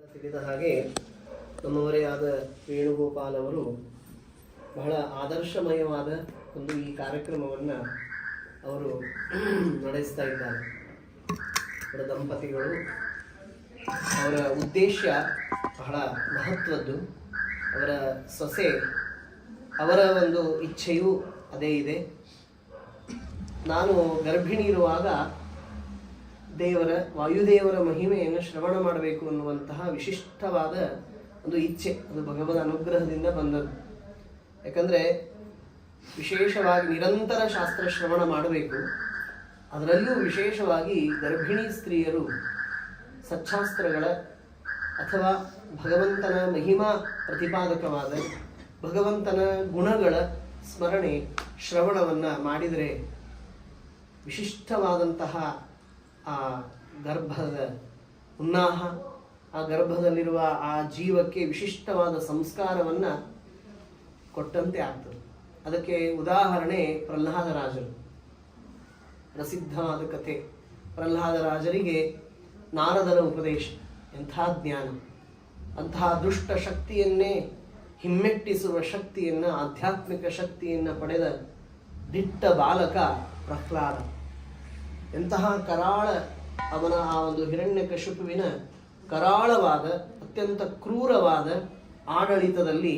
ತಿಳಿದ ಹಾಗೆ ನಮ್ಮವರೇ ಆದ ವೇಣುಗೋಪಾಲ್ ಅವರು ಬಹಳ ಆದರ್ಶಮಯವಾದ ಒಂದು ಈ ಕಾರ್ಯಕ್ರಮವನ್ನು ಅವರು ನಡೆಸ್ತಾ ಇದ್ದಾರೆ. ಅವರ ದಂಪತಿಗಳು, ಅವರ ಉದ್ದೇಶ ಬಹಳ ಮಹತ್ವದ್ದು. ಅವರ ಸೊಸೆ, ಅವರ ಒಂದು ಇಚ್ಛೆಯೂ ಅದೇ ಇದೆ. ನಾನು ಗರ್ಭಿಣಿ ಇರುವಾಗ ವಾಯುದೇವರ ಮಹಿಮೆಯನ್ನು ಶ್ರವಣ ಮಾಡಬೇಕು ಅನ್ನುವಂತಹ ವಿಶಿಷ್ಟವಾದ ಒಂದು ಇಚ್ಛೆ, ಅದು ಭಗವದ್ ಅನುಗ್ರಹದಿಂದ ಬಂದದ್ದು. ಯಾಕಂದರೆ ವಿಶೇಷವಾಗಿ ನಿರಂತರ ಶಾಸ್ತ್ರ ಶ್ರವಣ ಮಾಡಬೇಕು. ಅದರಲ್ಲೂ ವಿಶೇಷವಾಗಿ ಗರ್ಭಿಣಿ ಸ್ತ್ರೀಯರು ಸಚ್ಚಾಸ್ತ್ರಗಳ ಅಥವಾ ಭಗವಂತನ ಮಹಿಮಾ ಪ್ರತಿಪಾದಕವಾದ ಭಗವಂತನ ಗುಣಗಳ ಸ್ಮರಣೆ ಶ್ರವಣವನ್ನು ಮಾಡಿದರೆ ವಿಶಿಷ್ಟವಾದಂತಹ ಆ ಗರ್ಭದ ಉನ್ನಾಹ, ಆ ಗರ್ಭದಲ್ಲಿರುವ ಆ ಜೀವಕ್ಕೆ ವಿಶಿಷ್ಟವಾದ ಸಂಸ್ಕಾರವನ್ನು ಕೊಟ್ಟಂತೆ ಆಗ್ತದೆ. ಅದಕ್ಕೆ ಉದಾಹರಣೆ ಪ್ರಹ್ಲಾದರಾಜರು. ಪ್ರಸಿದ್ಧವಾದ ಕಥೆ. ಪ್ರಹ್ಲಾದರಾಜರಿಗೆ ನಾರದರ ಉಪದೇಶ, ಎಂಥ ಜ್ಞಾನ, ಅಂತಹ ದುಷ್ಟ ಶಕ್ತಿಯನ್ನೇ ಹಿಮ್ಮೆಟ್ಟಿಸುವ ಶಕ್ತಿಯನ್ನು, ಆಧ್ಯಾತ್ಮಿಕ ಶಕ್ತಿಯನ್ನು ಪಡೆದ ದಿಟ್ಟ ಬಾಲಕ ಪ್ರಹ್ಲಾದ. ಎಂತಹ ಕರಾಳ ಅವನ ಆ ಒಂದು ಹಿರಣ್ಯಕಶಿಪುವಿನ ಕರಾಳವಾದ ಅತ್ಯಂತ ಕ್ರೂರವಾದ ಆಡಳಿತದಲ್ಲಿ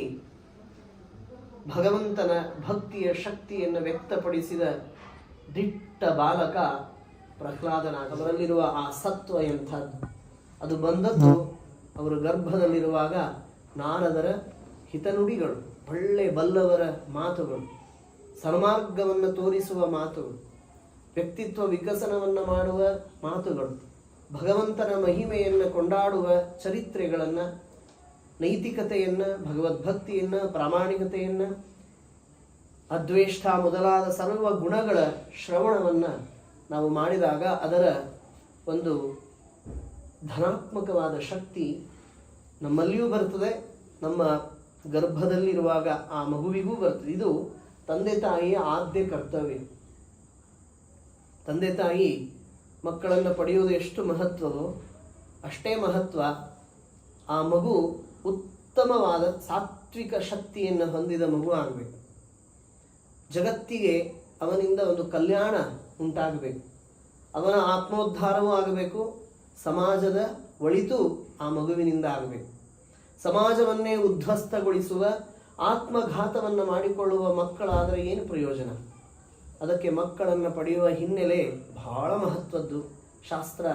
ಭಗವಂತನ ಭಕ್ತಿಯ ಶಕ್ತಿಯನ್ನು ವ್ಯಕ್ತಪಡಿಸಿದ ದಿಟ್ಟ ಬಾಲಕ ಪ್ರಹ್ಲಾದನಾಗ. ಅವರಲ್ಲಿರುವ ಆ ಸತ್ವ ಎಂಥದ್ದು, ಅದು ಬಂದದ್ದು ಅವರು ಗರ್ಭದಲ್ಲಿರುವಾಗ ನಾರದರ ಹಿತನುಡಿಗಳು, ಒಳ್ಳೆ ಬಲ್ಲವರ ಮಾತುಗಳು, ಸನ್ಮಾರ್ಗವನ್ನು ತೋರಿಸುವ ಮಾತುಗಳು, ವ್ಯಕ್ತಿತ್ವ ವಿಕಸನವನ್ನು ಮಾಡುವ ಮಾತುಗಳು, ಭಗವಂತನ ಮಹಿಮೆಯನ್ನು ಕೊಂಡಾಡುವ ಚರಿತ್ರೆಗಳನ್ನು, ನೈತಿಕತೆಯನ್ನು, ಭಗವದ್ಭಕ್ತಿಯನ್ನು, ಪ್ರಾಮಾಣಿಕತೆಯನ್ನು, ಅದ್ವೇಷ್ಟ ಮೊದಲಾದ ಸರ್ವ ಗುಣಗಳ ಶ್ರವಣವನ್ನು ನಾವು ಮಾಡಿದಾಗ ಅದರ ಒಂದು ಧನಾತ್ಮಕವಾದ ಶಕ್ತಿ ನಮ್ಮಲ್ಲಿಯೂ ಬರ್ತದೆ, ನಮ್ಮ ಗರ್ಭದಲ್ಲಿರುವಾಗ ಆ ಮಗುವಿಗೂ ಬರ್ತದೆ. ಇದು ತಂದೆ ತಾಯಿಯ ಆದ್ಯ ಕರ್ತವ್ಯ. ತಂದೆ ತಾಯಿ ಮಕ್ಕಳನ್ನು ಪಡೆಯುವುದು ಎಷ್ಟು ಮಹತ್ವವೋ ಅಷ್ಟೇ ಮಹತ್ವ ಆ ಮಗು ಉತ್ತಮವಾದ ಸಾತ್ವಿಕ ಶಕ್ತಿಯನ್ನು ಹೊಂದಿದ ಮಗು ಆಗಬೇಕು. ಜಗತ್ತಿಗೆ ಅವನಿಂದ ಒಂದು ಕಲ್ಯಾಣ ಉಂಟಾಗಬೇಕು, ಅವನ ಆತ್ಮೋದ್ಧಾರವೂ ಆಗಬೇಕು, ಸಮಾಜದ ಒಳಿತು ಆ ಮಗುವಿನಿಂದ ಆಗಬೇಕು. ಸಮಾಜವನ್ನೇ ಉದ್ಧ್ವಸ್ತಗೊಳಿಸುವ ಆತ್ಮಘಾತವನ್ನು ಮಾಡಿಕೊಳ್ಳುವ ಮಕ್ಕಳಾದರೆ ಏನು ಪ್ರಯೋಜನ? ಅದಕ್ಕೆ ಮಕ್ಕಳನ್ನು ಪಡೆಯುವ ಹಿನ್ನೆಲೆ ಬಹಳ ಮಹತ್ವದ್ದು. ಶಾಸ್ತ್ರ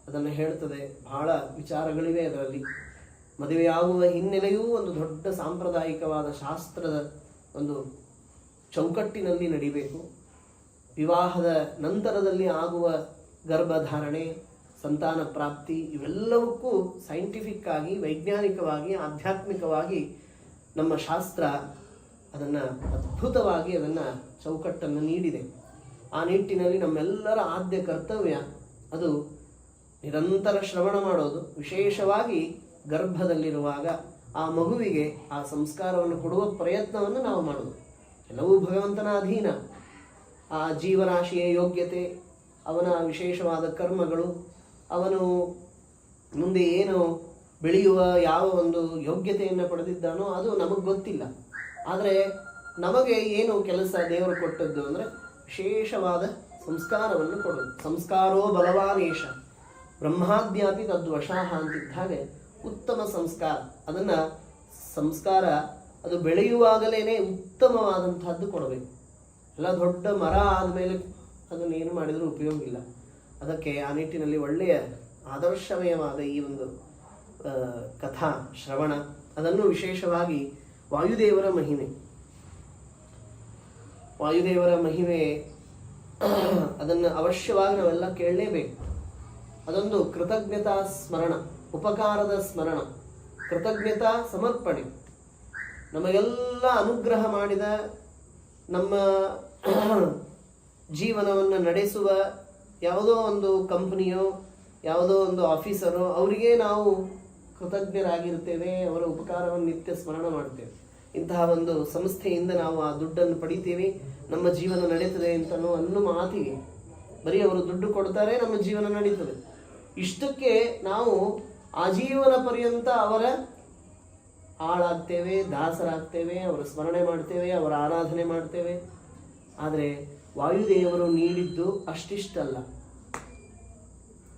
ಅದನ್ನು ಹೇಳ್ತದೆ, ಬಹಳ ವಿಚಾರಗಳಿವೆ ಅದರಲ್ಲಿ. ಮದುವೆಯಾಗುವ ಹಿನ್ನೆಲೆಯೂ ಒಂದು ದೊಡ್ಡ ಸಾಂಪ್ರದಾಯಿಕವಾದ ಶಾಸ್ತ್ರದ ಒಂದು ಚೌಕಟ್ಟಿನಲ್ಲಿ ನಡಿಬೇಕು. ವಿವಾಹದ ನಂತರದಲ್ಲಿ ಆಗುವ ಗರ್ಭಧಾರಣೆ, ಸಂತಾನ ಪ್ರಾಪ್ತಿ, ಇವೆಲ್ಲವಕ್ಕೂ ಸೈಂಟಿಫಿಕ್ ಆಗಿ, ವೈಜ್ಞಾನಿಕವಾಗಿ, ಆಧ್ಯಾತ್ಮಿಕವಾಗಿ ನಮ್ಮ ಶಾಸ್ತ್ರ ಅದನ್ನು ಅದ್ಭುತವಾಗಿ ಅದನ್ನು ಚೌಕಟ್ಟನ್ನು ನೀಡಿದೆ. ಆ ನಿಟ್ಟಿನಲ್ಲಿ ನಮ್ಮೆಲ್ಲರ ಆದ್ಯ ಕರ್ತವ್ಯ ಅದು ನಿರಂತರ ಶ್ರವಣ ಮಾಡೋದು. ವಿಶೇಷವಾಗಿ ಗರ್ಭದಲ್ಲಿರುವಾಗ ಆ ಮಗುವಿಗೆ ಆ ಸಂಸ್ಕಾರವನ್ನು ಕೊಡುವ ಪ್ರಯತ್ನವನ್ನು ನಾವು ಮಾಡೋದು. ಎಲ್ಲವೂ ಭಗವಂತನ ಅಧೀನ. ಆ ಜೀವರಾಶಿಯ ಯೋಗ್ಯತೆ, ಅವನ ವಿಶೇಷವಾದ ಕರ್ಮಗಳು, ಅವನು ಮುಂದೆ ಏನು ಬೆಳೆಯುವ ಯಾವ ಒಂದು ಯೋಗ್ಯತೆಯನ್ನು ಪಡೆದಿದ್ದಾನೋ ಅದು ನಮಗೆ ಗೊತ್ತಿಲ್ಲ. ಆದರೆ ನಮಗೆ ಏನು ಕೆಲಸ ದೇವರು ಕೊಟ್ಟದ್ದು ಅಂದರೆ ವಿಶೇಷವಾದ ಸಂಸ್ಕಾರವನ್ನು ಕೊಡೋದು. ಸಂಸ್ಕಾರೋ ಬಲವಾನೇಶ ಬ್ರಹ್ಮಾದ್ಯಾಪಿ ತದ್ವಶಾಹ ಅಂತಿದ್ದ ಹಾಗೆ ಉತ್ತಮ ಸಂಸ್ಕಾರ, ಅದನ್ನು ಸಂಸ್ಕಾರ ಅದು ಬೆಳೆಯುವಾಗಲೇ ಉತ್ತಮವಾದಂತಹದ್ದು ಕೊಡಬೇಕು. ಎಲ್ಲ ದೊಡ್ಡ ಮರ ಆದಮೇಲೆ ಅದನ್ನು ಏನು ಮಾಡಿದರೂ ಉಪಯೋಗ ಇಲ್ಲ. ಅದಕ್ಕೆ ಆ ನಿಟ್ಟಿನಲ್ಲಿ ಒಳ್ಳೆಯ ಆದರ್ಶಮಯವಾದ ಈ ಒಂದು ಕಥಾ ಶ್ರವಣ, ಅದನ್ನು ವಿಶೇಷವಾಗಿ ವಾಯುದೇವರ ಮಹಿಮೆ ಅದನ್ನು ಅವಶ್ಯವಾಗಿ ನಾವೆಲ್ಲ ಕೇಳಲೇಬೇಕು. ಅದೊಂದು ಕೃತಜ್ಞತಾ ಸ್ಮರಣ, ಉಪಕಾರದ ಸ್ಮರಣ, ಕೃತಜ್ಞತಾ ಸಮರ್ಪಣೆ. ನಮಗೆಲ್ಲ ಅನುಗ್ರಹ ಮಾಡಿದ, ನಮ್ಮ ಜೀವನವನ್ನು ನಡೆಸುವ ಯಾವುದೋ ಒಂದು ಕಂಪನಿಯೋ ಯಾವುದೋ ಒಂದು ಆಫೀಸರೋ ಅವರಿಗೆ ನಾವು ಕೃತಜ್ಞರಾಗಿರ್ತೇವೆ, ಅವರ ಉಪಕಾರವನ್ನು ನಿತ್ಯ ಸ್ಮರಣ ಮಾಡ್ತೇವೆ. ಇಂತಹ ಒಂದು ಸಂಸ್ಥೆಯಿಂದ ನಾವು ಆ ದುಡ್ಡನ್ನು ಪಡಿತೀವಿ, ನಮ್ಮ ಜೀವನ ನಡೀತದೆ ಅನ್ನೋ ಮಾತಿಗೆ ಬರೀ ಅವರು ದುಡ್ಡು ಕೊಡ್ತಾರೆ, ನಮ್ಮ ಜೀವನ ನಡೀತದೆ. ಇಷ್ಟಕ್ಕೆ ನಾವು ಆಜೀವನ ಪರ್ಯಂತ ಅವರ ಆಳಾಗ್ತೇವೆ, ದಾಸರಾಗ್ತೇವೆ, ಅವರ ಸ್ಮರಣೆ ಮಾಡ್ತೇವೆ, ಅವರ ಆರಾಧನೆ ಮಾಡ್ತೇವೆ. ಆದರೆ ವಾಯುದೇವರು ನೀಡಿದ್ದು ಅಷ್ಟಿಷ್ಟಲ್ಲ.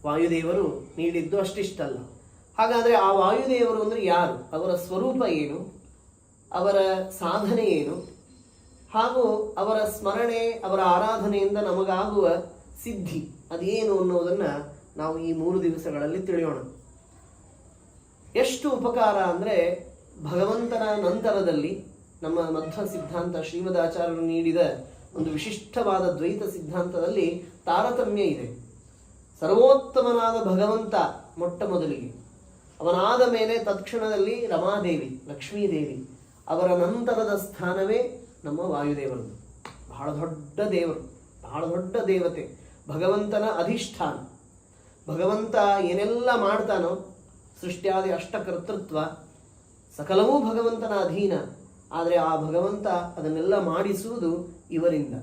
ವಾಯುದೇವರು ನೀಡಿದ್ದು ಅಷ್ಟಿಷ್ಟಲ್ಲ. ಹಾಗಾದರೆ ಆ ವಾಯುದೇವರು ಅಂದರೆ ಯಾರು? ಅವರ ಸ್ವರೂಪ ಏನು? ಅವರ ಸಾಧನೆ ಏನು? ಹಾಗೂ ಅವರ ಸ್ಮರಣೆ, ಅವರ ಆರಾಧನೆಯಿಂದ ನಮಗಾಗುವ ಸಿದ್ಧಿ ಅದೇನು ಅನ್ನೋದನ್ನು ನಾವು ಈ 3 ದಿವಸಗಳಲ್ಲಿ ತಿಳಿಯೋಣ. ಎಷ್ಟು ಉಪಕಾರ ಅಂದರೆ, ಭಗವಂತನ ನಂತರದಲ್ಲಿ ನಮ್ಮ ಮಧ್ವ ಸಿದ್ಧಾಂತ ಶ್ರೀಮದಾಚಾರ್ಯರು ನೀಡಿದ ಒಂದು ವಿಶಿಷ್ಟವಾದ ದ್ವೈತ ಸಿದ್ಧಾಂತದಲ್ಲಿ ತಾರತಮ್ಯ ಇದೆ. ಸರ್ವೋತ್ತಮನಾದ ಭಗವಂತ ಮೊಟ್ಟ ಮೊದಲಿಗೆ, ಅವನಾದ ಮೇಲೆ ತತ್ಕ್ಷಣದಲ್ಲಿ ರಮಾದೇವಿ, ಲಕ್ಷ್ಮೀದೇವಿ, ಅವರ ನಂತರದ ಸ್ಥಾನವೇ ನಮ್ಮ ವಾಯುದೇವರದ್ದು. ಬಹಳ ದೊಡ್ಡ ದೇವರು, ಬಹಳ ದೊಡ್ಡ ದೇವತೆ, ಭಗವಂತನ ಅಧಿಷ್ಠಾನ. ಭಗವಂತ ಏನೆಲ್ಲ ಮಾಡ್ತಾನೋ, ಸೃಷ್ಟಿಯಾದಿ ಅಷ್ಟಕರ್ತೃತ್ವ ಸಕಲವೂ ಭಗವಂತನ ಅಧೀನ. ಆದರೆ ಆ ಭಗವಂತ ಅದನ್ನೆಲ್ಲ ಮಾಡಿಸುವುದು ಇವರಿಂದ.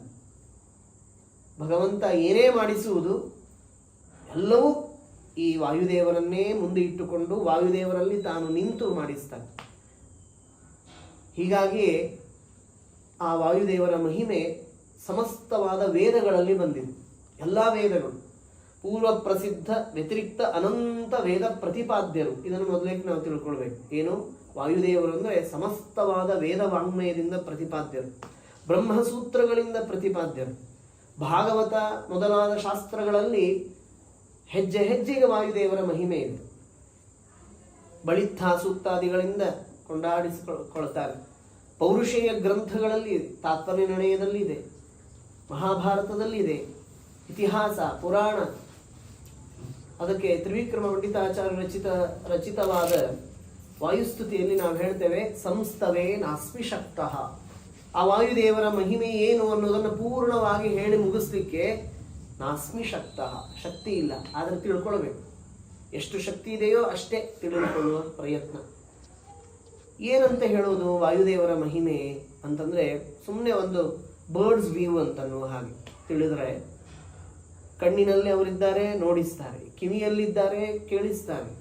ಭಗವಂತ ಏನೇ ಮಾಡಿಸುವುದು ಎಲ್ಲವೂ ಈ ವಾಯುದೇವರನ್ನೇ ಮುಂದೆ ಇಟ್ಟುಕೊಂಡು ವಾಯುದೇವರಲ್ಲಿ ತಾನು ನಿಂತು ಮಾಡಿಸ್ತಾನೆ. ಹೀಗಾಗಿ ಆ ವಾಯುದೇವರ ಮಹಿಮೆ ಸಮಸ್ತವಾದ ವೇದಗಳಲ್ಲಿ ಬಂದಿದೆ. ಎಲ್ಲ ವೇದಗಳು, ಪೂರ್ವ ಪ್ರಸಿದ್ಧ ವ್ಯತಿರಿಕ್ತ ಅನಂತ ವೇದ ಪ್ರತಿಪಾದ್ಯರು. ಇದನ್ನು ಮೊದಲೇಕೆ ನಾವು ತಿಳ್ಕೊಳ್ಬೇಕು. ಏನು? ವಾಯುದೇವರು ಅಂದರೆ ಸಮಸ್ತವಾದ ವೇದ ವಾಂಗ್ಮಯದಿಂದ ಪ್ರತಿಪಾದ್ಯರು, ಬ್ರಹ್ಮಸೂತ್ರಗಳಿಂದ ಪ್ರತಿಪಾದ್ಯರು. ಭಾಗವತ ಮೊದಲಾದ ಶಾಸ್ತ್ರಗಳಲ್ಲಿ ಹೆಜ್ಜೆ ಹೆಜ್ಜೆಗೆ ವಾಯುದೇವರ ಮಹಿಮೆ ಇದೆ. ಬಳಿತ್ಥ ಸೂಕ್ತಾದಿಗಳಿಂದ ಕೊಂಡಾಡಿಸಿಕೊಳ್ತಾರೆ. ಪೌರುಷೇಯ ಗ್ರಂಥಗಳಲ್ಲಿ ಇದೆ, ತಾತ್ಪರ್ಯ ನಿರ್ಣಯದಲ್ಲಿದೆ, ಮಹಾಭಾರತದಲ್ಲಿದೆ, ಇತಿಹಾಸ ಪುರಾಣ. ಅದಕ್ಕೆ ತ್ರಿವಿಕ್ರಮ ಪಂಡಿತಾಚಾರ್ಯ ರಚಿತವಾದ ವಾಯುಸ್ತುತಿಯಲ್ಲಿ ನಾವು ಹೇಳ್ತೇವೆ, ಸಂಸ್ತವೇ ನಾಸ್ಮಿ ಶಕ್ತಃ. ಆ ವಾಯುದೇವರ ಮಹಿಮೆ ಏನು ಅನ್ನೋದನ್ನು ಪೂರ್ಣವಾಗಿ ಹೇಳಿ ಮುಗಿಸ್ಲಿಕ್ಕೆ ನಾಸ್ಮಿ ಶಕ್ತಃ, ಶಕ್ತಿ ಇಲ್ಲ, ಆದರೆ ತಿಳ್ಕೊಳ್ಬೇಕು. ಎಷ್ಟು ಶಕ್ತಿ ಇದೆಯೋ ಅಷ್ಟೇ ತಿಳಿದುಕೊಳ್ಳುವ ಪ್ರಯತ್ನ. ಏನಂತ ಹೇಳೋದು ವಾಯುದೇವರ ಮಹಿಮೆ ಅಂತಂದರೆ, ಸುಮ್ಮನೆ ಒಂದು ಬರ್ಡ್ಸ್ ವ್ಯೂ ಅಂತನ್ನುವ ಹಾಗೆ ತಿಳಿದ್ರೆ, ಕಣ್ಣಿನಲ್ಲಿ ಅವರಿದ್ದಾರೆ, ನೋಡಿಸ್ತಾರೆ, ಕಿವಿಯಲ್ಲಿದ್ದಾರೆ, ಕೇಳಿಸ್ತಾರೆ,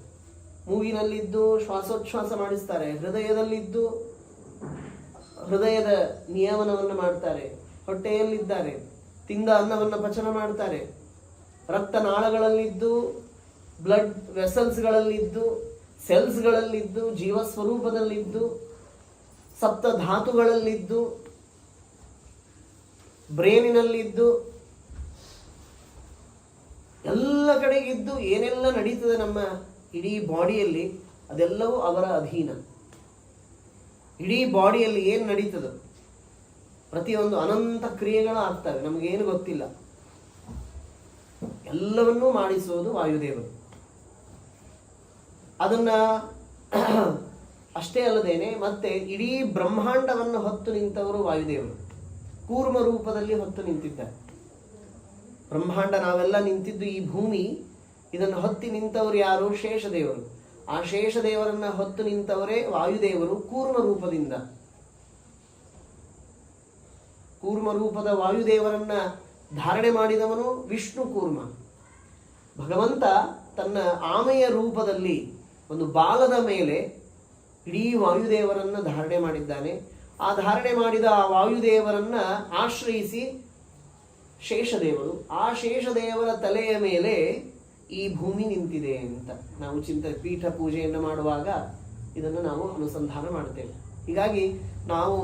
ಮೂಗಿನಲ್ಲಿದ್ದು ಶ್ವಾಸೋಚ್ಛ್ವಾಸ ಮಾಡಿಸ್ತಾರೆ, ಹೃದಯದಲ್ಲಿದ್ದು ಹೃದಯದ ನಿಯಮನವನ್ನು ಮಾಡ್ತಾರೆ, ಹೊಟ್ಟೆಯಲ್ಲಿದ್ದಾರೆ, ತಿಂದ ಅನ್ನವನ್ನು ಪಚನ ಮಾಡ್ತಾರೆ, ರಕ್ತನಾಳಗಳಲ್ಲಿದ್ದು, ಬ್ಲಡ್ ವೆಸಲ್ಸ್ಗಳಲ್ಲಿದ್ದು, ಸೆಲ್ಸ್ಗಳಲ್ಲಿದ್ದು, ಜೀವಸ್ವರೂಪದಲ್ಲಿದ್ದು, ಸಪ್ತ ಧಾತುಗಳಲ್ಲಿದ್ದು, ಬ್ರೇನಿನಲ್ಲಿದ್ದು, ಎಲ್ಲ ಕಡೆಗಿದ್ದು ಏನೆಲ್ಲ ನಡೀತದೆ ನಮ್ಮ ಇಡೀ ಬಾಡಿಯಲ್ಲಿ ಅದೆಲ್ಲವೂ ಅವರ ಅಧೀನ. ಇಡೀ ಬಾಡಿಯಲ್ಲಿ ಏನು ನಡೀತದೆ, ಪ್ರತಿಯೊಂದು ಅನಂತ ಕ್ರಿಯೆಗಳು ಆಗ್ತವೆ, ನಮಗೇನು ಗೊತ್ತಿಲ್ಲ. ಎಲ್ಲವನ್ನೂ ಮಾಡಿಸುವುದು ವಾಯುದೇವರು. ಅದನ್ನ ಅಷ್ಟೇ ಅಲ್ಲದೇನೆ ಮತ್ತೆ ಇಡೀ ಬ್ರಹ್ಮಾಂಡವನ್ನು ಹೊತ್ತು ನಿಂತವರು ವಾಯುದೇವರು. ಕೂರ್ಮ ರೂಪದಲ್ಲಿ ಹೊತ್ತು ನಿಂತಿದ್ದಾರೆ. ಬ್ರಹ್ಮಾಂಡ ನಾವೆಲ್ಲ ನಿಂತಿದ್ದು ಈ ಭೂಮಿ, ಇದನ್ನು ಹೊತ್ತಿ ನಿಂತವರು ಯಾರು? ಶೇಷದೇವರು. ಆ ಶೇಷದೇವರನ್ನ ಹೊತ್ತು ನಿಂತವರೇ ವಾಯುದೇವರು ಕೂರ್ಮ ರೂಪದಿಂದ. ಕೂರ್ಮ ರೂಪದ ವಾಯುದೇವರನ್ನ ಧಾರಣೆ ಮಾಡಿದವನು ವಿಷ್ಣು ಕೂರ್ಮ. ಭಗವಂತ ತನ್ನ ಆಮೆಯ ರೂಪದಲ್ಲಿ ಒಂದು ಬಾಲದ ಮೇಲೆ ಇಡೀ ವಾಯುದೇವರನ್ನ ಧಾರಣೆ ಮಾಡಿದ್ದಾನೆ. ಆ ಧಾರಣೆ ಮಾಡಿದ ಆ ವಾಯುದೇವರನ್ನ ಆಶ್ರಯಿಸಿ ಶೇಷದೇವರು, ಆ ಶೇಷದೇವರ ತಲೆಯ ಮೇಲೆ ಈ ಭೂಮಿ ನಿಂತಿದೆ ಅಂತ ನಾವು ಪೀಠ ಪೂಜೆಯನ್ನು ಮಾಡುವಾಗ ಇದನ್ನು ನಾವು ಅನುಸಂಧಾನ ಮಾಡ್ತೇವೆ. ಹೀಗಾಗಿ ನಾವು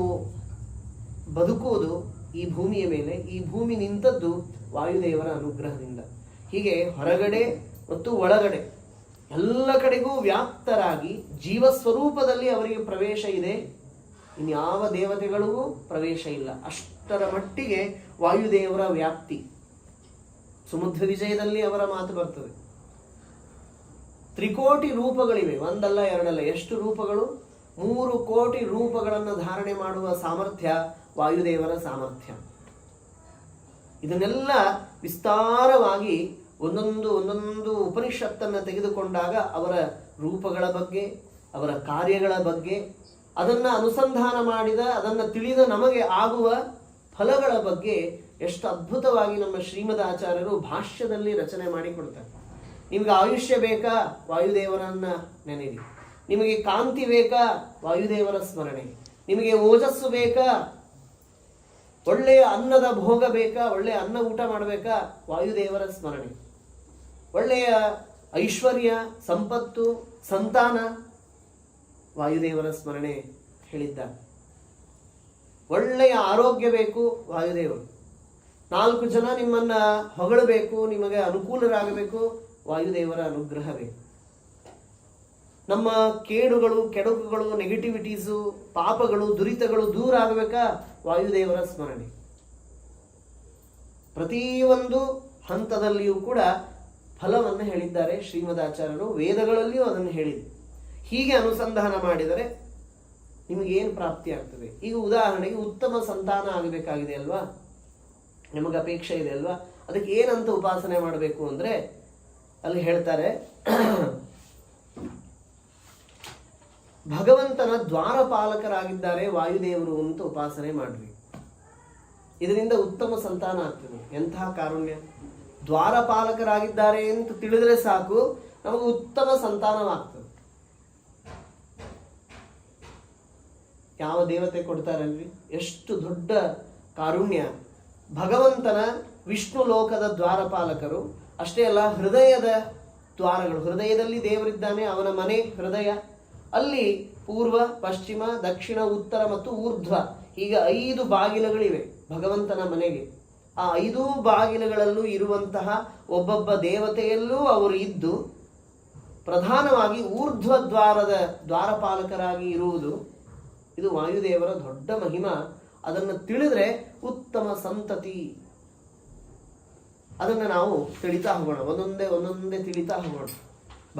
ಬದುಕುವುದು ಈ ಭೂಮಿಯ ಮೇಲೆ, ಈ ಭೂಮಿ ನಿಂತದ್ದು ವಾಯುದೇವರ ಅನುಗ್ರಹದಿಂದ. ಹೀಗೆ ಹೊರಗಡೆ ಮತ್ತು ಒಳಗಡೆ ಎಲ್ಲ ಕಡೆಗೂ ವ್ಯಾಪ್ತರಾಗಿ ಜೀವಸ್ವರೂಪದಲ್ಲಿ ಅವರಿಗೆ ಪ್ರವೇಶ ಇದೆ. ಇನ್ಯಾವ ದೇವತೆಗಳಿಗೂ ಪ್ರವೇಶ ಇಲ್ಲ. ಅಷ್ಟರ ಮಟ್ಟಿಗೆ ವಾಯುದೇವರ ವ್ಯಾಪ್ತಿ. ಸುಮಧ್ವ ವಿಜಯದಲ್ಲಿ ಅವರ ಮಾತು ಬರ್ತದೆ. 3 ಕೋಟಿ ರೂಪಗಳಿವೆ, ಒಂದಲ್ಲ ಎರಡಲ್ಲ. ಎಷ್ಟು ರೂಪಗಳು? 3 ಕೋಟಿ ರೂಪಗಳನ್ನು ಧಾರಣೆ ಮಾಡುವ ಸಾಮರ್ಥ್ಯ ವಾಯುದೇವರ ಸಾಮರ್ಥ್ಯ. ಇದನ್ನೆಲ್ಲ ವಿಸ್ತಾರವಾಗಿ ಒಂದೊಂದು ಉಪನಿಷತ್ತನ್ನು ತೆಗೆದುಕೊಂಡಾಗ ಅವರ ರೂಪಗಳ ಬಗ್ಗೆ, ಅವರ ಕಾರ್ಯಗಳ ಬಗ್ಗೆ, ಅದನ್ನು ಅನುಸಂಧಾನ ಮಾಡಿದ, ಅದನ್ನು ತಿಳಿದ ನಮಗೆ ಆಗುವ ಫಲಗಳ ಬಗ್ಗೆ ಎಷ್ಟು ಅದ್ಭುತವಾಗಿ ನಮ್ಮ ಶ್ರೀಮದ್ ಆಚಾರ್ಯರು ಭಾಷ್ಯದಲ್ಲಿ ರಚನೆ ಮಾಡಿಕೊಡ್ತಾರೆ. ನಿಮಗೆ ಆಯುಷ್ಯ ಬೇಕಾ, ವಾಯುದೇವರನ್ನ ನೆನೆಯಿರಿ. ನಿಮಗೆ ಕಾಂತಿ ಬೇಕಾ, ವಾಯುದೇವರ ಸ್ಮರಣೆ. ನಿಮಗೆ ಓಜಸ್ಸು ಬೇಕಾ, ಒಳ್ಳೆಯ ಅನ್ನದ ಭೋಗ ಬೇಕಾ, ಒಳ್ಳೆಯ ಅನ್ನ ಊಟ ಮಾಡಬೇಕಾ, ವಾಯುದೇವರ ಸ್ಮರಣೆ. ಒಳ್ಳೆಯ ಐಶ್ವರ್ಯ, ಸಂಪತ್ತು, ಸಂತಾನ, ವಾಯುದೇವರ ಸ್ಮರಣೆ ಹೇಳಿದ್ದಾರೆ. ಒಳ್ಳೆಯ ಆರೋಗ್ಯ ಬೇಕು, ವಾಯುದೇವರು. 4 ಜನ ನಿಮ್ಮನ್ನ ಹೊಗಳಬೇಕು, ನಿಮಗೆ ಅನುಕೂಲರಾಗಬೇಕು, ವಾಯುದೇವರ ಅನುಗ್ರಹ ಬೇಕು. ನಮ್ಮ ಕೇಡುಗಳು, ಕೆಡುಕುಗಳು, ನೆಗೆಟಿವಿಟೀಸು, ಪಾಪಗಳು, ದುರಿತಗಳು ದೂರ ಆಗಬೇಕಾ, ವಾಯುದೇವರ ಸ್ಮರಣೆ. ಪ್ರತಿಯೊಂದು ಹಂತದಲ್ಲಿಯೂ ಕೂಡ ಫಲವನ್ನು ಹೇಳಿದ್ದಾರೆ ಶ್ರೀಮದಾಚಾರ್ಯರು. ವೇದಗಳಲ್ಲಿಯೂ ಅದನ್ನು ಹೇಳಿದೆ. ಹೀಗೆ ಅನುಸಂಧಾನ ಮಾಡಿದರೆ ನಿಮಗೇನು ಪ್ರಾಪ್ತಿ ಆಗ್ತದೆ? ಈಗ ಉದಾಹರಣೆಗೆ ಉತ್ತಮ ಸಂತಾನ ಆಗಬೇಕಾಗಿದೆ ಅಲ್ವಾ, ನಿಮಗೆ ಅಪೇಕ್ಷೆ ಇದೆ ಅಲ್ವಾ, ಅದಕ್ಕೆ ಏನಂತ ಉಪಾಸನೆ ಮಾಡಬೇಕು ಅಂದರೆ ಅಲ್ಲಿ ಹೇಳ್ತಾರೆ, ಭಗವಂತನ ದ್ವಾರಪಾಲಕರಾಗಿದ್ದಾರೆ ವಾಯುದೇವರು ಅಂತ ಉಪಾಸನೆ ಮಾಡ್ರಿ. ಇದರಿಂದ ಉತ್ತಮ ಸಂತಾನ ಆಗ್ತದೆ. ಎಂತಹ ಕಾರುಣ್ಯ! ದ್ವಾರಪಾಲಕರಾಗಿದ್ದಾರೆ ಅಂತ ತಿಳಿದ್ರೆ ಸಾಕು, ನಮಗೆ ಉತ್ತಮ ಸಂತಾನವಾಗ್ತದೆ. ಯಾವ ದೇವತೆ ಕೊಡ್ತಾರಲ್ರಿ, ಎಷ್ಟು ದೊಡ್ಡ ಕಾರುಣ್ಯ! ಭಗವಂತನ ವಿಷ್ಣು ಲೋಕದ ದ್ವಾರಪಾಲಕರು. ಅಷ್ಟೇ ಅಲ್ಲ, ಹೃದಯದ ದ್ವಾರಗಳು. ಹೃದಯದಲ್ಲಿ ದೇವರಿದ್ದಾನೆ, ಅವನ ಮನೆ ಹೃದಯ. ಅಲ್ಲಿ ಪೂರ್ವ, ಪಶ್ಚಿಮ, ದಕ್ಷಿಣ, ಉತ್ತರ ಮತ್ತು ಊರ್ಧ್ವ, ಈಗ 5 ಬಾಗಿಲುಗಳಿವೆ ಭಗವಂತನ ಮನೆಗೆ. ಆ 5 ಬಾಗಿಲುಗಳಲ್ಲೂ ಇರುವಂತಹ ಒಬ್ಬೊಬ್ಬ ದೇವತೆಯಲ್ಲೂ ಅವರು ಇದ್ದು ಪ್ರಧಾನವಾಗಿ ಊರ್ಧ್ವ ದ್ವಾರದ ದ್ವಾರಪಾಲಕರಾಗಿ ಇರುವುದು ಇದು ವಾಯುದೇವರ ದೊಡ್ಡ ಮಹಿಮಾ. ಅದನ್ನು ತಿಳಿದ್ರೆ ಉತ್ತಮ ಸಂತತಿ. ಅದನ್ನು ನಾವು ತಿಳಿತಾ ಹೋಗೋಣ, ಒಂದೊಂದೇ ತಿಳಿತಾ ಹೋಗೋಣ.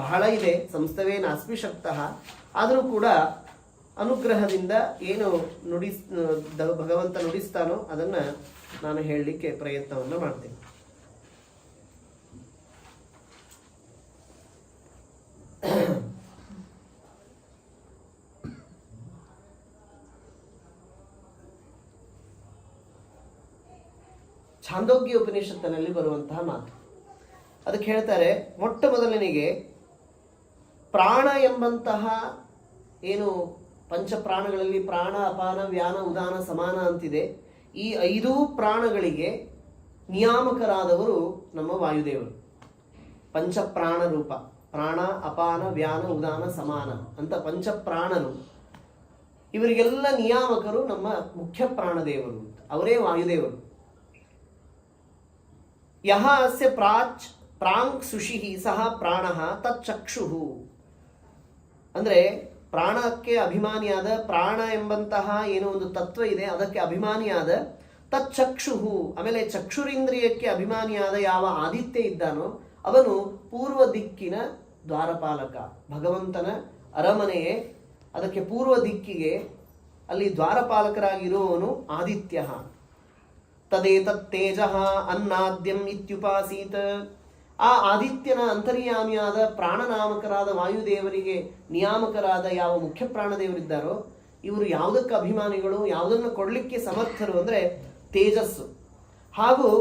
ಬಹಳ ಇದೆ, ಸಂಸ್ಥವೇ ನಾಸ್ಮಿ ಶಕ್ತಃ. ಆದರೂ ಕೂಡ ಅನುಗ್ರಹದಿಂದ ಏನು ಭಗವಂತ ನುಡಿಸ್ತಾನೋ ಅದನ್ನು ನಾನು ಹೇಳಲಿಕ್ಕೆ ಪ್ರಯತ್ನವನ್ನು ಮಾಡ್ತೇನೆ. ಛಾಂದೋಗ್ಯ ಉಪನಿಷತ್ತಿನಲ್ಲಿ ಬರುವಂತಹ ಮಾತು. ಅದಕ್ಕೆ ಹೇಳ್ತಾರೆ, ಮೊಟ್ಟ ಮೊದಲನಿಗೆ ಪ್ರಾಣ ಎಂಬಂತಹ ಏನು ಪಂಚಪ್ರಾಣಗಳಲ್ಲಿ ಪ್ರಾಣ, ಅಪಾನ, ವ್ಯಾನ, ಉದಾನ, ಸಮಾನ ಅಂತಿದೆ. ಈ 5 ಪ್ರಾಣಗಳಿಗೆ ನಿಯಾಮಕರಾದವರು ನಮ್ಮ ವಾಯುದೇವರು. ಪಂಚಪ್ರಾಣ ರೂಪ, ಪ್ರಾಣ, ಅಪಾನ, ವ್ಯಾನ, ಉದಾನ, ಸಮಾನ ಅಂತ ಪಂಚಪ್ರಾಣರು. ಇವರಿಗೆಲ್ಲ ನಿಯಾಮಕರು ನಮ್ಮ ಮುಖ್ಯ ಪ್ರಾಣದೇವರು, ಅವರೇ ವಾಯುದೇವರು. ಯಹ ಅಸ್ಯ ಪ್ರಾಂಕ್ ಸುಷಿಹಿ ಸಹ ಪ್ರಾಣ ತಚ್ಚಕ್ಷು. ಅಂದ್ರೆ ಪ್ರಾಣಕ್ಕೆ ಅಭಿಮಾನಿಯಾದ, ಪ್ರಾಣ ಎಂಬಂತಹ ಏನೋ ಒಂದು ತತ್ವ ಇದೆ, ಅದಕ್ಕೆ ಅಭಿಮಾನಿಯಾದ ತಚ್ಚಕ್ಷು. ಆಮೇಲೆ ಚಕ್ಷುರಿಂದ್ರಿಯಕ್ಕೆ ಅಭಿಮಾನಿಯಾದ ಯಾವ ಆದಿತ್ಯ ಇದ್ದಾನೋ ಅವನು ಪೂರ್ವ ದಿಕ್ಕಿನ ದ್ವಾರಪಾಲಕ. ಭಗವಂತನ ಅರಮನೆಯೇ, ಅದಕ್ಕೆ ಪೂರ್ವ ದಿಕ್ಕಿಗೆ ಅಲ್ಲಿ ದ್ವಾರಪಾಲಕರಾಗಿರುವವನು ಆದಿತ್ಯ. ತದೇತತ್ತೇಜ ಅನ್ನಾದ್ಯಂ ಇತ್ಯುಪಾಸೀತ. ಆ ಆದಿತ್ಯನ ಅಂತರ್ಯಾಮಿಯಾದ ಪ್ರಾಣನಾಮಕರಾದ ವಾಯುದೇವರಿಗೆ ನಿಯಾಮಕರಾದ ಯಾವ ಮುಖ್ಯ ಪ್ರಾಣದೇವರಿದ್ದಾರೋ ಇವರು ಯಾವುದಕ್ಕೆ ಅಭಿಮಾನಿಗಳು, ಯಾವುದನ್ನು ಕೊಡಲಿಕ್ಕೆ ಸಮರ್ಥರು ಅಂದರೆ ತೇಜಸ್ಸು ಹಾಗೂ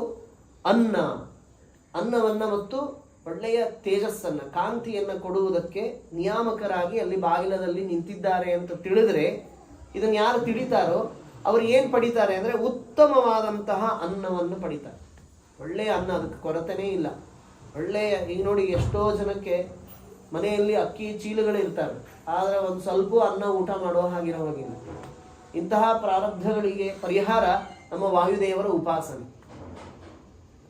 ಅನ್ನವನ್ನ ಮತ್ತು ಒಳ್ಳೆಯ ತೇಜಸ್ಸನ್ನು, ಕಾಂತಿಯನ್ನು ಕೊಡುವುದಕ್ಕೆ ನಿಯಾಮಕರಾಗಿ ಅಲ್ಲಿ ಬಾಗಿಲದಲ್ಲಿ ನಿಂತಿದ್ದಾರೆ ಅಂತ ತಿಳಿದ್ರೆ, ಇದನ್ನು ಯಾರು ತಿಳಿತಾರೋ ಅವರು ಏನು ಪಡಿತಾರೆ ಅಂದರೆ ಉತ್ತಮವಾದಂತಹ ಅನ್ನವನ್ನು ಪಡಿತಾರೆ. ಒಳ್ಳೆಯ ಅನ್ನ, ಅದಕ್ಕೆ ಕೊರತೆನೇ ಇಲ್ಲ. ಒಳ್ಳೆಯ, ಈಗ ನೋಡಿ ಎಷ್ಟೋ ಜನಕ್ಕೆ ಮನೆಯಲ್ಲಿ ಅಕ್ಕಿ ಚೀಲಗಳಿರ್ತವೆ, ಆದರೆ ಒಂದು ಸ್ವಲ್ಪ ಅನ್ನ ಊಟ ಮಾಡೋ ಹಾಗಿರೋ ಹಾಗಿಲ್ಲ. ಇಂತಹ ಪ್ರಾರಬ್ಧಗಳಿಗೆ ಪರಿಹಾರ ನಮ್ಮ ವಾಯುದೇವರ ಉಪಾಸನೆ.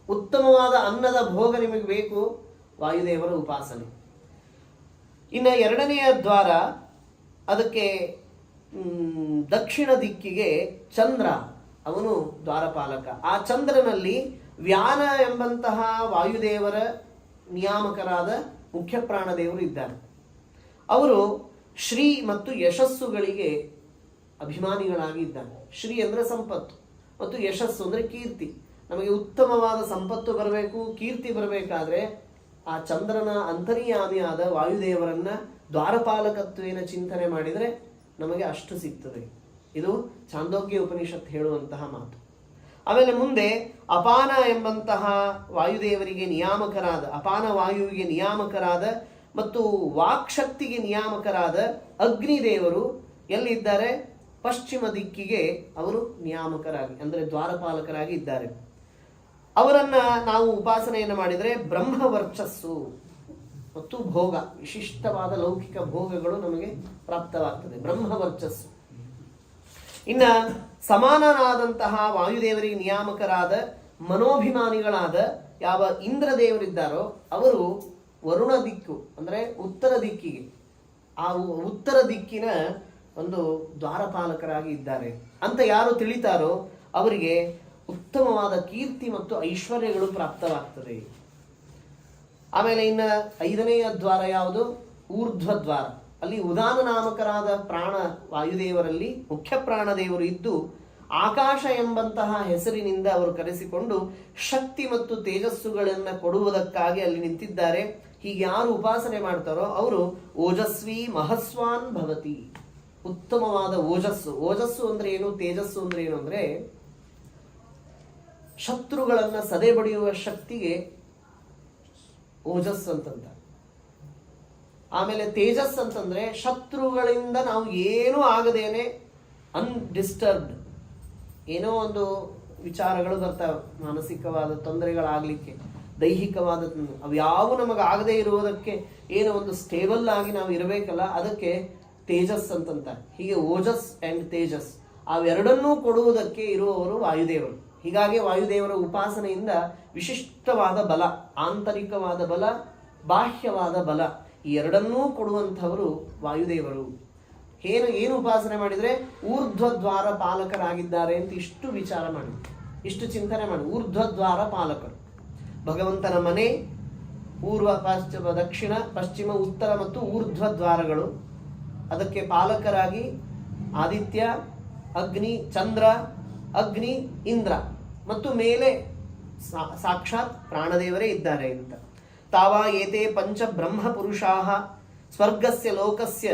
ಉತ್ತಮವಾದ ಅನ್ನದ ಭೋಗ ನಿಮಗೆ ಬೇಕು, ವಾಯುದೇವರ ಉಪಾಸನೆ. ಇನ್ನು 2ನೆಯ ದ್ವಾರ, ಅದಕ್ಕೆ ದಕ್ಷಿಣ ದಿಕ್ಕಿಗೆ ಚಂದ್ರ, ಅವನು ದ್ವಾರಪಾಲಕ. ಆ ಚಂದ್ರನಲ್ಲಿ ವ್ಯಾನ ಎಂಬಂತಹ ವಾಯುದೇವರ ನಿಯಾಮಕರಾದ ಮುಖ್ಯ ಪ್ರಾಣದೇವರು ಇದ್ದಾರೆ. ಅವರು ಶ್ರೀ ಮತ್ತು ಯಶಸ್ಸುಗಳಿಗೆ ಅಭಿಮಾನಿಗಳಾಗಿ ಇದ್ದಾರೆ. ಶ್ರೀ ಅಂದರೆ ಸಂಪತ್ತು ಮತ್ತು ಯಶಸ್ಸು ಅಂದರೆ ಕೀರ್ತಿ. ನಮಗೆ ಉತ್ತಮವಾದ ಸಂಪತ್ತು ಬರಬೇಕು, ಕೀರ್ತಿ ಬರಬೇಕಾದ್ರೆ ಆ ಚಂದ್ರನ ಅಂತರ್ಯಾಮಿಯಾದ ವಾಯುದೇವರನ್ನ ದ್ವಾರಪಾಲಕತ್ವೇನ ಚಿಂತನೆ ಮಾಡಿದರೆ ನಮಗೆ ಅಷ್ಟು ಸಿಗ್ತದೆ. ಇದು ಛಾಂದೋಗ್ಯ ಉಪನಿಷತ್ ಹೇಳುವಂತಹ ಮಾತು. ಆಮೇಲೆ ಮುಂದೆ ಅಪಾನ ಎಂಬಂತಹ ವಾಯುದೇವರಿಗೆ ನಿಯಾಮಕರಾದ, ಅಪಾನ ವಾಯುವಿಗೆ ನಿಯಾಮಕರಾದ ಮತ್ತು ವಾಕ್ಶಕ್ತಿಗೆ ನಿಯಾಮಕರಾದ ಅಗ್ನಿದೇವರು ಎಲ್ಲಿದ್ದಾರೆ? ಪಶ್ಚಿಮ ದಿಕ್ಕಿಗೆ ಅವರು ನಿಯಾಮಕರಾಗಿ ಅಂದರೆ ದ್ವಾರಪಾಲಕರಾಗಿ ಇದ್ದಾರೆ. ಅವರನ್ನ ನಾವು ಉಪಾಸನೆಯನ್ನು ಮಾಡಿದರೆ ಬ್ರಹ್ಮವರ್ಚಸ್ಸು ಮತ್ತು ಭೋಗ, ವಿಶಿಷ್ಟವಾದ ಲೌಕಿಕ ಭೋಗಗಳು ನಮಗೆ ಪ್ರಾಪ್ತವಾಗ್ತದೆ, ಬ್ರಹ್ಮವರ್ಚಸ್ಸು. ಇನ್ನ ಸಮಾನನಾದಂತಹ ವಾಯುದೇವರಿಗೆ ನಿಯಾಮಕರಾದ ಮನೋಭಿಮಾನಿಗಳಾದ ಯಾವ ಇಂದ್ರದೇವರಿದ್ದಾರೋ ಅವರು ವರುಣ ದಿಕ್ಕು ಅಂದರೆ ಉತ್ತರ ದಿಕ್ಕಿಗೆ, ಆ ಉತ್ತರ ದಿಕ್ಕಿನ ಒಂದು ದ್ವಾರಪಾಲಕರಾಗಿ ಇದ್ದಾರೆ ಅಂತ ಯಾರು ತಿಳಿತಾರೋ ಅವರಿಗೆ ಉತ್ತಮವಾದ ಕೀರ್ತಿ ಮತ್ತು ಐಶ್ವರ್ಯಗಳು ಪ್ರಾಪ್ತವಾಗ್ತದೆ. ಆಮೇಲೆ ಇನ್ನ 5ನೆಯ ದ್ವಾರ ಯಾವುದು? ಊರ್ಧ್ವದ್ವಾರ. ಅಲ್ಲಿ ಉದಾನ ನಾಮಕರಾದ ಪ್ರಾಣ ವಾಯುದೇವರಲ್ಲಿ ಮುಖ್ಯ ಪ್ರಾಣದೇವರು ಇದ್ದು ಆಕಾಶ ಎಂಬಂತಹ ಹೆಸರಿನಿಂದ ಅವರು ಕರೆಸಿಕೊಂಡು ಶಕ್ತಿ ಮತ್ತು ತೇಜಸ್ಸುಗಳನ್ನು ಕೊಡುವುದಕ್ಕಾಗಿ ಅಲ್ಲಿ ನಿಂತಿದ್ದಾರೆ. ಹೀಗೆ ಯಾರು ಉಪಾಸನೆ ಮಾಡ್ತಾರೋ ಅವರು ಓಜಸ್ವಿ ಮಹಸ್ವಾನ್ ಭವತಿ. ಉತ್ತಮವಾದ ಓಜಸ್ಸು. ಓಜಸ್ಸು ಅಂದ್ರೆ ಏನು? ತೇಜಸ್ಸು ಅಂದ್ರೆ ಏನು ಅಂದ್ರೆ ಶತ್ರುಗಳನ್ನ ಸದೆ ಬಡಿಯುವ ಶಕ್ತಿಗೆ ಓಜಸ್ ಅಂತಂತ. ಆಮೇಲೆ ತೇಜಸ್ ಅಂತಂದ್ರೆ ಶತ್ರುಗಳಿಂದ ನಾವು ಏನೂ ಆಗದೇನೆ ಅನ್ಡಿಸ್ಟರ್ಬ್ಡ್, ಏನೋ ಒಂದು ವಿಚಾರಗಳು ಬರ್ತಾವೆ, ಮಾನಸಿಕವಾದ ತೊಂದರೆಗಳಾಗ್ಲಿಕ್ಕೆ, ದೈಹಿಕವಾದ ಅವ್ಯಾವು ನಮಗೆ ಆಗದೆ ಇರುವುದಕ್ಕೆ ಏನೋ ಒಂದು ಸ್ಟೇಬಲ್ ಆಗಿ ನಾವು ಇರಬೇಕಲ್ಲ, ಅದಕ್ಕೆ ತೇಜಸ್ ಅಂತಂತ. ಹೀಗೆ ಓಜಸ್ ಅಂಡ್ ತೇಜಸ್ ಅವೆರಡನ್ನೂ ಕೊಡುವುದಕ್ಕೆ ಇರುವವರು ವಾಯುದೇವರು. ಹೀಗಾಗಿ ವಾಯುದೇವರ ಉಪಾಸನೆಯಿಂದ ವಿಶಿಷ್ಟವಾದ ಬಲ, ಆಂತರಿಕವಾದ ಬಲ, ಬಾಹ್ಯವಾದ ಬಲ, ಈ ಎರಡನ್ನೂ ಕೊಡುವಂಥವರು ವಾಯುದೇವರು. ಏನು ಉಪಾಸನೆ ಮಾಡಿದರೆ ಊರ್ಧ್ವದ್ವಾರ ಪಾಲಕರಾಗಿದ್ದಾರೆ ಅಂತ ಇಷ್ಟು ವಿಚಾರ ಮಾಡಿ, ಇಷ್ಟು ಚಿಂತನೆ ಮಾಡಿ. ಊರ್ಧ್ವದ್ವಾರ ಪಾಲಕರು ಭಗವಂತನ ಮನೆ, ಪೂರ್ವ, ಪಶ್ಚಿಮ, ದಕ್ಷಿಣ, ಪಶ್ಚಿಮ, ಉತ್ತರ ಮತ್ತು ಊರ್ಧ್ವದ್ವಾರಗಳು. ಅದಕ್ಕೆ ಪಾಲಕರಾಗಿ ಆದಿತ್ಯ, ಅಗ್ನಿ, ಚಂದ್ರ, ಅಗ್ನಿ, ಇಂದ್ರ ಮತ್ತು ಮೇಲೆ ಸಾಕ್ಷಾತ್ ಪ್ರಾಣದೇವರೇ ಇದ್ದಾರೆ ಅಂತ. ತಾವ ಏತೆ ಪಂಚ ಬ್ರಹ್ಮ ಪುರುಷಾಹ ಸ್ವರ್ಗಸ್ಯ ಲೋಕಸ್ಯ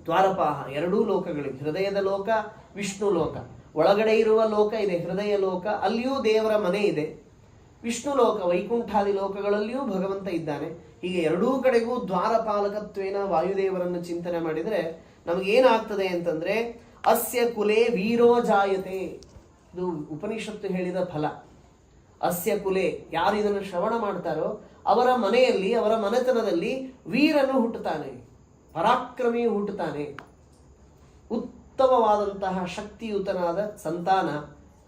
ದ್ವಾರಪಾಹ. ಎರಡೂ ಲೋಕಗಳಿಗೆ, ಹೃದಯದ ಲೋಕ, ವಿಷ್ಣು ಲೋಕ. ಒಳಗಡೆ ಇರುವ ಲೋಕ ಇದೆ ಹೃದಯ ಲೋಕ, ಅಲ್ಲಿಯೂ ದೇವರ ಮನೆ ಇದೆ. ವಿಷ್ಣು ಲೋಕ, ವೈಕುಂಠಾದಿ ಲೋಕಗಳಲ್ಲಿಯೂ ಭಗವಂತ ಇದ್ದಾನೆ. ಹೀಗೆ ಎರಡೂ ಕಡೆಗೂ ದ್ವಾರಪಾಲಕತ್ವೇನ ವಾಯುದೇವರನ್ನು ಚಿಂತನೆ ಮಾಡಿದರೆ ನಮಗೇನಾಗ್ತದೆ ಅಂತಂದ್ರೆ ಅಸ್ಯ ಕುಲೆ ವೀರೋ ಜಾಯತೆ. ಇದು ಉಪನಿಷತ್ತು ಹೇಳಿದ ಫಲ. ಅಸ್ಯ ಕುಲೆ, ಯಾರು ಇದನ್ನು ಶ್ರವಣ ಮಾಡ್ತಾರೋ ಅವರ ಮನೆಯಲ್ಲಿ, ಅವರ ಮನೆತನದಲ್ಲಿ ವೀರನು ಹುಟ್ಟುತ್ತಾನೆ, ಪರಾಕ್ರಮಿಯು ಹುಟ್ಟುತ್ತಾನೆ, ಉತ್ತಮವಾದಂತಹ ಶಕ್ತಿಯುತನಾದ ಸಂತಾನ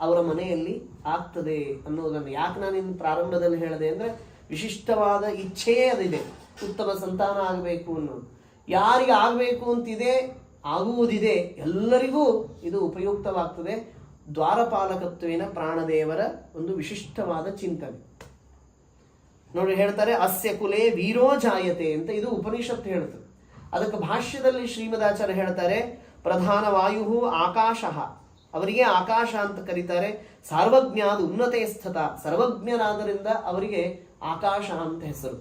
ಅವರ ಮನೆಯಲ್ಲಿ ಆಗ್ತದೆ ಅನ್ನೋದನ್ನು. ಯಾಕೆ ನಾನು ಇನ್ನು ಪ್ರಾರಂಭದಲ್ಲಿ ಹೇಳಿದೆ ಅಂದ್ರೆ ವಿಶಿಷ್ಟವಾದ ಇಚ್ಛೆಯೇ ಅದಿದೆ, ಉತ್ತಮ ಸಂತಾನ ಆಗಬೇಕು ಅನ್ನೋದು. ಯಾರಿಗೆ ಆಗಬೇಕು ಅಂತಿದೆ, ಆಗುವುದಿದೆ, ಎಲ್ಲರಿಗೂ ಇದು ಉಪಯುಕ್ತವಾಗ್ತದೆ. ದ್ವಾರಪಾಲಕತ್ವೇನ ಪ್ರಾಣದೇವರ ಒಂದು ವಿಶಿಷ್ಟವಾದ ಚಿಂತನೆ ನೋಡಿ. ಹೇಳ್ತಾರೆ ಅಸ್ಯ ಕುಲೆ ವೀರೋ ಜಾಯತೆ ಅಂತ, ಇದು ಉಪನಿಷತ್ತು ಹೇಳ್ತದೆ. ಅದಕ್ಕೆ ಭಾಷ್ಯದಲ್ಲಿ ಶ್ರೀಮದಾಚಾರ್ಯ ಹೇಳ್ತಾರೆ ಪ್ರಧಾನ ವಾಯು ಆಕಾಶ, ಅವರಿಗೆ ಆಕಾಶ ಅಂತ ಕರೀತಾರೆ. ಸಾರ್ವಜ್ಞಾದ ಉನ್ನತೆ ಸ್ಥತ, ಸರ್ವಜ್ಞರಾದರಿಂದ ಅವರಿಗೆ ಆಕಾಶ ಅಂತ ಹೆಸರು.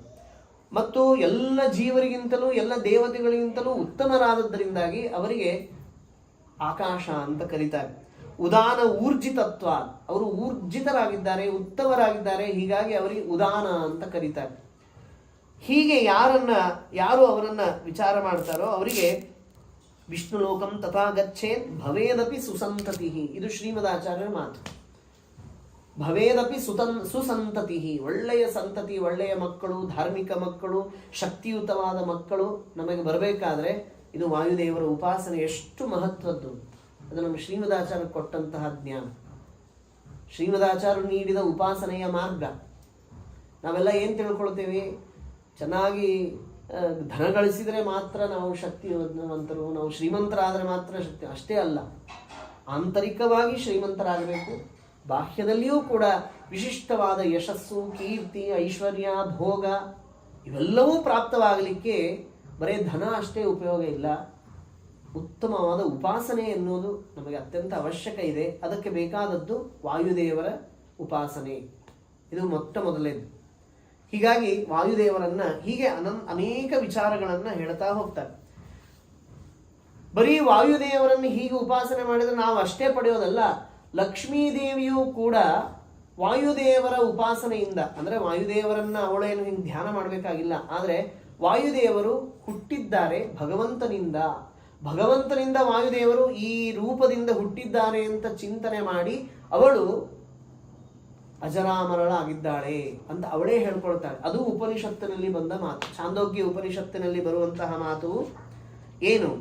ಮತ್ತು ಎಲ್ಲ ಜೀವರಿಗಿಂತಲೂ ಎಲ್ಲ ದೇವತೆಗಳಿಗಿಂತಲೂ ಉತ್ತಮರಾದದ್ದರಿಂದಾಗಿ ಅವರಿಗೆ ಆಕಾಶ ಅಂತ ಕರೀತಾರೆ. ಉದಾನ ಊರ್ಜಿತತ್ವ, ಅವರು ಊರ್ಜಿತರಾಗಿದ್ದಾರೆ, ಉತ್ತಮರಾಗಿದ್ದಾರೆ, ಹೀಗಾಗಿ ಅವರಿಗೆ ಉದಾನ ಅಂತ ಕರೀತಾರೆ. ಹೀಗೆ ಯಾರು ಅವರನ್ನ ವಿಚಾರ ಮಾಡ್ತಾರೋ ಅವರಿಗೆ ವಿಷ್ಣು ಲೋಕಂ ತಥಾ ಗಚ್ಚೇತ್ ಭವೇದಪಿ ಸುಸಂತತಿ. ಇದು ಶ್ರೀಮದಾಚಾರ್ಯರ ಮಾತು. ಭವೇದಪಿ ಸುಸಂತತಿ, ಒಳ್ಳೆಯ ಸಂತತಿ, ಒಳ್ಳೆಯ ಮಕ್ಕಳು, ಧಾರ್ಮಿಕ ಮಕ್ಕಳು, ಶಕ್ತಿಯುತವಾದ ಮಕ್ಕಳು ನಮಗೆ ಬರಬೇಕಾದ್ರೆ ಇದು ವಾಯುದೇವರ ಉಪಾಸನೆ ಎಷ್ಟು ಮಹತ್ವದ್ದು. ಅದು ನಮ್ಮ ಶ್ರೀಮದಾಚಾರ್ಯ ಕೊಟ್ಟಂತಹ ಜ್ಞಾನ, ಶ್ರೀಮದಾಚಾರ್ಯರು ನೀಡಿದ ಉಪಾಸನೆಯ ಮಾರ್ಗ. ನಾವೆಲ್ಲ ಏನು ತಿಳ್ಕೊಳ್ತೇವೆ? ಚೆನ್ನಾಗಿ ಧನ ಗಳಿಸಿದರೆ ಮಾತ್ರ ನಾವು ಶಕ್ತಿವಂತರು, ನಾವು ಶ್ರೀಮಂತರಾದರೆ ಮಾತ್ರ ಶಕ್ತಿ. ಅಷ್ಟೇ ಅಲ್ಲ, ಆಂತರಿಕವಾಗಿ ಶ್ರೀಮಂತರಾಗಬೇಕು, ಬಾಹ್ಯದಲ್ಲಿಯೂ ಕೂಡ ವಿಶಿಷ್ಟವಾದ ಯಶಸ್ಸು, ಕೀರ್ತಿ, ಐಶ್ವರ್ಯ, ಭೋಗ ಇವೆಲ್ಲವೂ ಪ್ರಾಪ್ತವಾಗಲಿಕ್ಕೆ ಬರೀ ಧನ ಅಷ್ಟೇ ಉಪಯೋಗ ಇಲ್ಲ. ಉತ್ತಮವಾದ ಉಪಾಸನೆ ಎನ್ನುವುದು ನಮಗೆ ಅತ್ಯಂತ ಅವಶ್ಯಕ ಇದೆ. ಅದಕ್ಕೆ ಬೇಕಾದದ್ದು ವಾಯುದೇವರ ಉಪಾಸನೆ. ಇದು ಮೊದಲೇದು. ಹೀಗಾಗಿ ವಾಯುದೇವರನ್ನ ಹೀಗೆ ಅನೇಕ ವಿಚಾರಗಳನ್ನ ಹೇಳ್ತಾ ಹೋಗ್ತಾರೆ. ಬರೀ ವಾಯುದೇವರನ್ನು ಹೀಗೆ ಉಪಾಸನೆ ಮಾಡಿದ್ರೆ ನಾವು ಅಷ್ಟೇ ಪಡೆಯೋದಲ್ಲ, ಲಕ್ಷ್ಮೀದೇವಿಯೂ ಕೂಡ ವಾಯುದೇವರ ಉಪಾಸನೆಯಿಂದ, ಅಂದ್ರೆ ವಾಯುದೇವರನ್ನ ಅವಳೇನು ಹಿಂಗೆ ಧ್ಯಾನ ಮಾಡಬೇಕಾಗಿಲ್ಲ, ಆದರೆ ವಾಯುದೇವರು ಹುಟ್ಟಿದ್ದಾರೆ ಭಗವಂತನಿಂದ. ಭಗವಂತನಿಂದ ವಾಯುದೇವರು ಈ ರೂಪದಿಂದ ಹುಟ್ಟಿದ್ದಾನೆ ಅಂತ ಚಿಂತನೆ ಮಾಡಿ ಅವಳು ಅಜರಾಮರಳಾಗಿದ್ದಾಳೆ ಅಂತ ಅವಳೇ ಹೇಳ್ಕೊಳ್ತಾಳೆ. ಅದು ಉಪನಿಷತ್ತಿನಲ್ಲಿ ಬಂದ ಮಾತು, ಛಾಂದೋಗ್ಯ ಉಪನಿಷತ್ತಿನಲ್ಲಿ ಬರುವಂತಹ ಮಾತು ಏನು?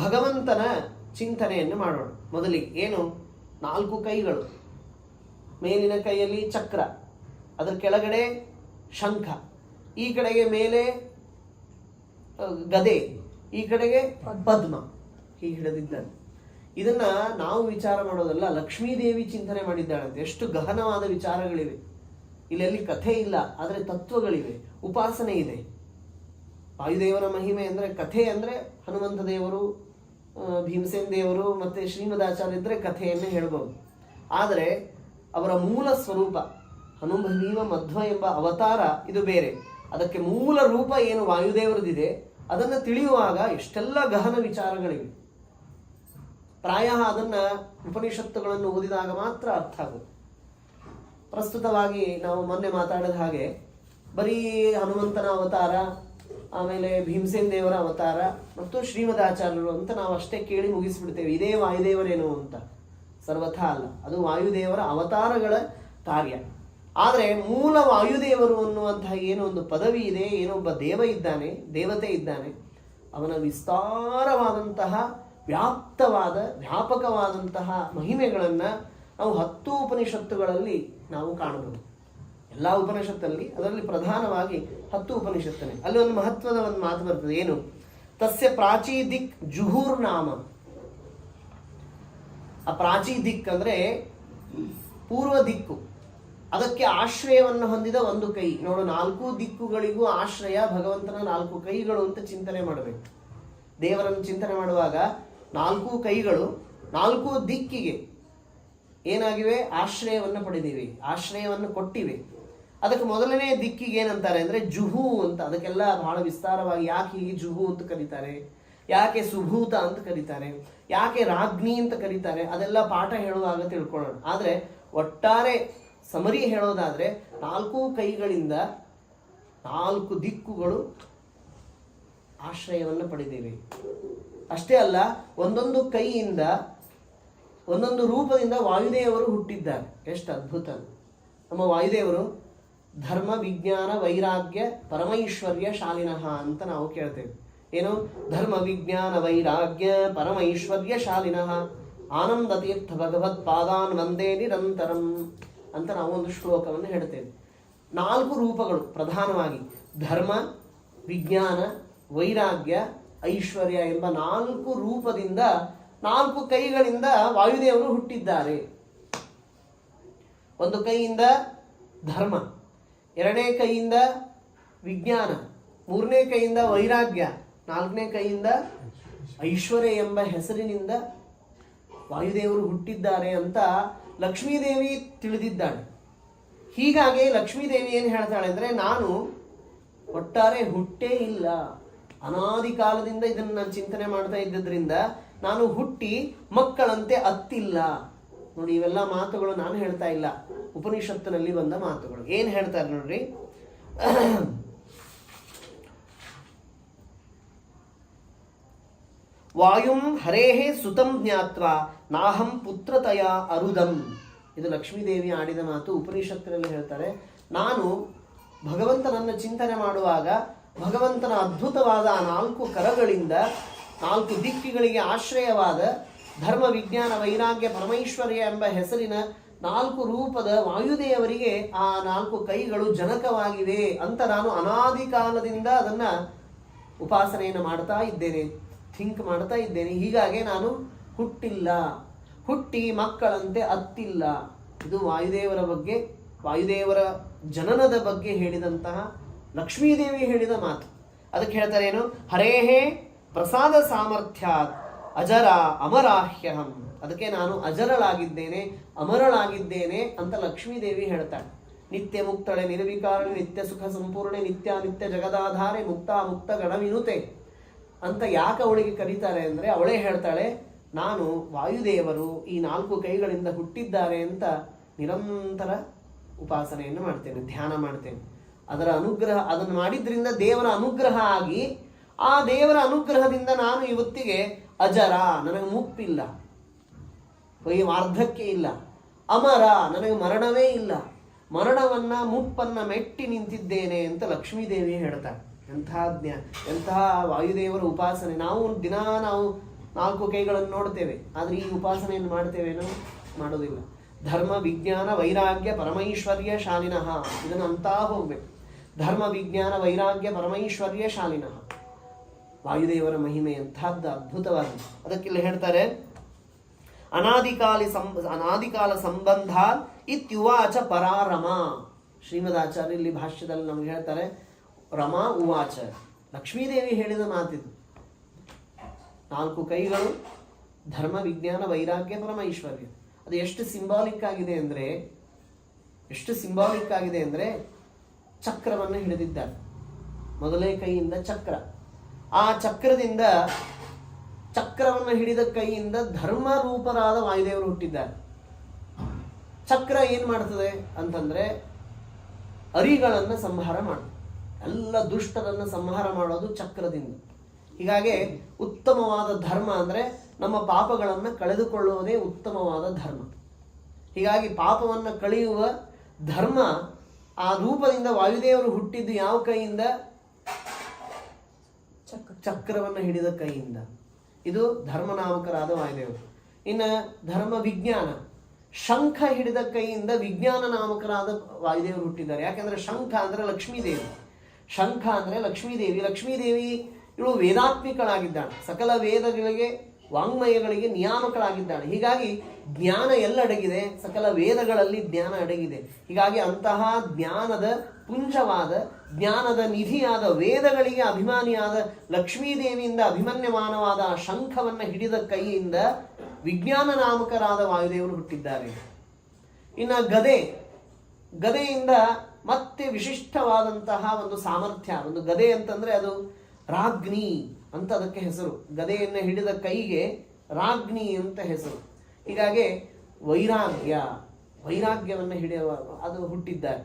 ಭಗವಂತನ ಚಿಂತನೆಯನ್ನು ಮಾಡೋಣ. ಮೊದಲಿಗೆ ಏನು? 4 ಕೈಗಳು, ಮೇಲಿನ ಕೈಯಲ್ಲಿ ಚಕ್ರ, ಅದರ ಕೆಳಗಡೆ ಶಂಖ, ಈ ಕಡೆಗೆ ಮೇಲೆ ಗದೆ, ಈ ಕಡೆಗೆ ಪದ್ಮ ಹೀಗೆ ಹಿಡಿದಿದ್ದಾನೆ. ಇದನ್ನ ನಾವು ವಿಚಾರ ಮಾಡೋದಲ್ಲ, ಲಕ್ಷ್ಮೀದೇವಿ ಚಿಂತನೆ ಮಾಡಿದ್ದಾಳಂತೆ. ಎಷ್ಟು ಗಹನವಾದ ವಿಚಾರಗಳಿವೆ ಇಲ್ಲೆಲ್ಲಿ. ಕಥೆ ಇಲ್ಲ, ಆದರೆ ತತ್ವಗಳಿವೆ, ಉಪಾಸನೆ ಇದೆ. ವಾಯುದೇವರ ಮಹಿಮೆ ಅಂದ್ರೆ ಕಥೆ ಅಂದ್ರೆ ಹನುಮಂತ ದೇವರು, ಭೀಮಸೇನ್ ದೇವರು ಮತ್ತೆ ಶ್ರೀಮದಾಚಾರ್ಯ ಇದ್ರೆ ಕಥೆಯನ್ನೇ ಹೇಳ್ಬೋದು. ಆದರೆ ಅವರ ಮೂಲ ಸ್ವರೂಪ ಭೀಮ ಮಧ್ವ ಎಂಬ ಅವತಾರ ಇದು ಬೇರೆ. ಅದಕ್ಕೆ ಮೂಲ ರೂಪ ಏನು ವಾಯುದೇವರದಿದೆ ಅದನ್ನು ತಿಳಿಯುವಾಗ ಎಷ್ಟೆಲ್ಲ ಗಹನ ವಿಚಾರಗಳಿವೆ. ಪ್ರಾಯ ಅದನ್ನ ಉಪನಿಷತ್ತುಗಳನ್ನು ಓದಿದಾಗ ಮಾತ್ರ ಅರ್ಥ ಆಗುತ್ತೆ. ಪ್ರಸ್ತುತವಾಗಿ ನಾವು ಮೊನ್ನೆ ಮಾತಾಡಿದ ಹಾಗೆ ಬರೀ ಹನುಮಂತನ ಅವತಾರ, ಆಮೇಲೆ ಭೀಮಸೇನ್ ದೇವರ ಅವತಾರ ಮತ್ತು ಶ್ರೀಮದಾಚಾರ್ಯರು ಅಂತ ನಾವು ಅಷ್ಟೇ ಕೇಳಿ ಮುಗಿಸ್ಬಿಡ್ತೇವೆ. ಇದೇ ವಾಯುದೇವರೇನು ಅಂತ. ಸರ್ವಥಾ ಅಲ್ಲ, ಅದು ವಾಯುದೇವರ ಅವತಾರಗಳ ಕಾರ್ಯ. ಆದರೆ ಮೂಲ ವಾಯುದೇವರು ಅನ್ನುವಂತಹ ಏನೋ ಒಂದು ಪದವಿ ಇದೆ, ಏನೊಬ್ಬ ದೇವ ಇದ್ದಾನೆ, ದೇವತೆ ಇದ್ದಾನೆ, ಅವನ ವಿಸ್ತಾರವಾದಂತಹ ವ್ಯಾಪಕವಾದಂತಹ ಮಹಿಮೆಗಳನ್ನು ನಾವು 10 ಉಪನಿಷತ್ತುಗಳಲ್ಲಿ ನಾವು ಕಾಣಬಹುದು. ಎಲ್ಲ ಉಪನಿಷತ್ತಲ್ಲಿ, ಅದರಲ್ಲಿ ಪ್ರಧಾನವಾಗಿ 10 ಉಪನಿಷತ್ತನೆ. ಅಲ್ಲಿ ಒಂದು ಮಹತ್ವದ ಒಂದು ಮಾತು ಬರ್ತದೆ. ಏನು? ತಸ್ಯ ಪ್ರಾಚೀ ದಿಕ್ ಜುಹೂರ್ ನಾಮ. ಆ ಪ್ರಾಚೀ ದಿಕ್ ಅಂದ್ರೆ ಪೂರ್ವ ದಿಕ್ಕು, ಅದಕ್ಕೆ ಆಶ್ರಯವನ್ನು ಹೊಂದಿದ ಒಂದು ಕೈ. ನೋಡು, 4 ದಿಕ್ಕುಗಳಿಗೂ ಆಶ್ರಯ ಭಗವಂತನ 4 ಕೈಗಳು ಅಂತ ಚಿಂತನೆ ಮಾಡಬೇಕು. ದೇವರನ್ನು ಚಿಂತನೆ ಮಾಡುವಾಗ 4 ಕೈಗಳು 4 ದಿಕ್ಕಿಗೆ ಏನಾಗಿವೆ? ಆಶ್ರಯವನ್ನು ಪಡೆದಿವೆ, ಆಶ್ರಯವನ್ನು ಕೊಟ್ಟಿವೆ. ಅದಕ್ಕೆ ಮೊದಲನೇ ದಿಕ್ಕಿಗೆ ಏನಂತಾರೆ ಅಂದ್ರೆ ಜುಹು ಅಂತ. ಅದಕ್ಕೆಲ್ಲ ಬಹಳ ವಿಸ್ತಾರವಾಗಿ ಯಾಕೆ ಹೀಗೆ ಜುಹು ಅಂತ ಕರೀತಾರೆ, ಯಾಕೆ ಸುಭೂತ ಅಂತ ಕರೀತಾರೆ, ಯಾಕೆ ರಾಜ್ಞಿ ಅಂತ ಕರೀತಾರೆ, ಅದೆಲ್ಲ ಪಾಠ ಹೇಳುವಾಗ ತಿಳ್ಕೊಳ್ಳೋಣ. ಆದ್ರೆ ಒಟ್ಟಾರೆ ಸಮರಿ ಹೇಳೋದಾದ್ರೆ 4 ಕೈಗಳಿಂದ 4 ದಿಕ್ಕುಗಳು ಆಶ್ರಯವನ್ನು ಪಡೆದಿವೆ. ಅಷ್ಟೇ ಅಲ್ಲ, ಒಂದೊಂದು ಕೈಯಿಂದ ಒಂದೊಂದು ರೂಪದಿಂದ ವಾಯುದೇವರು ಹುಟ್ಟಿದ್ದಾರೆ. ಎಷ್ಟು ಅದ್ಭುತ! ನಮ್ಮ ವಾಯುದೇವರು ಧರ್ಮ ವಿಜ್ಞಾನ ವೈರಾಗ್ಯ ಪರಮೈಶ್ವರ್ಯ ಶಾಲಿನಃ ಅಂತ ನಾವು ಕೇಳ್ತೇವೆ. ಏನು? ಧರ್ಮ ವಿಜ್ಞಾನ ವೈರಾಗ್ಯ ಪರಮೈಶ್ವರ್ಯ ಶಾಲಿನಃ ಆನಂದ ತೀರ್ಥ ಭಗವತ್ ಪಾದಾನ್ ವಂದೇ ನಿರಂತರಂ ಅಂತ ನಾವು ಒಂದು ಶ್ಲೋಕವನ್ನು ಹೇಳ್ತೇವೆ. 4 ರೂಪಗಳು ಪ್ರಧಾನವಾಗಿ ಧರ್ಮ, ವಿಜ್ಞಾನ, ವೈರಾಗ್ಯ, ಐಶ್ವರ್ಯ ಎಂಬ 4 ರೂಪದಿಂದ 4 ಕೈಗಳಿಂದ ವಾಯುದೇವರು ಹುಟ್ಟಿದ್ದಾರೆ. ಒಂದು ಕೈಯಿಂದ ಧರ್ಮ, ಎರಡನೇ ಕೈಯಿಂದ ವಿಜ್ಞಾನ, ಮೂರನೇ ಕೈಯಿಂದ ವೈರಾಗ್ಯ, 4ನೇ ಕೈಯಿಂದ ಐಶ್ವರ್ಯ ಎಂಬ ಹೆಸರಿನಿಂದ ವಾಯುದೇವರು ಹುಟ್ಟಿದ್ದಾರೆ ಅಂತ ಲಕ್ಷ್ಮೀದೇವಿ ತಿಳಿದಿದ್ದಾಳೆ. ಹೀಗಾಗಿ ಲಕ್ಷ್ಮೀದೇವಿ ಏನು ಹೇಳ್ತಾಳೆ ಅಂದ್ರೆ, ನಾನು ಒಟ್ಟಾರೆ ಹುಟ್ಟೇ ಇಲ್ಲ, ಅನಾದಿ ಕಾಲದಿಂದ ಇದನ್ನು ನಾನು ಚಿಂತನೆ ಮಾಡ್ತಾ ಇದ್ದದ್ರಿಂದ ನಾನು ಹುಟ್ಟಿ ಮಕ್ಕಳಂತೆ ಅತ್ತಿಲ್ಲ. ನೋಡಿ, ಇವೆಲ್ಲ ಮಾತುಗಳು ನಾನು ಹೇಳ್ತಾ ಇಲ್ಲ, ಉಪನಿಷತ್ತಿನಲ್ಲಿ ಬಂದ ಮಾತುಗಳು. ಏನ್ ಹೇಳ್ತಾರೆ ನೋಡ್ರಿ. ವಾಯುಂ ಹರೇಹೇ ಸುತಂ ಜ್ಞಾತ್ವ ನಾಹಂ ಪುತ್ರತಯ ಅರುದಂ. ಇದು ಲಕ್ಷ್ಮೀದೇವಿ ಆಡಿದ ಮಾತು. ಉಪನಿಷತ್ತಿನಲ್ಲಿ ಹೇಳ್ತಾರೆ, ನಾನು ಭಗವಂತನನ್ನ ಚಿಂತನೆ ಮಾಡುವಾಗ ಭಗವಂತನ ಅದ್ಭುತವಾದ 4 ಕರಗಳಿಂದ 4 ದಿಕ್ಕಿಗಳಿಗೆ ಆಶ್ರಯವಾದ ಧರ್ಮ ವಿಜ್ಞಾನ ವೈರಾಗ್ಯ ಪರಮೈಶ್ವರ್ಯ ಎಂಬ ಹೆಸರಿನ 4 ರೂಪದ ವಾಯುದೇವರಿಗೆ ಆ 4 ಕೈಗಳು ಜನಕವಾಗಿವೆ ಅಂತ ನಾನು ಅನಾದಿ ಕಾಲದಿಂದ ಅದನ್ನ ಉಪಾಸನೆಯನ್ನು ಮಾಡ್ತಾ ಇದ್ದೇನೆ, ಥಿಂಕ್ ಮಾಡ್ತಾ ಇದ್ದೇನೆ. ಹೀಗಾಗಿ ನಾನು ಹುಟ್ಟಿಲ್ಲ, ಹುಟ್ಟಿ ಮಕ್ಕಳಂತೆ ಅತ್ತಿಲ್ಲ. ಇದು ವಾಯುದೇವರ ಬಗ್ಗೆ, ವಾಯುದೇವರ ಜನನದ ಬಗ್ಗೆ ಹೇಳಿದಂತಹ ಲಕ್ಷ್ಮೀದೇವಿ ಹೇಳಿದ ಮಾತು. ಅದಕ್ಕೆ ಹೇಳ್ತಾರೆ ಏನು? ಹರೇಹೇ ಪ್ರಸಾದ ಸಾಮರ್ಥ್ಯಾತ್ ಅಜರ ಅಮರಾಹ್ಯಹಂ. ಅದಕ್ಕೆ ನಾನು ಅಜರಳಾಗಿದ್ದೇನೆ, ಅಮರಳಾಗಿದ್ದೇನೆ ಅಂತ ಲಕ್ಷ್ಮೀದೇವಿ ಹೇಳ್ತಾಳೆ. ನಿತ್ಯ ಮುಕ್ತಳೆ ನಿರ್ವಿಕಾರಣೆ ನಿತ್ಯ ಸುಖ ಸಂಪೂರ್ಣೆ ನಿತ್ಯ ನಿತ್ಯ ಜಗದಾಧಾರೆ ಮುಕ್ತ ಮುಕ್ತ ಗಣವಿನುತೆ ಅಂತ ಯಾಕೆ ಅವಳಿಗೆ ಕರೀತಾರೆ ಅಂದ್ರೆ, ಅವಳೇ ಹೇಳ್ತಾಳೆ, ನಾನು ವಾಯುದೇವರು ಈ 4 ಕೈಗಳಿಂದ ಹುಟ್ಟಿದ್ದಾರೆ ಅಂತ ನಿರಂತರ ಉಪಾಸನೆಯನ್ನು ಮಾಡ್ತೇನೆ, ಧ್ಯಾನ ಮಾಡ್ತೇನೆ. ಅದರ ಅನುಗ್ರಹ, ಅದನ್ನು ಮಾಡಿದ್ರಿಂದ ದೇವರ ಅನುಗ್ರಹ ಆಗಿ, ಆ ದೇವರ ಅನುಗ್ರಹದಿಂದ ನಾನು ಇವತ್ತಿಗೆ ಅಜರ, ನನಗೆ ಮುಪ್ಪಿಲ್ಲ, ವಾರ್ಧಕ್ಯ ಇಲ್ಲ. ಅಮರ, ನನಗೆ ಮರಣವೇ ಇಲ್ಲ, ಮರಣವನ್ನ ಮುಪ್ಪನ್ನ ಮೆಟ್ಟಿ ನಿಂತಿದ್ದೇನೆ ಅಂತ ಲಕ್ಷ್ಮೀದೇವಿ ಹೇಳ್ತಾರೆ. ಎಂತಹ ವಾಯುದೇವರ ಉಪಾಸನೆ. ನಾವು 4 ಕೈಗಳನ್ನು ನೋಡ್ತೇವೆ, ಆದ್ರೆ ಈ ಉಪಾಸನೆಯನ್ನು ಮಾಡ್ತೇವೇನೋ? ಮಾಡೋದಿಲ್ಲ. ಧರ್ಮ ವಿಜ್ಞಾನ ವೈರಾಗ್ಯ ಪರಮೈಶ್ವರ್ಯ ಶಾಲಿನಃ, ಇದನ್ನು ಅಂತ ಹೋಗ್ಬೇಕು. ಧರ್ಮ ವಿಜ್ಞಾನ ವೈರಾಗ್ಯ ಪರಮೈಶ್ವರ್ಯ ಶಾಲಿನಃ. ವಾಯುದೇವರ ಮಹಿಮೆ ಎಂಥದ್ದು ಅದ್ಭುತವಾಗಿದೆ. ಅದಕ್ಕಿಲ್ಲ ಹೇಳ್ತಾರೆ, ಅನಾದಿಕಾಲ ಸಂಬಂಧ ಇತ್ಯುವಾಚ ಪರಾರಮ. ಶ್ರೀಮದಾಚಾರ್ಯ ಇಲ್ಲಿ ಭಾಷ್ಯದಲ್ಲಿ ನಮ್ಗೆ ಹೇಳ್ತಾರೆ, ರಮಾ ಉವಾಚ, ಲಕ್ಷ್ಮೀದೇವಿ ಹೇಳಿದ ಮಾತಿದು. 4 ಕೈಗಳು, ಧರ್ಮ ವಿಜ್ಞಾನ ವೈರಾಗ್ಯ ಪರಮೈಶ್ವರ್ಯ. ಅದು ಎಷ್ಟು ಸಿಂಬಾಲಿಕ್ ಆಗಿದೆ ಅಂದ್ರೆ ಚಕ್ರವನ್ನು ಹಿಡಿದಿದ್ದಾರೆ. ಮೊದಲೇ ಕೈಯಿಂದ ಚಕ್ರ, ಆ ಚಕ್ರವನ್ನು ಹಿಡಿದ ಕೈಯಿಂದ ಧರ್ಮ ರೂಪರಾದ ವಾಯುದೇವರು ಹುಟ್ಟಿದ್ದಾರೆ. ಚಕ್ರ ಏನ್ ಮಾಡ್ತದೆ ಅಂತಂದ್ರೆ ಅರಿಗಳನ್ನು ಸಂಹಾರ ಮಾಡುತ್ತೆ, ಎಲ್ಲ ದುಷ್ಟರನ್ನು ಸಂಹಾರ ಮಾಡೋದು ಚಕ್ರದಿಂದ. ಹೀಗಾಗಿ ಉತ್ತಮವಾದ ಧರ್ಮ ಅಂದ್ರೆ ನಮ್ಮ ಪಾಪಗಳನ್ನು ಕಳೆದುಕೊಳ್ಳುವುದೇ ಉತ್ತಮವಾದ ಧರ್ಮ. ಹೀಗಾಗಿ ಪಾಪವನ್ನು ಕಳೆಯುವ ಧರ್ಮ ಆ ರೂಪದಿಂದ ವಾಯುದೇವರು ಹುಟ್ಟಿದ್ದು ಯಾವ ಕೈಯಿಂದ? ಚಕ್ರವನ್ನು ಹಿಡಿದ ಕೈಯಿಂದ. ಇದು ಧರ್ಮನಾಮಕರಾದ ವಾಯುದೇವರು. ಇನ್ನು ಧರ್ಮ ವಿಜ್ಞಾನ, ಶಂಖ ಹಿಡಿದ ಕೈಯಿಂದ ವಿಜ್ಞಾನ ನಾಮಕರಾದ ವಾಯುದೇವರು ಹುಟ್ಟಿದ್ದಾರೆ. ಯಾಕೆಂದ್ರೆ ಶಂಖ ಅಂದ್ರೆ ಲಕ್ಷ್ಮೀದೇವಿ, ಶಂಖ ಅಂದ್ರೆ ಲಕ್ಷ್ಮೀದೇವಿ. ಲಕ್ಷ್ಮೀದೇವಿ ಇವಳು ವೇದಾತ್ಮಿಕಳಾಗಿದ್ದಾಳೆ, ಸಕಲ ವೇದಗಳಿಗೆ ವಾಂಗ್ಮಯಗಳಿಗೆ ನಿಯಾಮಕಳಾಗಿದ್ದಾಳೆ. ಹೀಗಾಗಿ ಜ್ಞಾನ ಎಲ್ಲಡಗಿದೆ, ಸಕಲ ವೇದಗಳಲ್ಲಿ ಜ್ಞಾನ ಅಡಗಿದೆ. ಹೀಗಾಗಿ ಅಂತಹ ಜ್ಞಾನದ ಪುಂಜವಾದ, ಜ್ಞಾನದ ನಿಧಿಯಾದ, ವೇದಗಳಿಗೆ ಅಭಿಮಾನಿಯಾದ ಲಕ್ಷ್ಮೀದೇವಿಯಿಂದ ಅಭಿಮನ್ಯಮಾನವಾದ ಆ ಶಂಖವನ್ನು ಹಿಡಿದ ಕೈಯಿಂದ ವಿಜ್ಞಾನ ನಾಮಕರಾದ ವಾಯುದೇವರು ಹುಟ್ಟಿದ್ದಾರೆ. ಇನ್ನು ಗದೆಯಿಂದ ಮತ್ತೆ ವಿಶಿಷ್ಟವಾದಂತಹ ಒಂದು ಸಾಮರ್ಥ್ಯ. ಒಂದು ಗದೆ ಅಂತಂದ್ರೆ ಅದು ರಾಗ್ನಿ ಅಂತ ಅದಕ್ಕೆ ಹೆಸರು. ಗದೆಯನ್ನು ಹಿಡಿದ ಕೈಗೆ ರಾಗ್ನಿ ಅಂತ ಹೆಸರು. ಹೀಗಾಗಿ ವೈರಾಗ್ಯವನ್ನು ಹಿಡಿಯುವ ಅದು ಹುಟ್ಟಿದ್ದಾರೆ.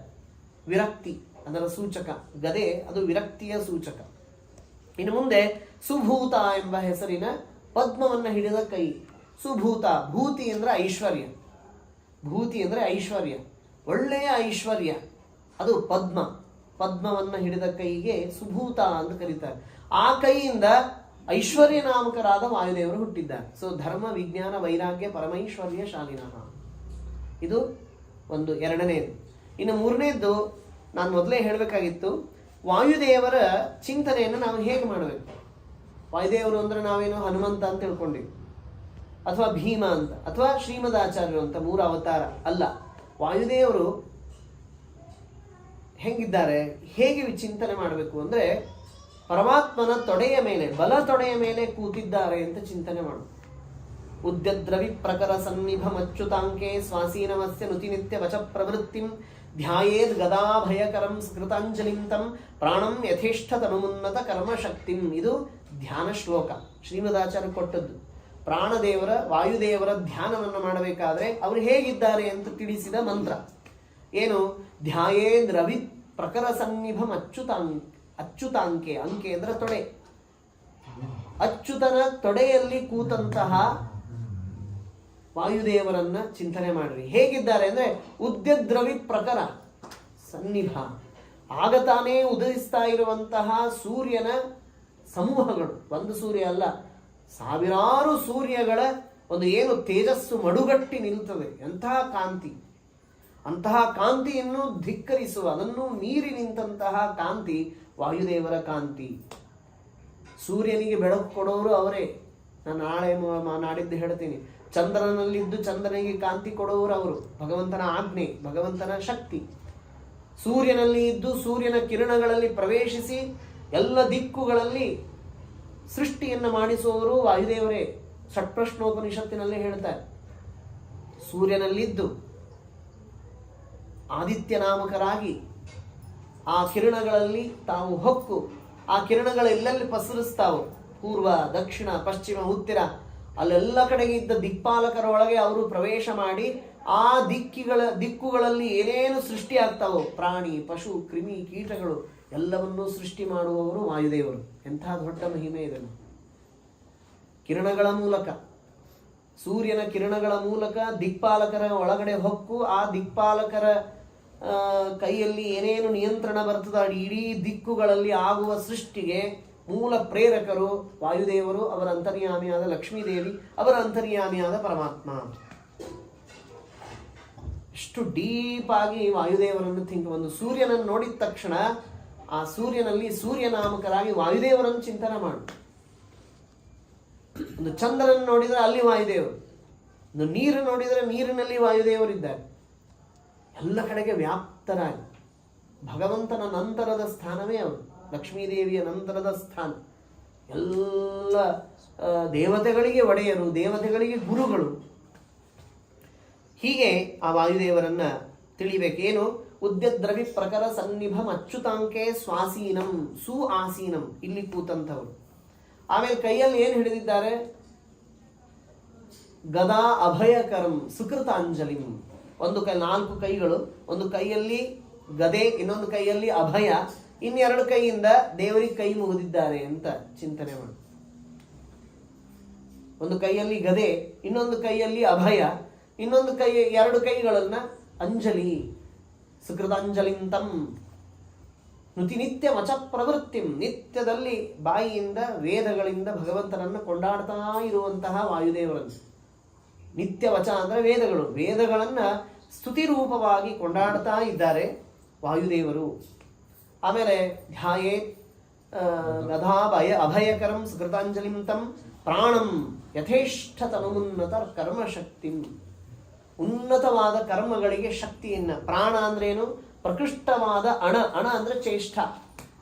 ವಿರಕ್ತಿ ಅದರ ಸೂಚಕ. ಗದೆ ಅದು ವಿರಕ್ತಿಯ ಸೂಚಕ. ಇನ್ನು ಮುಂದೆ ಸುಭೂತ ಎಂಬ ಹೆಸರಿನ ಪದ್ಮವನ್ನು ಹಿಡಿದ ಕೈ ಸುಭೂತ. ಭೂತಿ ಅಂದ್ರೆ ಐಶ್ವರ್ಯ, ಒಳ್ಳೆಯ ಐಶ್ವರ್ಯ, ಅದು ಪದ್ಮವನ್ನು ಹಿಡಿದ ಕೈಗೆ ಸುಭೂತ ಅಂತ ಕರೀತಾರೆ. ಆ ಕೈಯಿಂದ ಐಶ್ವರ್ಯ ನಾಮಕರಾದ ವಾಯುದೇವರು ಹುಟ್ಟಿದ್ದಾರೆ. ಸೊ ಧರ್ಮ ವಿಜ್ಞಾನ ವೈರಾಗ್ಯ ಪರಮೈಶ್ವರ್ಯ ಶಾಲಿನಃ, ಇದು ಒಂದು ಎರಡನೇದು. ಇನ್ನು ಮೂರನೇದ್ದು ನಾನು ಮೊದಲೇ ಹೇಳಬೇಕಾಗಿತ್ತು, ವಾಯುದೇವರ ಚಿಂತನೆಯನ್ನು ನಾವು ಹೇಗೆ ಮಾಡಬೇಕು. ವಾಯುದೇವರು ಅಂದ್ರೆ ನಾವೇನು ಹನುಮಂತ ಅಂತ ತಿಳ್ಕೊಂಡಿವಿ, ಅಥವಾ ಭೀಮ ಅಂತ, ಅಥವಾ ಶ್ರೀಮದಾಚಾರ್ಯರು ಅಂತ 3 ಅವತಾರ ಅಲ್ಲ. ವಾಯುದೇವರು ಹೆಂಗಿದ್ದಾರೆ, ಹೇಗೆ ಚಿಂತನೆ ಮಾಡಬೇಕು ಅಂದ್ರೆ ಪರಮಾತ್ಮನ ತೊಡೆಯ ಮೇಲೆ, ಬಲ ತೊಡೆಯ ಮೇಲೆ ಕೂತಿದ್ದಾರೆ ಅಂತ ಚಿಂತನೆ ಮಾಡು. ಉದ್ಯದ್ರವಿ ಪ್ರಕರ ಸನ್ನಿಭ ಮಚ್ಚುತಾಂಕೆ ಸ್ವಾಸೀನಮಸ್ಯ ನುತಿನಿತ್ಯ ವಚ ಪ್ರವೃತ್ತಿಂ ಧ್ಯಾಯೇದ್ ಗದಾಭಯಕರಂ ಸ್ಕೃತಾಂಜಲಿಂ ತಂ ಪ್ರಾಣಂ ಯಥೇಷ್ಟ ತನುಮುನ್ನತ ಕರ್ಮಶಕ್ತಿಂ. ಇದು ಧ್ಯಾನ ಶ್ಲೋಕ ಶ್ರೀಮದಾಚಾರ್ಯ ಕೊಟ್ಟದ್ದು. ಪ್ರಾಣದೇವರ ವಾಯುದೇವರ ಧ್ಯಾನವನ್ನು ಮಾಡಬೇಕಾದ್ರೆ ಅವರು ಹೇಗಿದ್ದಾರೆ ಅಂತ ತಿಳಿಸಿದ ಮಂತ್ರ ಏನು? ಧ್ಯಾಯೇದ್ ರವಿ ಪ್ರಕರ ಸನ್ನಿಭಂ ಅಚ್ಯುತಾಂಕೆ. ಅಂಕೆ ಅಂದ್ರೆ ತೊಡೆ. ಅಚ್ಯುತನ ತೊಡೆಯಲ್ಲಿ ಕೂತಂತಹ ವಾಯುದೇವರನ್ನ ಚಿಂತನೆ ಮಾಡ್ರಿ. ಹೇಗಿದ್ದಾರೆ ಅಂದ್ರೆ ಉದ್ಯದ್ರವಿ ಪ್ರಕರ ಸನ್ನಿಭ, ಆಗ ತಾನೇ ಉದಯಿಸ್ತಾ ಇರುವಂತಹ ಸೂರ್ಯನ ಸಮೂಹಗಳು, ಒಂದು ಸೂರ್ಯ ಅಲ್ಲ, ಸಾವಿರಾರು ಸೂರ್ಯಗಳ ಒಂದು ಏನು ತೇಜಸ್ಸು ಮಡುಗಟ್ಟಿ ನಿಲ್ತದೆ. ಎಂತಹ ಕಾಂತಿ, ಅಂತಹ ಕಾಂತಿಯನ್ನು ಧಿಕ್ಕರಿಸುವ, ಅದನ್ನು ಮೀರಿ ನಿಂತಹ ಕಾಂತಿ ವಾಯುದೇವರ ಕಾಂತಿ. ಸೂರ್ಯನಿಗೆ ಬೆಳಕು ಕೊಡೋರು ಅವರೇ. ನಾನು ನಾಡಿದ್ದು ಹೇಳ್ತೀನಿ, ಚಂದ್ರನಲ್ಲಿದ್ದು ಚಂದ್ರನಿಗೆ ಕಾಂತಿ ಕೊಡುವವರು ಅವರು. ಭಗವಂತನ ಆಜ್ಞೆ, ಭಗವಂತನ ಶಕ್ತಿ. ಸೂರ್ಯನಲ್ಲಿ ಇದ್ದು ಸೂರ್ಯನ ಕಿರಣಗಳಲ್ಲಿ ಪ್ರವೇಶಿಸಿ ಎಲ್ಲ ದಿಕ್ಕುಗಳಲ್ಲಿ ಸೃಷ್ಟಿಯನ್ನು ಮಾಡಿಸುವವರು ವಾಯುದೇವರೇ. ಷಟ್ಪ್ರಶ್ನೋಪನಿಷತ್ತಿನಲ್ಲಿ ಹೇಳ್ತಾರೆ, ಸೂರ್ಯನಲ್ಲಿದ್ದು ಆದಿತ್ಯ ನಾಮಕರಾಗಿ ಆ ಕಿರಣಗಳಲ್ಲಿ ತಾವು ಹೊಕ್ಕು ಆ ಕಿರಣಗಳೆಲ್ಲಲ್ಲಿ ಪಸರಿಸ್ತಾವು, ಪೂರ್ವ ದಕ್ಷಿಣ ಪಶ್ಚಿಮ ಉತ್ತರ ಅಲ್ಲೆಲ್ಲ ಕಡೆಗೆ ಇದ್ದ ದಿಕ್ಪಾಲಕರ ಒಳಗೆ ಅವರು ಪ್ರವೇಶ ಮಾಡಿ ಆ ದಿಕ್ಕುಗಳಲ್ಲಿ ಏನೇನು ಸೃಷ್ಟಿ ಆಗ್ತಾವೋ ಪ್ರಾಣಿ ಪಶು ಕ್ರಿಮಿ ಕೀಟಗಳು ಎಲ್ಲವನ್ನೂ ಸೃಷ್ಟಿ ಮಾಡುವವರು ವಾಯುದೇವರು. ಎಂಥ ದೊಡ್ಡ ಮಹಿಮೆ ಇದೆ. ಕಿರಣಗಳ ಮೂಲಕ, ಸೂರ್ಯನ ಕಿರಣಗಳ ಮೂಲಕ ದಿಕ್ಪಾಲಕರ ಒಳಗಡೆ ಹೊಕ್ಕು ಆ ದಿಕ್ಪಾಲಕರ ಕೈಯಲ್ಲಿ ಏನೇನು ನಿಯಂತ್ರಣ ಬರ್ತದ ಇಡೀ ದಿಕ್ಕುಗಳಲ್ಲಿ ಆಗುವ ಸೃಷ್ಟಿಗೆ ಮೂಲ ಪ್ರೇರಕರು ವಾಯುದೇವರು, ಅವರ ಅಂತರ್ಯಾಮಿಯಾದ ಲಕ್ಷ್ಮೀದೇವಿ, ಅವರ ಅಂತರ್ಯಾಮಿಯಾದ ಪರಮಾತ್ಮ. ಎಷ್ಟು ಡೀಪ್ ಆಗಿ ವಾಯುದೇವರನ್ನು ಒಂದು ಸೂರ್ಯನನ್ನು ನೋಡಿದ ತಕ್ಷಣ ಆ ಸೂರ್ಯನಲ್ಲಿ ಸೂರ್ಯನಾಮಕರಾಗಿ ವಾಯುದೇವರನ್ನು ಚಿಂತನೆ ಮಾಡು. ಒಂದು ಚಂದ್ರನ ನೋಡಿದರೆ ಅಲ್ಲಿ ವಾಯುದೇವರು, ಒಂದು ನೀರು ನೋಡಿದರೆ ನೀರಿನಲ್ಲಿ ವಾಯುದೇವರಿದ್ದಾರೆ. ಎಲ್ಲ ಕಡೆಗೆ ವ್ಯಾಪ್ತರಾಗಿ ಭಗವಂತನ ನಂತರದ ಸ್ಥಾನವೇ ಅವರು, ಲಕ್ಷ್ಮೀದೇವಿಯ ನಂತರದ ಸ್ಥಾನ. ಎಲ್ಲ ದೇವತೆಗಳಿಗೆ ಒಡೆಯರು, ದೇವತೆಗಳಿಗೆ ಗುರುಗಳು. ಹೀಗೆ ಆ ವಾಯುದೇವರನ್ನ ತಿಳಿಬೇಕೇನು? ಉದ್ಯದ್ರವಿ ಪ್ರಕರ ಸನ್ನಿಭಂ ಅಚ್ಯುತಾಂಕೆ ಸ್ವಾಸೀನಂ ಸು ಆಸೀನಂ, ಇಲ್ಲಿ ಕೂತಂಥವರು. ಆಮೇಲೆ ಕೈಯಲ್ಲಿ ಏನು ಹಿಡಿದಿದ್ದಾರೆ? ಗದಾ ಅಭಯಕರಂ ಸುಕೃತಾಂಜಲಿಂ. ಒಂದು ಕೈ, 4 ಕೈಗಳು, ಒಂದು ಕೈಯಲ್ಲಿ ಗದೆ, ಇನ್ನೊಂದು ಕೈಯಲ್ಲಿ ಅಭಯ, ಇನ್ನೆರಡು ಕೈಯಿಂದ ದೇವರಿಗೆ ಕೈ ಮುಗಿದಿದ್ದಾರೆ ಅಂತ ಚಿಂತನೆ ಮಾಡಿ. ಒಂದು ಕೈಯಲ್ಲಿ ಗದೆ, ಇನ್ನೊಂದು ಕೈಯಲ್ಲಿ ಅಭಯ, ಇನ್ನೊಂದು ಕೈ, 2 ಕೈಗಳನ್ನ ಅಂಜಲಿ, ಸುಕೃತಾಂಜಲಿಂತಂ ನುತಿ ನಿತ್ಯ ವಚ ಪ್ರವೃತ್ತಿಂ. ನಿತ್ಯದಲ್ಲಿ ಬಾಯಿಯಿಂದ ವೇದಗಳಿಂದ ಭಗವಂತನನ್ನು ಕೊಂಡಾಡ್ತಾ ಇರುವಂತಹ ವಾಯುದೇವರನ್ನು. ನಿತ್ಯ ವಚ ಅಂದ್ರೆ ವೇದಗಳು, ವೇದಗಳನ್ನ ಸ್ತುತಿ ರೂಪವಾಗಿ ಕೊಂಡಾಡ್ತಾ ಇದ್ದಾರೆ ವಾಯುದೇವರು. ಆಮೇಲೆ ಧ್ಯಾಯೇ ಗದಾಭಯ ಅಭಯಕರಂ ಸುಕೃತಾಂಜಲಿಂ ತಂ ಪ್ರಾಣಂ ಯಥೇಷ್ಟ ತನುನ್ನತ ಕರ್ಮಶಕ್ತಿಂ. ಉನ್ನತವಾದ ಕರ್ಮಗಳಿಗೆ ಶಕ್ತಿಯನ್ನ. ಪ್ರಾಣ ಅಂದ್ರೇನು? ಪ್ರಕೃಷ್ಟವಾದ ಅಣ. ಅಣ ಅಂದ್ರೆ ಚೇಷ್ಟ.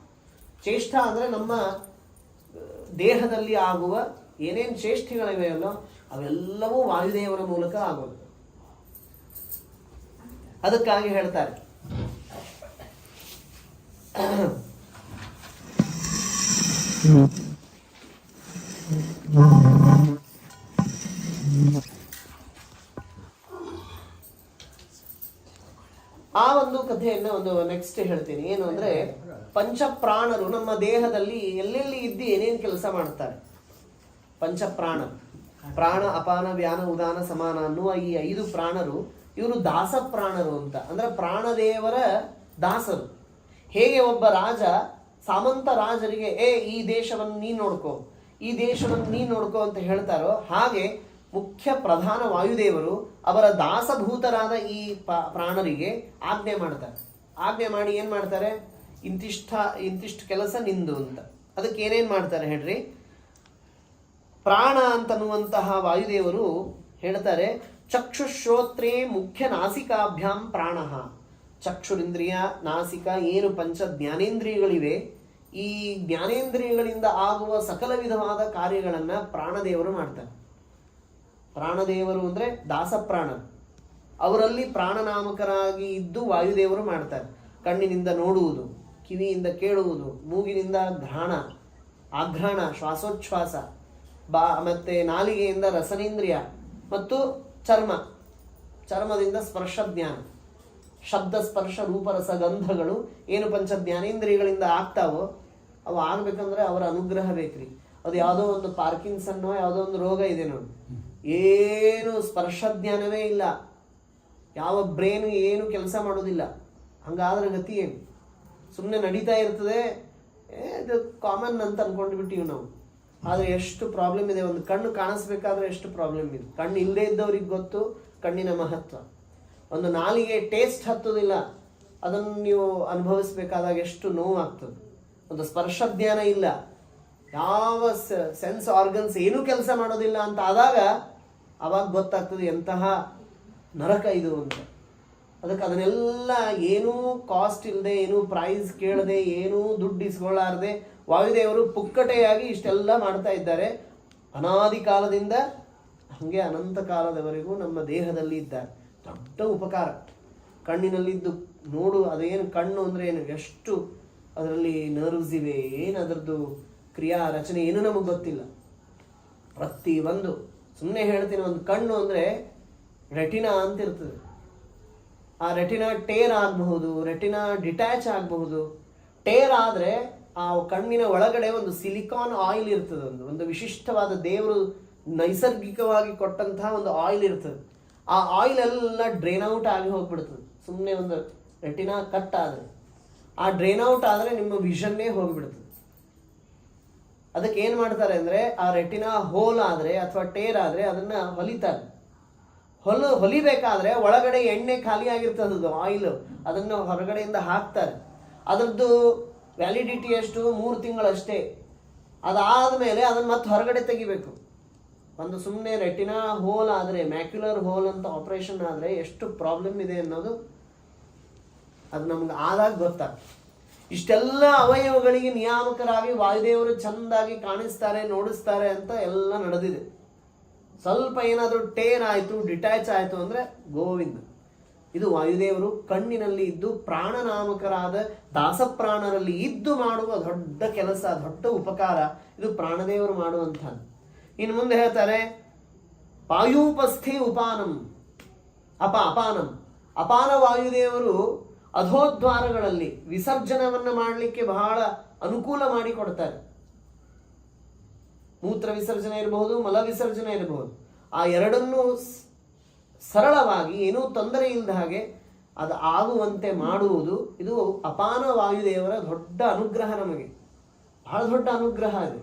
ಚೇಷ್ಟ ಅಂದ್ರೆ ನಮ್ಮ ದೇಹದಲ್ಲಿ ಆಗುವ ಏನೇನು ಚೇಷ್ಟೆಗಳಿವೆಯಲ್ಲೋ ಅವೆಲ್ಲವೂ ವಾಯುದೇವರ ಮೂಲಕ ಆಗೋದು. ಅದಕ್ಕಾಗಿ ಹೇಳ್ತಾರೆ ಆ ಒಂದು ಕಥೆಯನ್ನ ಒಂದು ನೆಕ್ಸ್ಟ್ ಹೇಳ್ತೀನಿ. ಏನು ಅಂದ್ರೆ, ಪಂಚಪ್ರಾಣರು ನಮ್ಮ ದೇಹದಲ್ಲಿ ಎಲ್ಲೆಲ್ಲಿ ಇದ್ದು ಏನೇನು ಕೆಲಸ ಮಾಡ್ತಾರೆ. ಪಂಚಪ್ರಾಣ, ಪ್ರಾಣ ಅಪಾನ ವ್ಯಾನ ಉದಾನ ಸಮಾನ ಅನ್ನುವ ಈ 5 ಪ್ರಾಣರು, ಇವರು ದಾಸ ಪ್ರಾಣರು ಅಂತ. ಅಂದ್ರೆ ಪ್ರಾಣದೇವರ ದಾಸರು. ಹೇಗೆ ಒಬ್ಬ ರಾಜ ಸಾಮಂತ ರಾಜರಿಗೆ ಈ ದೇಶವನ್ನು ನೀ ನೋಡ್ಕೋ, ಈ ದೇಶವನ್ನು ನೀ ನೋಡ್ಕೋ ಅಂತ ಹೇಳ್ತಾರೋ, ಹಾಗೆ ಮುಖ್ಯ ಪ್ರಧಾನ ವಾಯುದೇವರು ಅವರ ದಾಸಭೂತರಾದ ಈ ಪ್ರಾಣರಿಗೆ ಆಜ್ಞೆ ಮಾಡ್ತಾರೆ. ಆಜ್ಞೆ ಮಾಡಿ ಏನ್ ಮಾಡ್ತಾರೆ? ಇಂತಿಷ್ಟು ಕೆಲಸ ನಿಂದು ಅಂತ. ಅದಕ್ಕೆ ಏನೇನ್ ಮಾಡ್ತಾರೆ ಹೇಳ್ರಿ? ಪ್ರಾಣ ಅಂತನ್ನುವಂತಹ ವಾಯುದೇವರು ಹೇಳ್ತಾರೆ, ಚಕ್ಷುಶ್ರೋತ್ರೇ ಮುಖ್ಯ ನಾಸಿಕಾಭ್ಯಾಂ ಪ್ರಾಣ. ಚಕ್ಷುರಿಂದ್ರಿಯ, ನಾಸಿಕ, ಏನು ಪಂಚ ಜ್ಞಾನೇಂದ್ರಿಯಗಳಿವೆ, ಈ ಜ್ಞಾನೇಂದ್ರಿಯಗಳಿಂದ ಆಗುವ ಸಕಲ ವಿಧವಾದ ಕಾರ್ಯಗಳನ್ನ ಪ್ರಾಣದೇವರು ಮಾಡ್ತಾರೆ. ಪ್ರಾಣದೇವರು ಅಂದ್ರೆ ದಾಸಪ್ರಾಣರು. ಅವರಲ್ಲಿ ಪ್ರಾಣನಾಮಕರಾಗಿ ಇದ್ದು ವಾಯುದೇವರು ಮಾಡ್ತಾರೆ. ಕಣ್ಣಿನಿಂದ ನೋಡುವುದು, ಕಿವಿಯಿಂದ ಕೇಳುವುದು, ಮೂಗಿನಿಂದ ಘ್ರಾಣ ಆಘ್ರಾಣ ಶ್ವಾಸೋಚ್ಛ್ವಾಸ, ಮತ್ತೆ ನಾಲಿಗೆಯಿಂದ ರಸನೇಂದ್ರಿಯ, ಮತ್ತು ಚರ್ಮದಿಂದ ಸ್ಪರ್ಶ ಜ್ಞಾನ, ಶಬ್ದ ಸ್ಪರ್ಶ ರೂಪರಸ ಗಂಧಗಳು ಏನು ಪಂಚ ಜ್ಞಾನೇಂದ್ರಿಯಗಳಿಂದ ಆಗ್ತಾವೋ ಅವು ಆಗ್ಬೇಕಂದ್ರೆ ಅವರ ಅನುಗ್ರಹ ಬೇಕ್ರಿ. ಅದು ಯಾವುದೋ ಒಂದು ಪಾರ್ಕಿನ್ಸನ್ನೋ ಯಾವುದೋ ಒಂದು ರೋಗ ಇದೆ ನೋಡಿ, ಏನು ಸ್ಪರ್ಶ ಜ್ಞಾನವೇ ಇಲ್ಲ, ಯಾವ ಬ್ರೇನ್ ಏನು ಕೆಲಸ ಮಾಡೋದಿಲ್ಲ. ಹಂಗಾದ್ರೆ ಗತಿ ಏನು? ಸುಮ್ಮನೆ ನಡೀತಾ ಇರ್ತದೆ, ಇದು ಕಾಮನ್ ಅಂತ ಅನ್ಕೊಂಡು ಬಿಟ್ಟಿವಿ ನಾವು. ಆದರೆ ಎಷ್ಟು ಪ್ರಾಬ್ಲಮ್ ಇದೆ. ಒಂದು ಕಣ್ಣು ಕಾಣಿಸ್ಬೇಕಾದ್ರೆ ಎಷ್ಟು ಪ್ರಾಬ್ಲಮ್ ಇದೆ. ಕಣ್ಣು ಇಲ್ಲದೆ ಇದ್ದವ್ರಿಗೆ ಗೊತ್ತು ಕಣ್ಣಿನ ಮಹತ್ವ. ಒಂದು ನಾಲಿಗೆ ಟೇಸ್ಟ್ ಹತ್ತೋದಿಲ್ಲ, ಅದನ್ನು ನೀವು ಅನುಭವಿಸ್ಬೇಕಾದಾಗ ಎಷ್ಟು ನೋವಾಗ್ತದೆ. ಒಂದು ಸ್ಪರ್ಶ ಜ್ಞಾನ ಇಲ್ಲ, ಯಾವ ಸೆನ್ಸ್ ಆರ್ಗನ್ಸ್ ಏನೂ ಕೆಲಸ ಮಾಡೋದಿಲ್ಲ ಅಂತ ಆದಾಗ ಅವಾಗ ಗೊತ್ತಾಗ್ತದೆ ಎಂತಹ ನರಕ ಇದು ಅಂತ. ಅದಕ್ಕೆ ಅದನ್ನೆಲ್ಲ ಏನೂ ಕಾಸ್ಟ್ ಇಲ್ಲದೆ, ಏನೂ ಪ್ರೈಸ್ ಕೇಳದೆ, ಏನೂ ದುಡ್ಡು ಇಸ್ಕೊಳ್ಳಾರದೆ ವಾಯುದೇವರು ಪುಕ್ಕಟೆಯಾಗಿ ಇಷ್ಟೆಲ್ಲ ಮಾಡ್ತಾ ಇದ್ದಾರೆ. ಅನಾದಿ ಕಾಲದಿಂದ ಹಾಗೆ ಅನಂತ ಕಾಲದವರೆಗೂ ನಮ್ಮ ದೇಹದಲ್ಲಿ ಇದ್ದಾರೆ. ದೊಡ್ಡ ಉಪಕಾರ. ಕಣ್ಣಿನಲ್ಲಿದ್ದು ನೋಡು, ಅದೇನು ಕಣ್ಣು ಅಂದರೆ ಏನು, ಎಷ್ಟು ಅದರಲ್ಲಿ ನರ್ವ್ಸ್ ಇವೆ, ಏನು ಅದರದ್ದು ಕ್ರಿಯಾ ರಚನೆ ಏನು ನಮಗೆ ಗೊತ್ತಿಲ್ಲ. ಪ್ರತಿ ಒಂದು ಸುಮ್ಮನೆ ಹೇಳ್ತೀನಿ, ಒಂದು ಕಣ್ಣು ಅಂದರೆ ರೆಟಿನಾ ಅಂತ ಇರ್ತದೆ. ಆ ರೆಟಿನಾ ಟೇರ್ ಆಗಬಹುದು, ರೆಟಿನಾ ಡಿಟ್ಯಾಚ್ ಆಗಬಹುದು. ಟೇರ್ ಆದರೆ ಆ ಕಣ್ಣಿನ ಒಳಗಡೆ ಒಂದು ಸಿಲಿಕಾನ್ ಆಯಿಲ್ ಇರ್ತದೆ, ಒಂದು ವಿಶಿಷ್ಟವಾದ ದೇವರು ನೈಸರ್ಗಿಕವಾಗಿ ಕೊಟ್ಟಂತಹ ಒಂದು ಆಯಿಲ್ ಇರ್ತದೆ. ಆ ಆಯಿಲ್ ಎಲ್ಲ ಡ್ರೈನ್ ಔಟ್ ಆಗಿ ಹೋಗ್ಬಿಡ್ತದೆ. ಸುಮ್ಮನೆ ಒಂದು ರೆಟಿನಾ ಕಟ್ ಆದರೆ, ಆ ಡ್ರೈನ್ ಔಟ್ ಆದರೆ ನಿಮ್ಮ ವಿಷನ್ನೇ ಹೋಗಿಬಿಡ್ತದೆ. ಅದಕ್ಕೆ ಏನು ಮಾಡ್ತಾರೆ ಅಂದರೆ, ಆ ರೆಟಿನಾ ಹೋಲ್ ಆದರೆ ಅಥವಾ ಟೇರ್ ಆದರೆ ಅದನ್ನು ಹೊಲಿತಾರೆ. ಹೊಲಿಬೇಕಾದ್ರೆ ಒಳಗಡೆ ಎಣ್ಣೆ ಖಾಲಿ ಆಗಿರ್ತದದು ಆಯಿಲ್, ಅದನ್ನು ಹೊರಗಡೆಯಿಂದ ಹಾಕ್ತಾರೆ. ಅದರದ್ದು ವ್ಯಾಲಿಡಿಟಿ ಎಷ್ಟು? 3 ತಿಂಗಳಷ್ಟೇ. ಅದಾದಮೇಲೆ ಅದನ್ನು ಮತ್ತೆ ಹೊರಗಡೆ ತೆಗಿಬೇಕು. ಒಂದು ಸುಮ್ಮನೆ ರೆಟಿನಾ ಹೋಲ್ ಆದರೆ, ಮ್ಯಾಕ್ಯುಲರ್ ಹೋಲ್ ಅಂತ ಆಪರೇಷನ್ ಆದರೆ ಎಷ್ಟು ಪ್ರಾಬ್ಲಮ್ ಇದೆ ಅನ್ನೋದು ಅದು ನಮ್ಗೆ ಆದಾಗ ಗೊತ್ತಾಗ್ತದೆ. ಇಷ್ಟೆಲ್ಲ ಅವಯವಗಳಿಗೆ ನಿಯಾಮಕರಾಗಿ ವಾಯುದೇವರು ಚೆಂದಾಗಿ ಕಾಣಿಸ್ತಾರೆ, ನೋಡಿಸ್ತಾರೆ ಅಂತ ಎಲ್ಲ ನಡೆದಿದೆ. ಸ್ವಲ್ಪ ಏನಾದರೂ ಟೇರ್ ಆಯಿತು, ಡಿಟ್ಯಾಚ್ ಆಯಿತು ಅಂದರೆ ಗೋವಿಂದ. ಇದು ವಾಯುದೇವರು ಕಣ್ಣಿನಲ್ಲಿ ಇದ್ದು ಪ್ರಾಣನಾಮಕರಾದ ದಾಸಪ್ರಾಣರಲ್ಲಿ ಇದ್ದು ಮಾಡುವ ದೊಡ್ಡ ಕೆಲಸ, ದೊಡ್ಡ ಉಪಕಾರ. ಇದು ಪ್ರಾಣದೇವರು ಮಾಡುವಂಥದ್ದು. ಇನ್ನು ಮುಂದೆ ಹೇಳ್ತಾರೆ, ವಾಯುಪಸ್ಥೆ ಉಪಾನಂ ಅಪಾನಂ. ಅಪಾನ ವಾಯುದೇವರು ಅಧೋದ್ವಾರಗಳಲ್ಲಿ ವಿಸರ್ಜನವನ್ನು ಮಾಡಲಿಕ್ಕೆ ಬಹಳ ಅನುಕೂಲ ಮಾಡಿಕೊಡ್ತಾರೆ. ಮೂತ್ರ ವಿಸರ್ಜನೆ ಇರಬಹುದು, ಮಲ ವಿಸರ್ಜನೆ ಇರಬಹುದು. ಆ ಎರಡನ್ನೂ ಸರಳವಾಗಿ ಏನೂ ತೊಂದರೆ ಇಲ್ಲದ ಹಾಗೆ ಅದು ಆಗುವಂತೆ ಮಾಡುವುದು ಇದು ಅಪಾನ ವಾಯುದೇವರ ದೊಡ್ಡ ಅನುಗ್ರಹ. ನಮಗೆ ಬಹಳ ದೊಡ್ಡ ಅನುಗ್ರಹ ಇದೆ.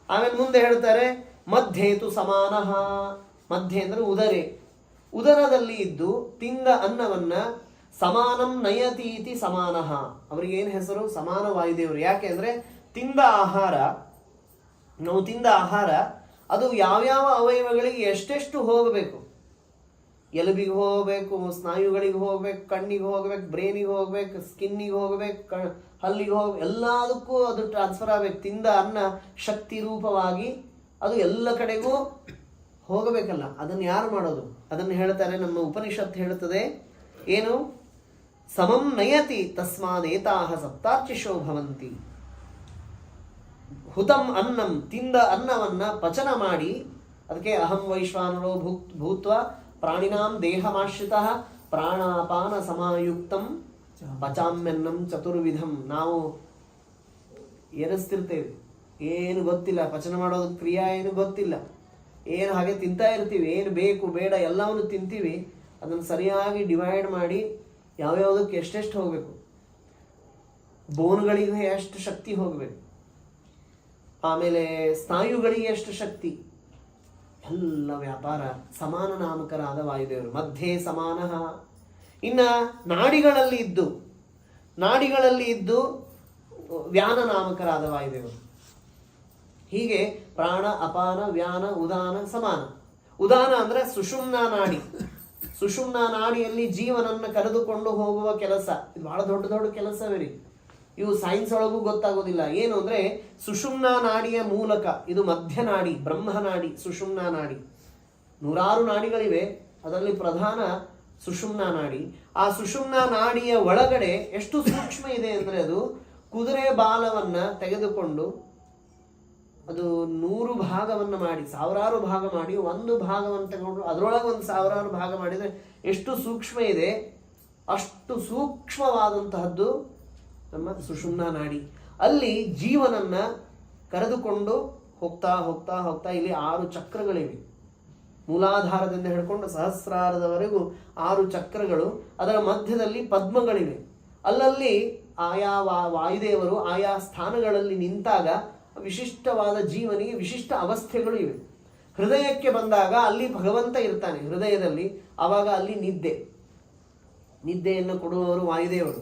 ಆಮೇಲೆ ಮುಂದೆ ಹೇಳ್ತಾರೆ, ಮಧ್ಯೇತು ಸಮಾನಃ. ಮಧ್ಯೆ ಅಂದರೆ ಉದರೇ. ಉದರದಲ್ಲಿ ಇದ್ದು ತಿಂದ ಅನ್ನವನ್ನ ಸಮಾನಂ ನಯತೀತಿ ಸಮಾನಃ. ಅವರಿಗೇನು ಹೆಸರು? ಸಮಾನ ವಾಯುದೇವರು. ಯಾಕೆ ಅಂದರೆ ನಾವು ತಿಂದ ಆಹಾರ ಅದು ಯಾವ್ಯಾವ ಅವಯವಗಳಿಗೆ ಎಷ್ಟೆಷ್ಟು ಹೋಗಬೇಕು. ಎಲುಬಿಗೆ ಹೋಗಬೇಕು, ಸ್ನಾಯುಗಳಿಗೆ ಹೋಗ್ಬೇಕು, ಕಣ್ಣಿಗೆ ಹೋಗ್ಬೇಕು, ಬ್ರೇನಿಗೆ ಹೋಗ್ಬೇಕು, ಸ್ಕಿನ್ನಿಗೆ ಹೋಗ್ಬೇಕು, ಹಲ್ಲಿಗೆ ಹೋಗ್ಬೇಕು, ಎಲ್ಲದಕ್ಕೂ ಅದು ಟ್ರಾನ್ಸ್ಫರ್ ಆಗಬೇಕು. ತಿಂದ ಅನ್ನ ಶಕ್ತಿ ರೂಪವಾಗಿ ಅದು ಎಲ್ಲ ಕಡೆಗೂ ಹೋಗಬೇಕಲ್ಲ. ಅದನ್ನು ಯಾರು ಮಾಡೋದು? ಅದನ್ನು ಹೇಳ್ತಾರೆ, ನಮ್ಮ ಉಪನಿಷತ್ ಹೇಳುತ್ತದೆ. ಏನು? ಸಮಂ ನಯತಿ ತಸ್ಮಾದೇತಾಹ ಸಪ್ತಾರ್ಚಿಷೋ ಭವಂತಿ. ಹುತಂ ಅನ್ನಂ, ತಿಂದ ಅನ್ನವನ್ನ ಪಚನ ಮಾಡಿ, ಅದಕ್ಕೆ ಅಹಂ ವೈಶ್ವಾನರೋ ಭೂತ್ವ ಪ್ರಾಣಿನಾಂ ದೇಹಮಾಶ್ರಿತಃ ಪ್ರಾಣಾಪಾನ ಸಮಾಯುಕ್ತಂ ಪಚಾಮ್ಯನ್ನಂ ಚತುರ್ವಿಧಂ. ನಾವು ಏರಿಸ್ತಿರ್ತೇವೆ, ಏನು ಗೊತ್ತಿಲ್ಲ, ಪಚನ ಮಾಡೋದು ಕ್ರಿಯಾ ಏನು ಗೊತ್ತಿಲ್ಲ, ಏನು ಹಾಗೆ ತಿಂತಾ ಇರ್ತೀವಿ. ಏನು ಬೇಕು ಬೇಡ ಎಲ್ಲವನ್ನು ತಿಂತೀವಿ. ಅದನ್ನು ಸರಿಯಾಗಿ ಡಿವೈಡ್ ಮಾಡಿ ಯಾವ್ಯಾವುದಕ್ಕೆ ಎಷ್ಟೆಷ್ಟು ಹೋಗಬೇಕು, ಬೋನ್ಗಳಿಗೆ ಎಷ್ಟು ಶಕ್ತಿ ಹೋಗಬೇಕು, ಆಮೇಲೆ ಸ್ನಾಯುಗಳಿಗೆ ಎಷ್ಟು ಶಕ್ತಿ, ಎಲ್ಲ ವ್ಯಾಪಾರ ಸಮಾನ ನಾಮಕರಾದ ವಾಯುದೇವರು. ಮಧ್ಯೆ ಸಮಾನಃ. ಇನ್ನು ನಾಡಿಗಳಲ್ಲಿ ಇದ್ದು ವ್ಯಾನ ನಾಮಕರಾದ ವಾಯುದೇವರು. ಹೀಗೆ ಪ್ರಾಣ, ಅಪಾನ, ವ್ಯಾನ, ಉದಾನ, ಸಮಾನ. ಉದಾನ ಅಂದರೆ ಸುಷುಮ್ನಾ ನಾಡಿ. ಸುಷುಮ್ನಾ ನಾಡಿಯಲ್ಲಿ ಜೀವನನ್ನ ಕರೆದುಕೊಂಡು ಹೋಗುವ ಕೆಲಸ. ಇದು ಬಹಳ ದೊಡ್ಡ ದೊಡ್ಡ ಕೆಲಸವೇ ರೀ. ಇವು ಸೈನ್ಸ್ ಒಳಗೂ ಗೊತ್ತಾಗೋದಿಲ್ಲ. ಏನು ಅಂದರೆ ಸುಷುಮ್ನಾ ನಾಡಿಯ ಮೂಲಕ, ಇದು ಮಧ್ಯನಾಡಿ, ಬ್ರಹ್ಮನಾಡಿ, ಸುಷುಮ್ನಾ ನಾಡಿ. 100 ನಾಡಿಗಳಿವೆ, ಅದರಲ್ಲಿ ಪ್ರಧಾನ ಸುಷುಮ್ನಾ ನಾಡಿ. ಆ ಸುಷುಮ್ನಾ ನಾಡಿಯ ಒಳಗಡೆ ಎಷ್ಟು ಸೂಕ್ಷ್ಮ ಇದೆ ಅಂದರೆ, ಅದು ಕುದುರೆ ಬಾಲವನ್ನ ತೆಗೆದುಕೊಂಡು ಅದು 100 ಭಾಗವನ್ನು ಮಾಡಿ, 1000 ಭಾಗ ಮಾಡಿ, ಒಂದು ಭಾಗವನ್ನು ತಗೊಂಡು ಅದರೊಳಗೆ ಒಂದು 1000 ಭಾಗ ಮಾಡಿದರೆ ಎಷ್ಟು ಸೂಕ್ಷ್ಮ ಇದೆ. ಅಷ್ಟು ಸೂಕ್ಷ್ಮವಾದಂತಹದ್ದು ನಮ್ಮ ಸುಷುಮ್ನಾ ನಾಡಿ. ಅಲ್ಲಿ ಜೀವನನ್ನ ಕರೆದುಕೊಂಡು ಹೋಗ್ತಾ ಹೋಗ್ತಾ ಹೋಗ್ತಾ ಇಲ್ಲಿ 6 ಚಕ್ರಗಳಿವೆ. ಮೂಲಾಧಾರದಿಂದ ಹಿಡ್ಕೊಂಡು ಸಹಸ್ರಾರದವರೆಗೂ 6 ಚಕ್ರಗಳು. ಅದರ ಮಧ್ಯದಲ್ಲಿ ಪದ್ಮಗಳಿವೆ. ಅಲ್ಲಲ್ಲಿ ಆಯಾ ವಾಯುದೇವರು ಆಯಾ ಸ್ಥಾನಗಳಲ್ಲಿ ನಿಂತಾಗ ವಿಶಿಷ್ಟವಾದ ಜೀವನಿಗೆ ವಿಶಿಷ್ಟ ಅವಸ್ಥೆಗಳು ಇವೆ. ಹೃದಯಕ್ಕೆ ಬಂದಾಗ ಅಲ್ಲಿ ಭಗವಂತ ಇರ್ತಾನೆ ಹೃದಯದಲ್ಲಿ. ಆವಾಗ ಅಲ್ಲಿ ನಿದ್ದೆಯನ್ನು ಕೊಡುವವರು ವಾಯುದೇವರು.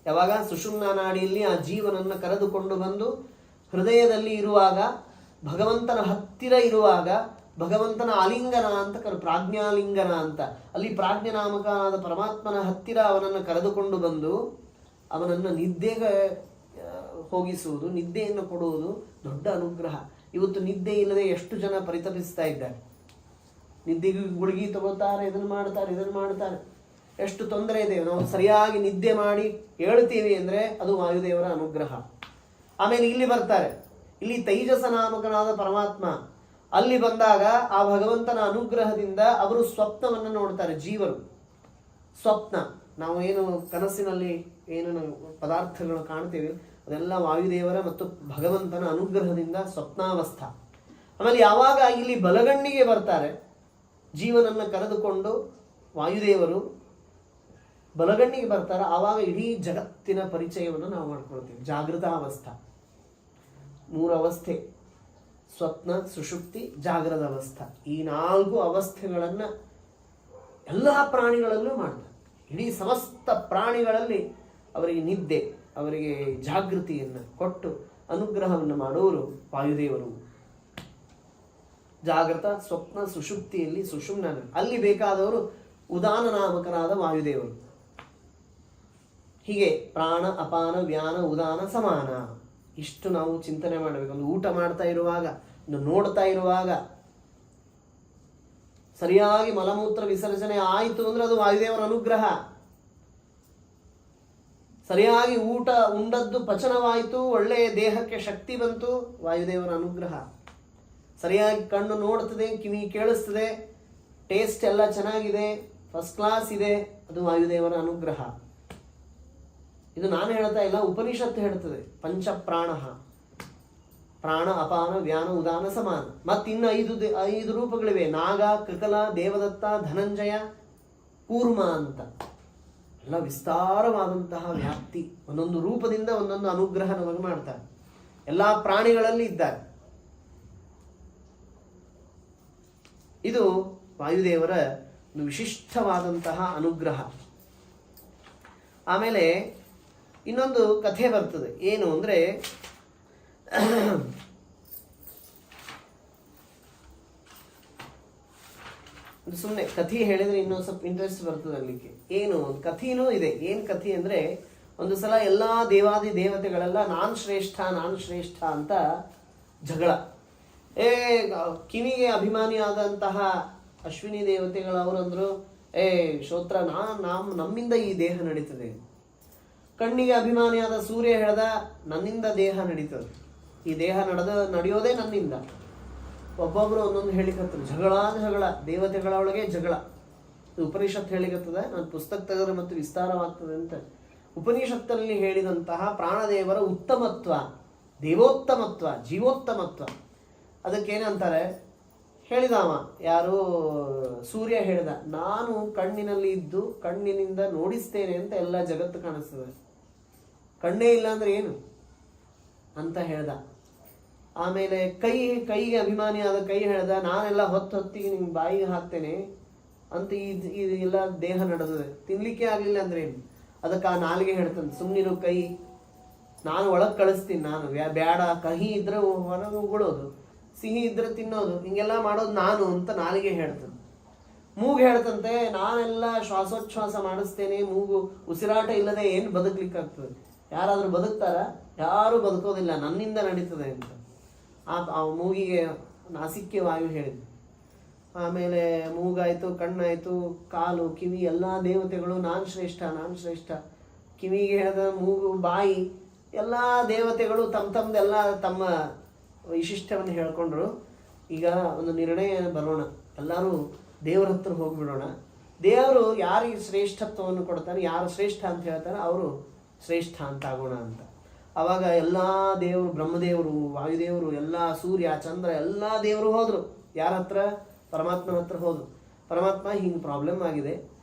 ಯಾವಾಗ? ಸುಷುಮ್ನಾ ನಾಡಿಯಲ್ಲಿ ಆ ಜೀವನನ್ನು ಕರೆದುಕೊಂಡು ಬಂದು ಹೃದಯದಲ್ಲಿ ಇರುವಾಗ, ಭಗವಂತನ ಹತ್ತಿರ ಇರುವಾಗ, ಭಗವಂತನ ಆಲಿಂಗನ ಅಂತ ಪ್ರಾಜ್ಞಾಲಿಂಗನ ಅಂತ, ಅಲ್ಲಿ ಪ್ರಾಜ್ಞನಾಮಕನಾದ ಪರಮಾತ್ಮನ ಹತ್ತಿರ ಅವನನ್ನು ಕರೆದುಕೊಂಡು ಬಂದು ಅವನನ್ನು ನಿದ್ದೆಗೆ ಹೋಗಿಸುವುದು, ನಿದ್ದೆಯನ್ನು ಕೊಡುವುದು ದೊಡ್ಡ ಅನುಗ್ರಹ. ಇವತ್ತು ನಿದ್ದೆ ಇಲ್ಲದೆ ಎಷ್ಟು ಜನ ಪರಿತಪಿಸ್ತಾ ಇದ್ದಾರೆ. ನಿದ್ದೆಗೆ ಗುಳಿಗೆ ತಗೋತಾರೆ, ಇದನ್ನು ಮಾಡ್ತಾರೆ, ಎಷ್ಟು ತೊಂದರೆ ಇದೆ. ನಾವು ಸರಿಯಾಗಿ ನಿದ್ದೆ ಮಾಡಿ ಹೇಳ್ತೀವಿ ಅಂದರೆ ಅದು ವಾಯುದೇವರ ಅನುಗ್ರಹ. ಆಮೇಲೆ ಇಲ್ಲಿ ಬರ್ತಾರೆ, ಇಲ್ಲಿ ತೈಜಸ ನಾಮಕನಾದ ಪರಮಾತ್ಮ ಅಲ್ಲಿ ಬಂದಾಗ ಆ ಭಗವಂತನ ಅನುಗ್ರಹದಿಂದ ಅವರು ಸ್ವಪ್ನವನ್ನು ನೋಡ್ತಾರೆ. ಜೀವರು ಸ್ವಪ್ನ, ನಾವು ಏನು ಕನಸಿನಲ್ಲಿ ಏನು ಪದಾರ್ಥಗಳು ಕಾಣ್ತೇವೆ ಅದೆಲ್ಲ ವಾಯುದೇವರ ಮತ್ತು ಭಗವಂತನ ಅನುಗ್ರಹದಿಂದ ಸ್ವಪ್ನಾವಸ್ಥಾ. ಆಮೇಲೆ ಯಾವಾಗ ಇಲ್ಲಿ ಬಲಗಣ್ಣಿಗೆ ಬರ್ತಾರೆ, ಜೀವನನ್ನು ಕರೆದುಕೊಂಡು ವಾಯುದೇವರು ಬಲಗಣ್ಣಿಗೆ ಬರ್ತಾರೆ, ಆವಾಗ ಇಡೀ ಜಗತ್ತಿನ ಪರಿಚಯವನ್ನು ನಾವು ಮಾಡ್ಕೊಳ್ತೇವೆ. ಜಾಗೃತ ಅವಸ್ಥಾ, 3 ಅವಸ್ಥೆ: ಸ್ವಪ್ನ, ಸುಷುಪ್ತಿ, ಜಾಗೃತ ಅವಸ್ಥಾ. ಈ 4 ಅವಸ್ಥೆಗಳನ್ನು ಎಲ್ಲ ಪ್ರಾಣಿಗಳಲ್ಲೂ ಮಾಡ್ತಾರೆ. ಇಡೀ ಸಮಸ್ತ ಪ್ರಾಣಿಗಳಲ್ಲಿ ಅವರಿಗೆ ನಿದ್ದೆ, ಅವರಿಗೆ ಜಾಗೃತಿಯನ್ನು ಕೊಟ್ಟು ಅನುಗ್ರಹವನ್ನು ಮಾಡುವವರು ವಾಯುದೇವರು. ಜಾಗೃತ, ಸ್ವಪ್ನ, ಸುಷುಪ್ತಿಯಲ್ಲಿ ಸುಷುಮ್ನ, ಅಲ್ಲಿ ಬೇಕಾದವರು ಉದಾನ ನಾಮಕರಾದ ವಾಯುದೇವರು. ಹೀಗೆ ಪ್ರಾಣ, ಅಪಾನ, ವ್ಯಾನ, ಉದಾನ, ಸಮಾನ. ಇಷ್ಟು ನಾವು ಚಿಂತನೆ ಮಾಡಬೇಕು. ಒಂದು ಊಟ ಮಾಡ್ತಾ ಇರುವಾಗ, ಒಂದು ನೋಡ್ತಾ ಇರುವಾಗ ಸರಿಯಾಗಿ ಮಲಮೂತ್ರ ವಿಸರ್ಜನೆ ಆಯಿತು ಅಂದ್ರೆ ಅದು ವಾಯುದೇವರ ಅನುಗ್ರಹ. ಸರಿಯಾಗಿ ಊಟ ಉಂಡದ್ದು ಪಚನವಾಯಿತು, ಒಳ್ಳೆಯ ದೇಹಕ್ಕೆ ಶಕ್ತಿ ಬಂತು, ವಾಯುದೇವರ ಅನುಗ್ರಹ. ಸರಿಯಾಗಿ ಕಣ್ಣು ನೋಡ್ತದೆ, ಕಿವಿ ಕೇಳಿಸ್ತದೆ, ಟೇಸ್ಟ್ ಎಲ್ಲ ಚೆನ್ನಾಗಿದೆ, ಫಸ್ಟ್ ಕ್ಲಾಸ್ ಇದೆ, ಅದು ವಾಯುದೇವರ ಅನುಗ್ರಹ. ಇದು ನಾನು ಹೇಳ್ತಾ ಇಲ್ಲ, ಉಪನಿಷತ್ತು ಹೇಳ್ತದೆ. ಪಂಚಪ್ರಾಣ: ಪ್ರಾಣ, ಅಪಾನ, ವ್ಯಾನ, ಉದಾನ, ಸಮಾನ. ಮತ್ತಿನ್ನು 5 ರೂಪಗಳಿವೆ: ನಾಗ, ಕೃಕಲ, ದೇವದತ್ತ, ಧನಂಜಯ, ಕೂರ್ಮ ಅಂತ. ಎಲ್ಲ ವಿಸ್ತಾರವಾದಂತಹ ವ್ಯಾಪ್ತಿ. ಒಂದೊಂದು ರೂಪದಿಂದ ಒಂದೊಂದು ಅನುಗ್ರಹ ನಮಗೆ ಮಾಡ್ತಾರೆ. ಎಲ್ಲ ಪ್ರಾಣಿಗಳಲ್ಲಿ ಇದ್ದಾರೆ. ಇದು ವಾಯುದೇವರ ಒಂದು ವಿಶಿಷ್ಟವಾದಂತಹ ಅನುಗ್ರಹ. ಆಮೇಲೆ ಇನ್ನೊಂದು ಕಥೆ ಬರ್ತದೆ. ಏನು ಅಂದರೆ, ಸುಮ್ಮನೆ ಕಥೆ ಹೇಳಿದ್ರೆ ಇನ್ನೊಂದು ಸ್ವಲ್ಪ ಇಂಟ್ರೆಸ್ಟ್ ಬರ್ತದೆ ಅಲ್ಲಿಗೆ. ಏನು ಕಥೆನೂ ಇದೆ. ಏನು ಕಥೆ ಅಂದರೆ, ಒಂದು ಸಲ ಎಲ್ಲ ದೇವಾದಿ ದೇವತೆಗಳೆಲ್ಲ ನಾನ್ ಶ್ರೇಷ್ಠ ಅಂತ ಜಗಳ. ಕಿವಿಗೆ ಅಭಿಮಾನಿಯಾದಂತಹ ಅಶ್ವಿನಿ ದೇವತೆಗಳವರಂದ್ರು, ಶ್ರೋತ್ರ, ನಮ್ಮಿಂದ ಈ ದೇಹ ನಡೀತದೆ. ಕಣ್ಣಿಗೆ ಅಭಿಮಾನಿಯಾದ ಸೂರ್ಯ ಹೇಳ್ದ, ನನ್ನಿಂದ ದೇಹ ನಡೀತದೆ, ಈ ದೇಹ ನಡೆಯೋದೇ ನನ್ನಿಂದ. ಒಬ್ಬೊಬ್ರು ಒಂದೊಂದು ಹೇಳಿಕತ್ತರು. ಜಗಳ, ದೇವತೆಗಳ ಒಳಗೆ ಜಗಳ. ಉಪನಿಷತ್ ಹೇಳಿಕತ್ತದ. ನಾನು ಪುಸ್ತಕ ತೆಗೆದ್ರೆ ಮತ್ತು ವಿಸ್ತಾರವಾಗ್ತದೆ ಅಂತ. ಉಪನಿಷತ್ತಲ್ಲಿ ಹೇಳಿದಂತಹ ಪ್ರಾಣದೇವರ ಉತ್ತಮತ್ವ, ದೇವೋತ್ತಮತ್ವ, ಜೀವೋತ್ತಮತ್ವ, ಅದಕ್ಕೇನಂತಾರೆ ಹೇಳಿದವ ಯಾರು? ಸೂರ್ಯ ಹೇಳಿದ, ನಾನು ಕಣ್ಣಿನಲ್ಲಿ ಇದ್ದು ಕಣ್ಣಿನಿಂದ ನೋಡಿಸ್ತೇನೆ ಅಂತ ಎಲ್ಲ ಜಗತ್ತು ಕಾಣಿಸ್ತದೆ, ಕಣ್ಣೇ ಇಲ್ಲ ಅಂದ್ರೆ ಏನು ಅಂತ ಹೇಳ್ದ. ಆಮೇಲೆ ಕೈಗೆ ಅಭಿಮಾನಿಯಾದ ಕೈ ಹೇಳ್ದ, ನಾನೆಲ್ಲ ಹೊತ್ತಿಗೆ ನಿಮ್ಗೆ ಬಾಯಿಗೆ ಹಾಕ್ತೇನೆ ಅಂತ. ಎಲ್ಲ ದೇಹ ನಡೆದಿದೆ, ತಿನ್ಲಿಕ್ಕೆ ಆಗ್ಲಿಲ್ಲ ಅಂದ್ರೆ ಏನು? ಅದಕ್ಕೆ ಆ ನಾಲಿಗೆ ಹೇಳ್ತಾನೆ, ಸುಮ್ಮನಿರು ಕೈ, ನಾನು ಒಳಗೆ ಕಳಿಸ್ತೀನಿ, ನಾನು ಬೇಡ. ಕಹಿ ಇದ್ರೆ ಹೊರಗೆ ಉಗುಳೋದು, ಸಿಹಿ ಇದ್ರೆ ತಿನ್ನೋದು, ಹಿಂಗೆಲ್ಲ ಮಾಡೋದು ನಾನು ಅಂತ ನಾಲಿಗೆ ಹೇಳ್ತಾನೆ. ಮೂಗು ಹೇಳ್ತಂತೆ, ನಾನೆಲ್ಲ ಶ್ವಾಸೋಚ್ಛ್ವಾಸ ಮಾಡಿಸ್ತೇನೆ, ಮೂಗು ಉಸಿರಾಟ ಇಲ್ಲದೆ ಏನು ಬದುಕಲಿಕ್ಕಾಗ್ತದೆ? ಯಾರಾದರೂ ಬದುಕ್ತಾರ? ಯಾರೂ ಬದುಕೋದಿಲ್ಲ, ನನ್ನಿಂದ ನಡೀತದೆ ಅಂತ ಆ ಮೂಗಿಗೆ ನಾಸಿಕ್ಯ ವಾಯು ಹೇಳಿದ್ರು. ಆಮೇಲೆ ಮೂಗಾಯ್ತು, ಕಣ್ಣಾಯ್ತು, ಕಾಲು, ಕಿವಿ, ಎಲ್ಲ ದೇವತೆಗಳು ನಾನ್ ಶ್ರೇಷ್ಠ. ಕಿವಿಗೆ ಹೇಳಿದ, ಮೂಗು, ಬಾಯಿ, ಎಲ್ಲ ದೇವತೆಗಳು ತಮ್ಮದೆಲ್ಲ ತಮ್ಮ ವೈಶಿಷ್ಟ್ಯವನ್ನು ಹೇಳ್ಕೊಂಡ್ರು. ಈಗ ಒಂದು ನಿರ್ಣಯ ಬರೋಣ, ಎಲ್ಲರೂ ದೇವರ ಹತ್ರ ಹೋಗ್ಬಿಡೋಣ. ದೇವರು ಯಾರಿಗೆ ಶ್ರೇಷ್ಠತ್ವವನ್ನು ಕೊಡ್ತಾರೆ, ಯಾರು ಶ್ರೇಷ್ಠ ಅಂತ ಹೇಳ್ತಾರೆ, ಅವರು ಶ್ರೇಷ್ಠ ಅಂತ ಆಗೋಣ ಅಂತ. ಆವಾಗ ಎಲ್ಲ ದೇವರು, ಬ್ರಹ್ಮದೇವರು, ವಾಯುದೇವರು, ಎಲ್ಲ ಸೂರ್ಯ, ಚಂದ್ರ, ಎಲ್ಲ ದೇವರು ಹೋದರು. ಯಾರ ಹತ್ರ? ಪರಮಾತ್ಮನ ಹತ್ರ ಹೋದರು. ಪರಮಾತ್ಮ, ಹಿಂಗೆ ಪ್ರಾಬ್ಲಮ್ ಆಗಿದೆ,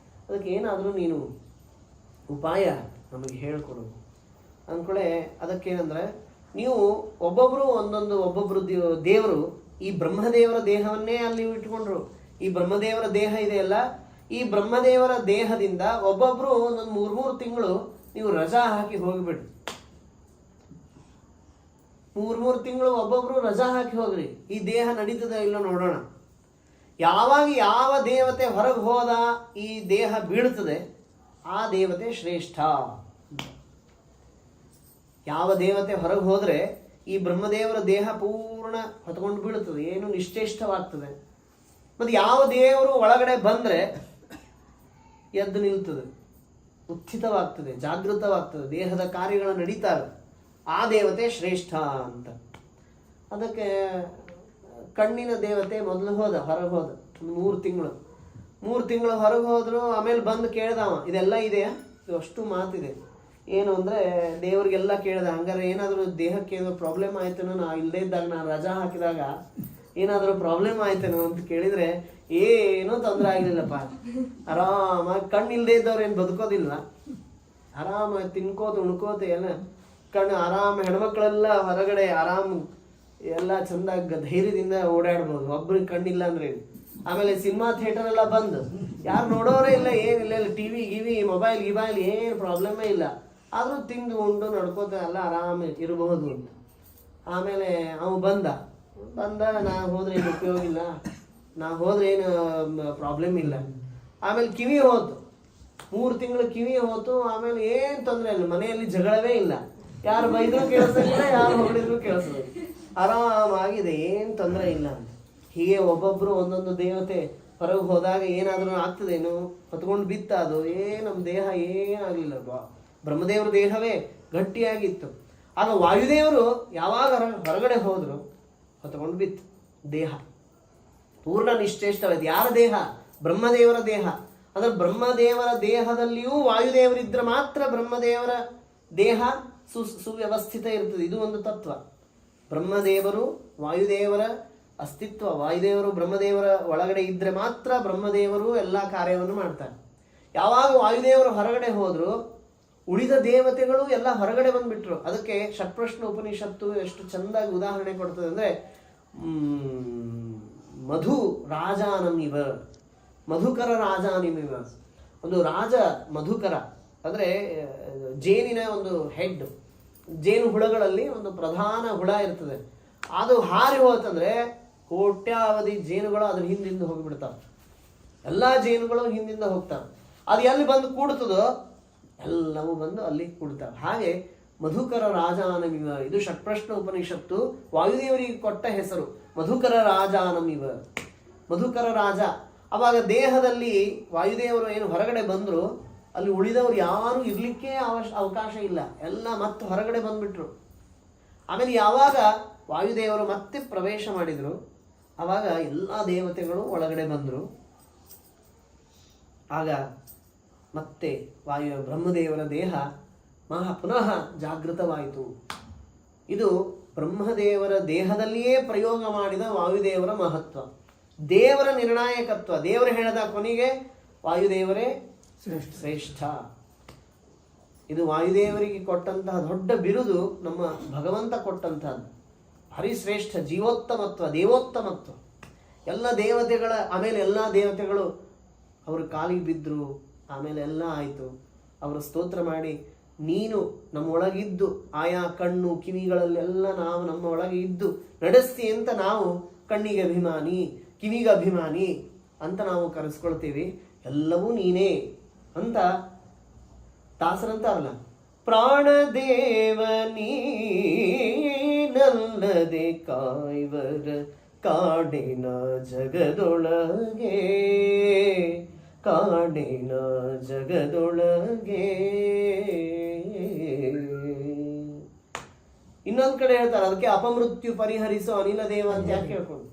ಅದಕ್ಕೆ ಏನಾದರೂ ನೀನು ಉಪಾಯ ನಮಗೆ ಹೇಳ್ಕೊಡು ಅಂದ್ಕೊಳ್ಳೆ. ಅದಕ್ಕೇನಂದ್ರೆ, ನೀವು ಒಬ್ಬೊಬ್ಬರು ದೇವರು ಈ ಬ್ರಹ್ಮದೇವರ ದೇಹವನ್ನೇ ಅಲ್ಲಿ ಇಟ್ಕೊಂಡ್ರು. ಈ ಬ್ರಹ್ಮದೇವರ ದೇಹ ಇದೆಯಲ್ಲ, ಈ ಬ್ರಹ್ಮದೇವರ ದೇಹದಿಂದ ಒಬ್ಬೊಬ್ರು ಒಂದೊಂದು 3 ತಿಂಗಳು ನೀವು ರಜಾ ಹಾಕಿ ಹೋಗಿಬಿಡ್ರಿ. 3 ತಿಂಗಳು ಒಬ್ಬೊಬ್ರು ರಜಾ ಹಾಕಿ ಹೋಗ್ರಿ. ಈ ದೇಹ ನಡೀತದ ಇಲ್ಲ ನೋಡೋಣ. ಯಾವಾಗ ಯಾವ ದೇವತೆ ಹೊರಗೆ ಹೋದ ಈ ದೇಹ ಬೀಳ್ತದೆ, ಆ ದೇವತೆ ಶ್ರೇಷ್ಠ. ಯಾವ ದೇವತೆ ಹೊರಗೆ ಹೋದ್ರೆ ಈ ಬ್ರಹ್ಮದೇವರ ದೇಹ ಪೂರ್ಣ ಹೊತ್ಕೊಂಡು ಬೀಳ್ತದೆ, ಏನು ನಿಶ್ಚೇಷ್ಟವಾಗ್ತದೆ. ಮತ್ತೆ ಯಾವ ದೇವರು ಒಳಗಡೆ ಬಂದ್ರೆ ಎದ್ದು ನಿಲ್ತದೆ, ಉತ್ಥಿತವಾಗ್ತದೆ, ಜಾಗೃತವಾಗ್ತದೆ, ದೇಹದ ಕಾರ್ಯಗಳು ನಡೀತಾವೆ, ಆ ದೇವತೆ ಶ್ರೇಷ್ಠ ಅಂತ. ಅದಕ್ಕೆ ಕಣ್ಣಿನ ದೇವತೆ ಮೊದಲು ಹೊರಗೆ ಹೋದ ಒಂದು 3 ತಿಂಗಳು ಹೊರಗೆ ಹೋದ್ರು. ಆಮೇಲೆ ಬಂದು ಕೇಳ್ದವ, ಇದೆಲ್ಲ ಇದೆಯಾ? ಇದು ಅಷ್ಟು ಮಾತಿದೆ. ಏನು ಅಂದರೆ ದೇವ್ರಿಗೆಲ್ಲ ಕೇಳ್ದ, ಹಂಗಾರೆ ಏನಾದರೂ ದೇಹಕ್ಕೆ ಏನೋ ಪ್ರಾಬ್ಲಮ್ ಆಯ್ತೇನೋ, ನಾ ಇಲ್ಲದೇ ಇದ್ದಾಗ, ನಾನು ರಜಾ ಹಾಕಿದಾಗ ಏನಾದರೂ ಪ್ರಾಬ್ಲಮ್ ಆಯ್ತೇನೋ ಅಂತ ಕೇಳಿದರೆ ಏನೂ ತೊಂದರೆ ಆಗಲಿಲ್ಲಪ್ಪ. ಆರಾಮಾಗಿ ಕಣ್ಣು ಇಲ್ಲದೆ ಇದ್ದವ್ರು ಏನು ಬದುಕೋದಿಲ್ಲ, ಆರಾಮಾಗಿ ತಿನ್ಕೋತ ಉಣ್ಕೋತ ಎಲ್ಲ ಕಣ್ಣು ಆರಾಮ. ಹೆಣ್ಮಕ್ಳೆಲ್ಲ ಹೊರಗಡೆ ಆರಾಮ್ ಎಲ್ಲ ಚಂದಾಗ ಧೈರ್ಯದಿಂದ ಓಡಾಡ್ಬೋದು, ಒಬ್ರಿಗೆ ಕಣ್ಣಿಲ್ಲ ಅಂದ್ರೆ. ಆಮೇಲೆ ಸಿನಿಮಾ ಥಿಯೇಟರ್ ಎಲ್ಲ ಬಂದು ಯಾರು ನೋಡೋರೇ ಇಲ್ಲ, ಏನಿಲ್ಲ, ಟಿವಿ ಗಿವಿ ಮೊಬೈಲ್ ಏನು ಪ್ರಾಬ್ಲಮೇ ಇಲ್ಲ. ಆದರೂ ತಿಂದು ಉಂಡು ನಡ್ಕೋತ ಎಲ್ಲ ಆರಾಮ ಇರಬಹುದು ಅಂತ. ಆಮೇಲೆ ಅವ ಬಂದ, ನಾ ಹೋದ್ರೆ ಏನು ಉಪಯೋಗ ಇಲ್ಲ, ನಾ ಹೋದ್ರೆ ಏನು ಪ್ರಾಬ್ಲಮ್ ಇಲ್ಲ. ಆಮೇಲೆ ಕಿವಿ ಹೋತು, 3 ತಿಂಗಳು ಕಿವಿ ಹೋತು. ಆಮೇಲೆ ಏನು ತೊಂದರೆ ಇಲ್ಲ, ಮನೆಯಲ್ಲಿ ಜಗಳವೇ ಇಲ್ಲ, ಯಾರು ಬೈದ್ರು ಕೇಳಿಸೋದಿಲ್ಲ, ಯಾರು ಹೊಗಳಿದ್ರು ಕೇಳಿಸೋದಿಲ್ಲ, ಆರಾಮಾಗಿದೆ, ಏನು ತೊಂದರೆ ಇಲ್ಲ ಅಂತ. ಹೀಗೆ ಒಬ್ಬೊಬ್ರು ಒಂದೊಂದು ದೇವತೆ ಹೊರಗೆ ಹೋದಾಗ ಏನಾದರೂ ಆಗ್ತದೇನು, ಹೊತ್ಕೊಂಡು ಬಿತ್ತ, ಅದು ನಮ್ಮ ದೇಹ ಏನಾಗಲಿಲ್ಲ. ಬ್ರಹ್ಮದೇವರ ದೇಹವೇ ಗಟ್ಟಿಯಾಗಿತ್ತು. ಆಗ ವಾಯುದೇವರು ಯಾವಾಗ ಹೊರಗಡೆ ಹೋದ್ರು ಹೊತ್ಕೊಂಡು ಬಿತ್ತು ದೇಹ, ಪೂರ್ಣ ನಿಶ್ಚೇಷ್ಟವಾಯ್ತು. ಯಾರ ದೇಹ? ಬ್ರಹ್ಮದೇವರ ದೇಹ. ಅಂದ್ರೆ ಬ್ರಹ್ಮದೇವರ ದೇಹದಲ್ಲಿಯೂ ವಾಯುದೇವರಿದ್ರೆ ಮಾತ್ರ ಬ್ರಹ್ಮದೇವರ ದೇಹ ಸುವ್ಯವಸ್ಥಿತ ಇರ್ತದೆ. ಇದು ಒಂದು ತತ್ವ. ಬ್ರಹ್ಮದೇವರು ವಾಯುದೇವರ ಅಸ್ತಿತ್ವ, ವಾಯುದೇವರು ಬ್ರಹ್ಮದೇವರ ಒಳಗಡೆ ಇದ್ರೆ ಮಾತ್ರ ಬ್ರಹ್ಮದೇವರು ಎಲ್ಲ ಕಾರ್ಯವನ್ನು ಮಾಡ್ತಾರೆ. ಯಾವಾಗ ವಾಯುದೇವರು ಹೊರಗಡೆ ಹೋದ್ರು ಉಳಿದ ದೇವತೆಗಳು ಎಲ್ಲ ಹೊರಗಡೆ ಬಂದ್ಬಿಟ್ರು. ಅದಕ್ಕೆ ಷಟ್ಪ್ರಶ್ನ ಉಪನಿಷತ್ತು ಎಷ್ಟು ಚಂದಾಗಿ ಉದಾಹರಣೆ ಕೊಡ್ತದೆ ಅಂದ್ರೆ, ಮಧು ರಾಜಾನಮಿವ, ಮಧುಕರ ರಾಜಾನಿಮಿವ. ಒಂದು ರಾಜ ಮಧುಕರ ಅಂದ್ರೆ ಜೇನಿನ ಒಂದು ಹೆಡ್, ಜೇನು ಹುಳಗಳಲ್ಲಿ ಒಂದು ಪ್ರಧಾನ ಹುಳ ಇರ್ತದೆ. ಅದು ಹಾರಿ ಹೋತಂದ್ರೆ ಕೋಟ್ಯಾವಧಿ ಜೇನುಗಳು ಅದ್ರ ಹಿಂದಿಂದ ಹೋಗಿಬಿಡ್ತಾವೆ. ಎಲ್ಲ ಜೇನುಗಳು ಹಿಂದಿಂದ ಹೋಗ್ತಾವೆ. ಅದು ಎಲ್ಲಿ ಬಂದು ಕೂಡ್ತದೋ ಎಲ್ಲವೂ ಬಂದು ಅಲ್ಲಿ ಕೂಡ್ತಾವೆ. ಹಾಗೆ ಮಧುಕರ ರಾಜಾನಮಿವ, ಇದು ಷಟ್ಪ್ರಶ್ನ ಉಪನಿಷತ್ತು ವಾಯುದೇವರಿಗೆ ಕೊಟ್ಟ ಹೆಸರು. ಮಧುಕರ ರಾಜಾನಮಿವ, ಮಧುಕರ ರಾಜ. ಅವಾಗ ದೇಹದಲ್ಲಿ ವಾಯುದೇವರು ಏನು ಹೊರಗಡೆ ಬಂದ್ರು, ಅಲ್ಲಿ ಉಳಿದವರು ಯಾರು ಇರ್ಲಿಕ್ಕೆ ಅವಕಾಶ ಇಲ್ಲ, ಎಲ್ಲ ಮತ್ತೆ ಹೊರಗಡೆ ಬಂದ್ಬಿಟ್ರು. ಆಮೇಲೆ ಯಾವಾಗ ವಾಯುದೇವರು ಮತ್ತೆ ಪ್ರವೇಶ ಮಾಡಿದ್ರು, ಆವಾಗ ಎಲ್ಲ ದೇವತೆಗಳು ಒಳಗಡೆ ಬಂದರು. ಆಗ ಮತ್ತೆ ಬ್ರಹ್ಮದೇವರ ದೇಹ ಪುನಃ ಜಾಗೃತವಾಯಿತು. ಇದು ಬ್ರಹ್ಮದೇವರ ದೇಹದಲ್ಲಿಯೇ ಪ್ರಯೋಗ ಮಾಡಿದ ವಾಯುದೇವರ ಮಹತ್ವ, ದೇವರ ನಿರ್ಣಾಯಕತ್ವ. ದೇವರು ಹೇಳಿದ ಕೊನೆಗೆ ವಾಯುದೇವರೇ ಶ್ರೇಷ್ಠ. ಇದು ವಾಯುದೇವರಿಗೆ ಕೊಟ್ಟಂತಹ ದೊಡ್ಡ ಬಿರುದು, ನಮ್ಮ ಭಗವಂತ ಕೊಟ್ಟಂತಹದ್ದು. ಹರಿಶ್ರೇಷ್ಠ, ಜೀವೋತ್ತಮತ್ವ, ದೇವೋತ್ತಮತ್ವ. ಎಲ್ಲ ದೇವತೆಗಳ ಆಮೇಲೆ ಎಲ್ಲ ದೇವತೆಗಳು ಅವರು ಕಾಲಿಗೆ ಬಿದ್ದರು. ಆಮೇಲೆ ಎಲ್ಲ ಆಯಿತು. ಅವರು ಸ್ತೋತ್ರ ಮಾಡಿ, ನೀನು ನಮ್ಮೊಳಗಿದ್ದು ಆಯಾ ಕಣ್ಣು ಕಿವಿಗಳಲ್ಲೆಲ್ಲ ನಾವು ನಮ್ಮ ಒಳಗೆ ಇದ್ದು ನಡೆಸ್ತಿ ಅಂತ ನಾವು ಕಣ್ಣಿಗೆ ಅಭಿಮಾನಿ, ಕಿವಿಗೆ ಅಭಿಮಾನಿ ಅಂತ ನಾವು ಕರೆಸ್ಕೊಳ್ತೀವಿ. ಎಲ್ಲವೂ ನೀನೇ ಅಂತ ದಾಸರಂತಾರಲ್ಲ, ಪ್ರಾಣದೇವ ನೀನಲ್ಲದೆ ಕಾಯ್ವರ ಕಾಡಿನ ಜಗದೊಳಗೆ, ಕಾಡಿನ ಜಗದೊಳಗೆ. ಇನ್ನೊಂದು ಕಡೆ ಹೇಳ್ತಾರೆ, ಅದಕ್ಕೆ ಅಪಮೃತ್ಯು ಪರಿಹರಿಸೋ ಅನಿಲ ದೇವ ಅಂತ ಯಾಕೆ ಹೇಳ್ಕೊಂಡು.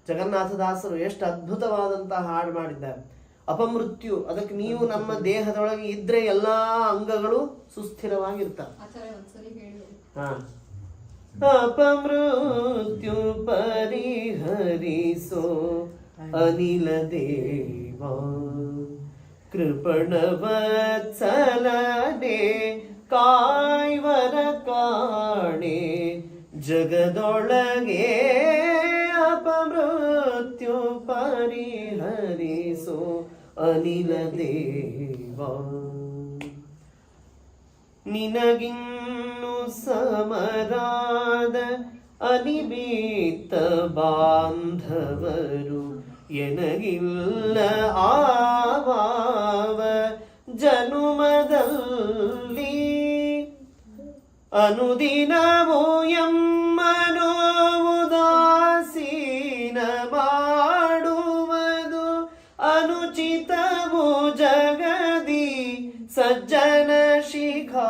ಜಗನ್ನಾಥದಾಸರು ಎಷ್ಟು ಅದ್ಭುತವಾದಂತಹ ಹಾಡು ಮಾಡಿದ್ದಾರೆ. ಅಪಮೃತ್ಯು, ಅದಕ್ಕೆ ನೀವು ನಮ್ಮ ದೇಹದೊಳಗೆ ಇದ್ರೆ ಎಲ್ಲಾ ಅಂಗಗಳು ಸುಸ್ಥಿರವಾಗಿರ್ತವೆ. ಅಪಮೃತ್ಯು ಪರಿಹರಿಸೋ ಅನಿಲ ದೇವ, ಕೃಪಣ ವತ್ಸಲನೆ ಕಾಯ್ವರ ಕಾಣೆ ಜಗದೊಳಗೆ. ಅಪಮೃತ್ಯು ಪರಿಹರಿಸೋ ಅನಿಲ ದೇವ, ನಿನಗಿನ್ನು ಸಮರಾದ ಅನಿಬೀತ ಬಾಂಧವರು ಎನಗಿಲ್ಲ ಆವಾವ ಜನುಮದಲ್ಲಿ. ಅನುದಿನವೂ ಎಮ್ಮನೋ ಉದಾಸೀನ ಮಾಡುವುದು ಅನುಚಿತವು ಜಗದಿ ಸಜ್ಜನ ಶಿಖಾಮಣಿಯೇ.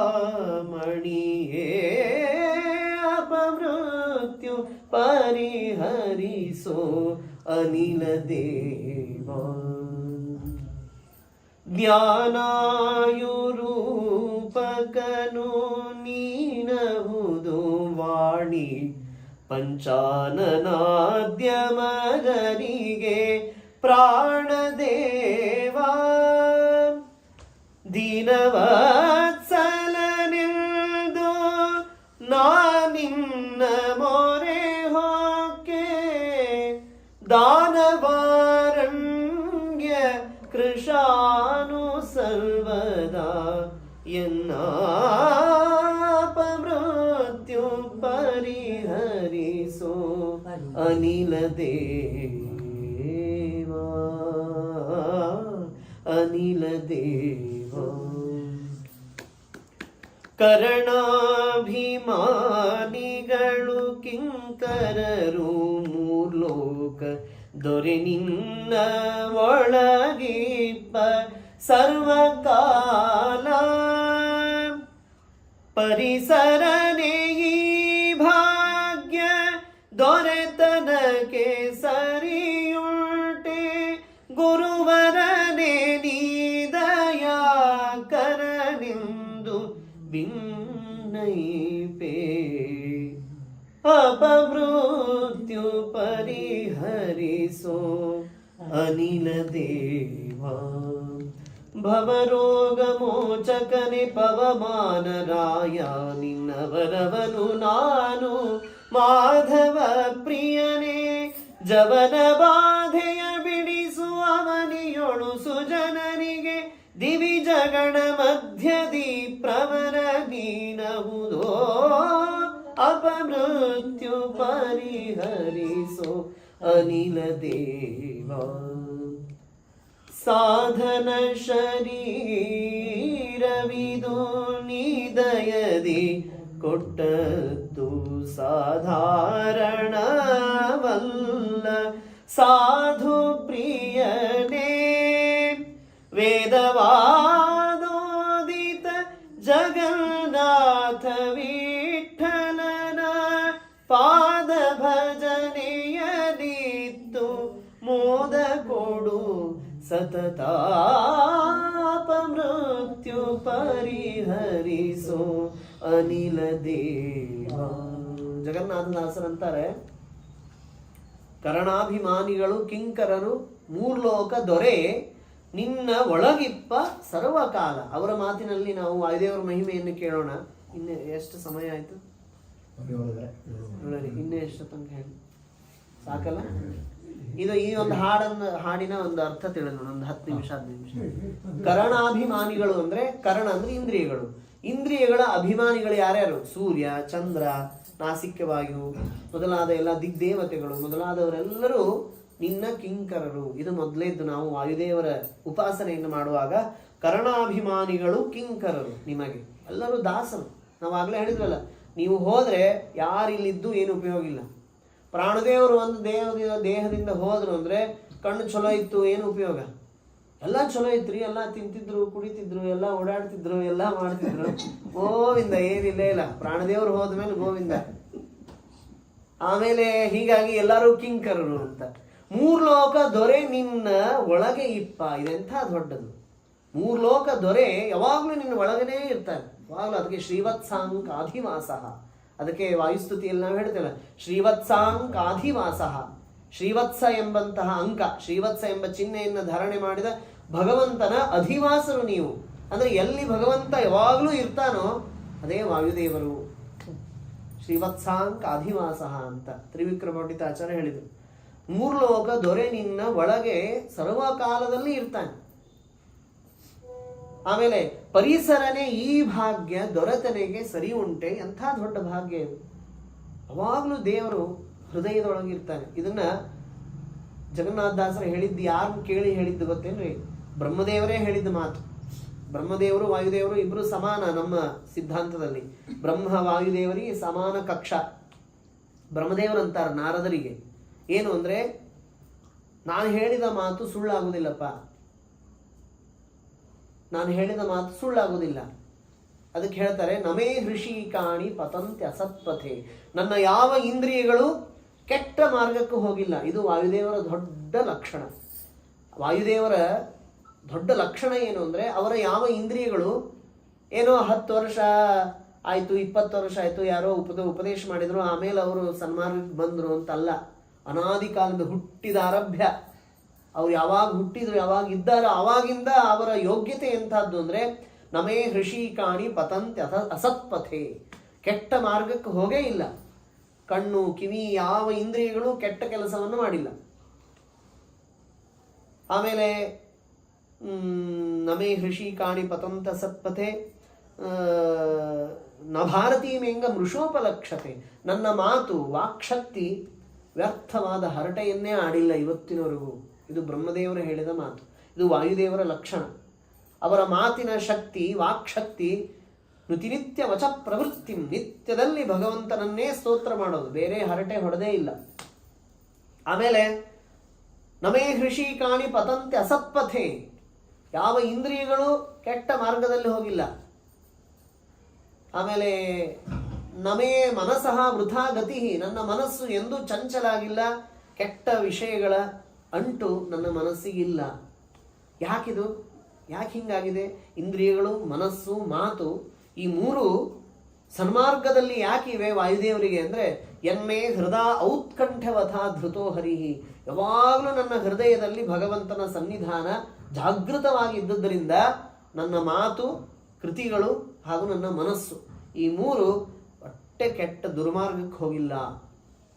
ಅಪಮೃತ್ಯು ಪರಿಹರಿಸೋ ಅನಿಲ ದೇವ. ಜ್ಞಾನಾಯುರೂಪಕನು ನೀನಹುದು ವಾಣಿ ಪಂಚಾನನಾದ್ಯಮರಿಗೆ ಪ್ರಾಣದೇವ. ದೀನವತ್ಸಲನೆಂದು ನಾನಿನ್ನ ಮೊರೆ ಹೊಕ್ಕೆ ದಾನವಾರಣ್ಯ ಕೃಷಾನು ಸರ್ವದಾ ಎನ್ನಾಪಮೃತ್ಯು ಪರಿಹರಿಸೋ ಅನಿಲ ದೇವ, ಅನಿಲ ದೇವ. ಕರಣಾಭಿಮಾನಿಗಳು ಕಿಂಕರರು ಮೂರ್ಲೋಕ ದೊರೆ ನಿನ್ನ ಒಳಗಿಪ್ಪ ಸರ್ವಕಾಲ. ಪರಿಸರನೇ ಈ ಭಾಗ್ಯ ದೊರೆತನಕ್ಕೆ ಸರಿಯುಂಟೆ. ಗುರುವರನೇ ನೀದಯಾ ಕರನಿಂದು ಭಿನ್ನೈಪೆ. ಅಪಮೃತ್ಯು ಪರಿಹರಿಸೋ ಅನಿಲ ದೇವ. ಭವರೋಗ ಮೋಚಕನೆ ಪವಮಾನರಾಯ ನಿನ್ನವರವನು ನಾನು ಮಾಧವ ಪ್ರಿಯನೇ. ಜವನ ಬಾಧೆಯ ಬಿಡಿಸುವವನಿಯೊಳು ಸುಜನನಿಗೆ ದಿವಿಜಗಣ ಮಧ್ಯದಿ ಪ್ರವರ ನೀನಹುದೋ. ಅಪಮೃತ್ಯು ಪರಿಹರಿಸೋ ಅನಿಲ ದೇವ. ಸಾಧನ ಶರೀರವಿದು ನಿದಯದಿ ಕೊಟ್ಟದ್ದು ಸಾಧಾರಣವಲ್ಲ. ಸಾಧು ಪ್ರಿಯನೇ ವೇದವಾದೋದಿತ ಜಗನ್ನಾಥ ವಿಠಲನ ಪಾದ ಭಜನೆಯದಿತ್ತು ಮೋದ ಕೊಡು ಸತತಾಪಮೃತ್ಯು ಪರಿಹರಿಸೋ ಅನಿಲ ದೇವ. ಜಗನ್ನಾಥದಾಸರಂತಾರೆ, ಕರಣಾಭಿಮಾನಿಗಳು ಕಿಂಕರರು ಮೂರ್ಲೋಕ ದೊರೆ ನಿನ್ನ ಒಳಗಿಪ್ಪ ಸರ್ವಕಾಲ. ಅವರ ಮಾತಿನಲ್ಲಿ ನಾವು ವಾಯುದೇವರ ಮಹಿಮೆಯನ್ನು ಕೇಳೋಣ. ಇನ್ನು ಎಷ್ಟು ಸಮಯ ಆಯ್ತು? ಇನ್ನೇ ಎಷ್ಟು ತನಕ ಹೇಳಿ ಸಾಕಲ್ಲ? ಇದು ಈ ಒಂದು ಹಾಡಿನ ಒಂದು ಅರ್ಥ ತಿಳಿಯೋಣ, ಒಂದು 10 ನಿಮಿಷ 15 ನಿಮಿಷ. ಕರಣಾಭಿಮಾನಿಗಳು ಅಂದ್ರೆ, ಕರಣ ಅಂದ್ರೆ ಇಂದ್ರಿಯಗಳು. ಇಂದ್ರಿಯಗಳ ಅಭಿಮಾನಿಗಳು ಯಾರ್ಯಾರು? ಸೂರ್ಯ, ಚಂದ್ರ, ನಾಸಿಕ್ಯವಾಯು ಮೊದಲಾದ ಎಲ್ಲ ದಿಗ್ದೇವತೆಗಳು ಮೊದಲಾದವರೆಲ್ಲರೂ ನಿನ್ನ ಕಿಂಕರರು. ಇದು ಮೊದಲೇದ್ದು ನಾವು ವಾಯುದೇವರ ಉಪಾಸನೆಯನ್ನು ಮಾಡುವಾಗ ಕರಣಾಭಿಮಾನಿಗಳು ಕಿಂಕರರು ನಿಮಗೆ, ಎಲ್ಲರೂ ದಾಸರು. ನಾವು ಆಗ್ಲೇ ಹೇಳಿದ್ವಲ್ಲ, ನೀವು ಹೋದ್ರೆ ಯಾರಿಲ್ಲಿದ್ದು ಏನು ಉಪಯೋಗ ಇಲ್ಲ. ಪ್ರಾಣದೇವರು ಒಂದು ದೇಹದಿಂದ ಹೋದ್ರು ಅಂದ್ರೆ ಕಣ್ಣು ಚಲೋ ಇತ್ತು, ಏನು ಉಪಯೋಗ? ಎಲ್ಲ ಚಲೋ ಇತ್ರಿ, ಎಲ್ಲ ತಿಂತಿದ್ರು, ಕುಡಿತಿದ್ರು, ಎಲ್ಲ ಓಡಾಡ್ತಿದ್ರು, ಎಲ್ಲ ಮಾಡ್ತಿದ್ರು, ಗೋವಿಂದ, ಏನಿಲ್ಲ ಇಲ್ಲ. ಪ್ರಾಣದೇವರು ಹೋದ್ಮೇಲೆ ಗೋವಿಂದ. ಆಮೇಲೆ ಹೀಗಾಗಿ ಎಲ್ಲರೂ ಕಿಂಕರರು ಅಂತ. ಮೂರ್ಲೋಕ ದೊರೆ ನಿನ್ನ ಒಳಗೆ ಇಪ್ಪ. ಇದೆಂಥ ದೊಡ್ಡದು. ಮೂರ್ಲೋಕ ದೊರೆ ಯಾವಾಗ್ಲೂ ನಿನ್ನ ಒಳಗನೇ ಇರ್ತಾನೆ ಯಾವಾಗ್ಲೂ. ಅದಕ್ಕೆ ಶ್ರೀವತ್ಸಾಂಕ ಆಧಿವಾಸ. ಅದಕ್ಕೆ ವಾಯುಸ್ತುತಿಯಲ್ಲಿ ನಾವು ಹೇಳ್ತೇವೆ, ಶ್ರೀವತ್ಸಾಂಕ ಆಧಿವಾಸ. ಶ್ರೀವತ್ಸ ಎಂಬಂತಹ ಅಂಕ, ಶ್ರೀವತ್ಸ ಎಂಬ ಚಿಹ್ನೆಯನ್ನು ಧಾರಣೆ ಮಾಡಿದ ಭಗವಂತನ ಅಧಿವಾಸರು ನೀವು. ಅಂದ್ರೆ ಎಲ್ಲಿ ಭಗವಂತ ಯಾವಾಗ್ಲೂ ಇರ್ತಾನೋ ಅದೇ ವಾಯುದೇವರು. ಶ್ರೀವತ್ಸಾಂಕ ಆಧಿವಾಸ ಅಂತ ತ್ರಿವಿಕ್ರಮ ಪಂಡಿತಾಚಾರ್ಯ ಹೇಳಿದರು. ಮೂರ್ಲೋಕ ದೊರೆ ನಿನ್ನ ಒಳಗೆ ಸರ್ವಕಾಲದಲ್ಲಿ ಇರ್ತಾನೆ. ಆಮೇಲೆ ಪರಿಸರನೇ ಈ ಭಾಗ್ಯ ದೊರೆತನೆಗೆ ಸರಿ ಉಂಟೆ. ಎಂಥ ದೊಡ್ಡ ಭಾಗ್ಯ ಇದು. ಯಾವಾಗ್ಲೂ ದೇವರು ಹೃದಯದೊಳಗಿರ್ತಾನೆ. ಇದನ್ನ ಜಗನ್ನಾಥದಾಸರು ಹೇಳಿದ್ದು ಯಾರು ಕೇಳಿ ಹೇಳಿದ್ದು ಗೊತ್ತೇನ್ರಿ? ಬ್ರಹ್ಮದೇವರೇ ಹೇಳಿದ ಮಾತು. ಬ್ರಹ್ಮದೇವರು ವಾಯುದೇವರು ಇಬ್ರು ಸಮಾನ ನಮ್ಮ ಸಿದ್ಧಾಂತದಲ್ಲಿ. ಬ್ರಹ್ಮ ವಾಯುದೇವರಿಗೆ ಸಮಾನ ಕಕ್ಷ. ಬ್ರಹ್ಮದೇವರು ಅಂತಾರೆ ನಾರದರಿಗೆ ಏನು ಅಂದ್ರೆ, ನಾನು ಹೇಳಿದ ಮಾತು ಸುಳ್ಳಾಗುವುದಿಲ್ಲಪ್ಪ, ನಾನು ಹೇಳಿದ ಮಾತು ಸುಳ್ಳಾಗುವುದಿಲ್ಲ. ಅದಕ್ಕೆ ಹೇಳ್ತಾರೆ, ನಮೇ ಹೃಷಿಕಾಣಿ ಪತಂತ್ಯ ಅಸತ್ಪಥೆ. ನನ್ನ ಯಾವ ಇಂದ್ರಿಯಗಳು ಕೆಟ್ಟ ಮಾರ್ಗಕ್ಕೂ ಹೋಗಿಲ್ಲ. ಇದು ವಾಯುದೇವರ ದೊಡ್ಡ ಲಕ್ಷಣ. ವಾಯುದೇವರ ದೊಡ್ಡ ಲಕ್ಷಣ ಏನು ಅಂದರೆ, ಅವರ ಯಾವ ಇಂದ್ರಿಯಗಳು ಏನೋ 10 ವರ್ಷ ಆಯಿತು, 20 ವರ್ಷ ಆಯಿತು, ಯಾರೋ ಉಪದೇಶ ಮಾಡಿದ್ರು, ಆಮೇಲೆ ಅವರು ಸನ್ಮಾರ್ಗಕ್ಕೆ ಬಂದರು ಅಂತಲ್ಲ. ಅನಾದಿ ಕಾಲದ ಹುಟ್ಟಿದ ಆರಭ್ಯ ಅವ್ರು ಯಾವಾಗ ಹುಟ್ಟಿದ್ರು, ಯಾವಾಗ ಇದ್ದಾರೋ ಆವಾಗಿಂದ ಅವರ ಯೋಗ್ಯತೆ ಎಂಥದ್ದು ಅಂದರೆ, ನಮೇ ಹೃಷಿಕಾಣಿ ಪತಂತ್ಯ ಅಸತ್ಪಥೆ, ಕೆಟ್ಟ ಮಾರ್ಗಕ್ಕೆ ಹೋಗೇ ಇಲ್ಲ. ಕಣ್ಣು ಕಿವಿ ಯಾವ ಇಂದ್ರಿಯಗಳು ಕೆಟ್ಟ ಕೆಲಸವನ್ನು ಮಾಡಿಲ್ಲ. ಆಮೇಲೆ ನಮೇ ಹೃಷಿಕಾಣಿ ಪತಂತ ಸತ್ಪಥೆ ನ ಭಾರತೀಯಮೆಂಗ ಮೃಷೋಪಲಕ್ಷತೆ, ನನ್ನ ಮಾತು ವಾಕ್ಶಕ್ತಿ ವ್ಯರ್ಥವಾದ ಹರಟೆಯನ್ನೇ ಆಡಿಲ್ಲ ಇವತ್ತಿನವರೆಗೂ. ಇದು ಬ್ರಹ್ಮದೇವರು ಹೇಳಿದ ಮಾತು. ಇದು ವಾಯುದೇವರ ಲಕ್ಷಣ. ಅವರ ಮಾತಿನ ಶಕ್ತಿ, ವಾಕ್ಶಕ್ತಿ ನುತಿನಿತ್ಯ ವಚ ಪ್ರವೃತ್ತಿ, ನಿತ್ಯದಲ್ಲಿ ಭಗವಂತನನ್ನೇ ಸ್ತೋತ್ರ ಮಾಡೋದು, ಬೇರೆ ಹರಟೆ ಹೊಡೆದೇ ಇಲ್ಲ. ಆಮೇಲೆ ನಮೇ ಹೃಷಿಕಾಣಿ ಪತಂತೆ ಅಸತ್ಪಥೆ, ಯಾವ ಇಂದ್ರಿಯಗಳು ಕೆಟ್ಟ ಮಾರ್ಗದಲ್ಲಿ ಹೋಗಿಲ್ಲ. ಆಮೇಲೆ ನಮೇ ಮನಸಃ ವೃಥಾ ಗತಿ, ನನ್ನ ಮನಸ್ಸು ಎಂದೂ ಚಂಚಲಾಗಿಲ್ಲ, ಕೆಟ್ಟ ವಿಷಯಗಳ ಅಂಟು ನನ್ನ ಮನಸ್ಸಿಗಿಲ್ಲ. ಯಾಕಿದು? ಯಾಕೆ ಹಿಂಗಾಗಿದೆ? ಇಂದ್ರಿಯಗಳು, ಮನಸ್ಸು, ಮಾತು ಈ ಮೂರು ಸನ್ಮಾರ್ಗದಲ್ಲಿ ಯಾಕಿವೆ ವಾಯುದೇವರಿಗೆ ಅಂದರೆ, ಎನ್ಮೇ ಹೃದಯ ಔತ್ಕಂಠವಥ ಧೃತೋ ಹರಿಹಿ, ಯಾವಾಗಲೂ ನನ್ನ ಹೃದಯದಲ್ಲಿ ಭಗವಂತನ ಸನ್ನಿಧಾನ ಜಾಗೃತವಾಗಿದ್ದುದರಿಂದ ನನ್ನ ಮಾತು, ಕೃತಿಗಳು ಹಾಗೂ ನನ್ನ ಮನಸ್ಸು ಈ ಮೂರು ಒಟ್ಟೆ ಕೆಟ್ಟ ದುರ್ಮಾರ್ಗಕ್ಕೆ ಹೋಗಿಲ್ಲ.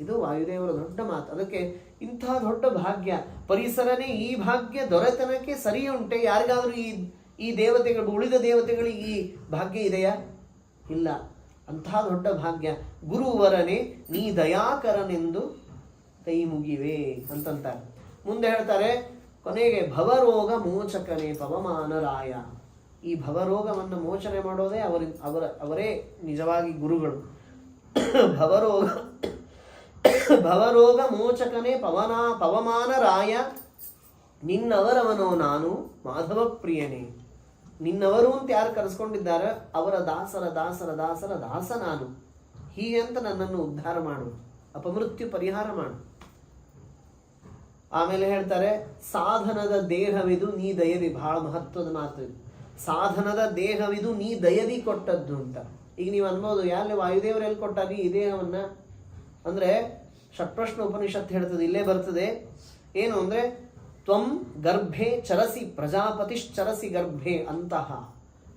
ಇದು ವಾಯುದೇವರ ದೊಡ್ಡ ಮಾತು. ಅದಕ್ಕೆ ಇಂಥ ದೊಡ್ಡ ಭಾಗ್ಯ, ಪರಿಸರನೇ ಈ ಭಾಗ್ಯ ದೊರೆತನಕ್ಕೆ ಸರಿ ಉಂಟೆ? ಯಾರಿಗಾದರೂ ಈ ದೇವತೆಗಳು, ಉಳಿದ ದೇವತೆಗಳಿಗೆ ಈ ಭಾಗ್ಯ ಇದೆಯಾ? ಇಲ್ಲ. ಅಂಥ ದೊಡ್ಡ ಭಾಗ್ಯ. ಗುರುವರನೇ ನೀ ದಯಾಕರನೆಂದು ಕೈ ಮುಗಿವೆ ಅಂತಂತಾರೆ. ಮುಂದೆ ಹೇಳ್ತಾರೆ ಕೊನೆಗೆ, ಭವರೋಗ ಮೋಚಕನೇ ಪವಮಾನರಾಯ. ಈ ಭವರೋಗವನ್ನು ಮೋಚನೆ ಮಾಡೋದೇ ಅವರೇ ನಿಜವಾಗಿ ಗುರುಗಳು. ಭವರೋಗ ಮೋಚಕನೇ ಪವಮಾನರಾಯ, ನಿನ್ನವರವನೋ ನಾನು ಮಾಧವ ಪ್ರಿಯನೇ. ನಿನ್ನವರು ಅಂತ ಯಾರು ಕರೆಸ್ಕೊಂಡಿದ್ದಾರೆ, ಅವರ ದಾಸರ ದಾಸರ ದಾಸರ ದಾಸ ನಾನು. ಹೀಗೆ ಅಂತ ನನ್ನನ್ನು ಉದ್ಧಾರ ಮಾಡು, ಅಪಮೃತ್ಯು ಪರಿಹಾರ ಮಾಡು. ಆಮೇಲೆ ಹೇಳ್ತಾರೆ, ಸಾಧನದ ದೇಹವಿದು ನೀ ದಯದಿ. ಬಹಳ ಮಹತ್ವದ ಮಾತು ಇದು. ಸಾಧನದ ದೇಹವಿದು ನೀ ದಯದಿ ಕೊಟ್ಟದ್ದು ಅಂತ. ಈಗ ನೀವು ಅನ್ಬೋದು, ಯಾರಲ್ಲಿ ವಾಯುದೇವರು ಎಲ್ಲಿ ಕೊಟ್ಟಾಗಿ ಈ ದೇಹವನ್ನ ಅಂದರೆ, ಷಟ್ಪ್ರಶ್ನ ಉಪನಿಷತ್ತು ಹೇಳ್ತದೆ, ಇಲ್ಲೇ ಬರ್ತದೆ. ಏನು ಅಂದರೆ, ತ್ವಂ ಗರ್ಭೆ ಚರಸಿ ಪ್ರಜಾಪತಿಶ್ಚರಸಿ ಗರ್ಭೆ ಅಂತಹ.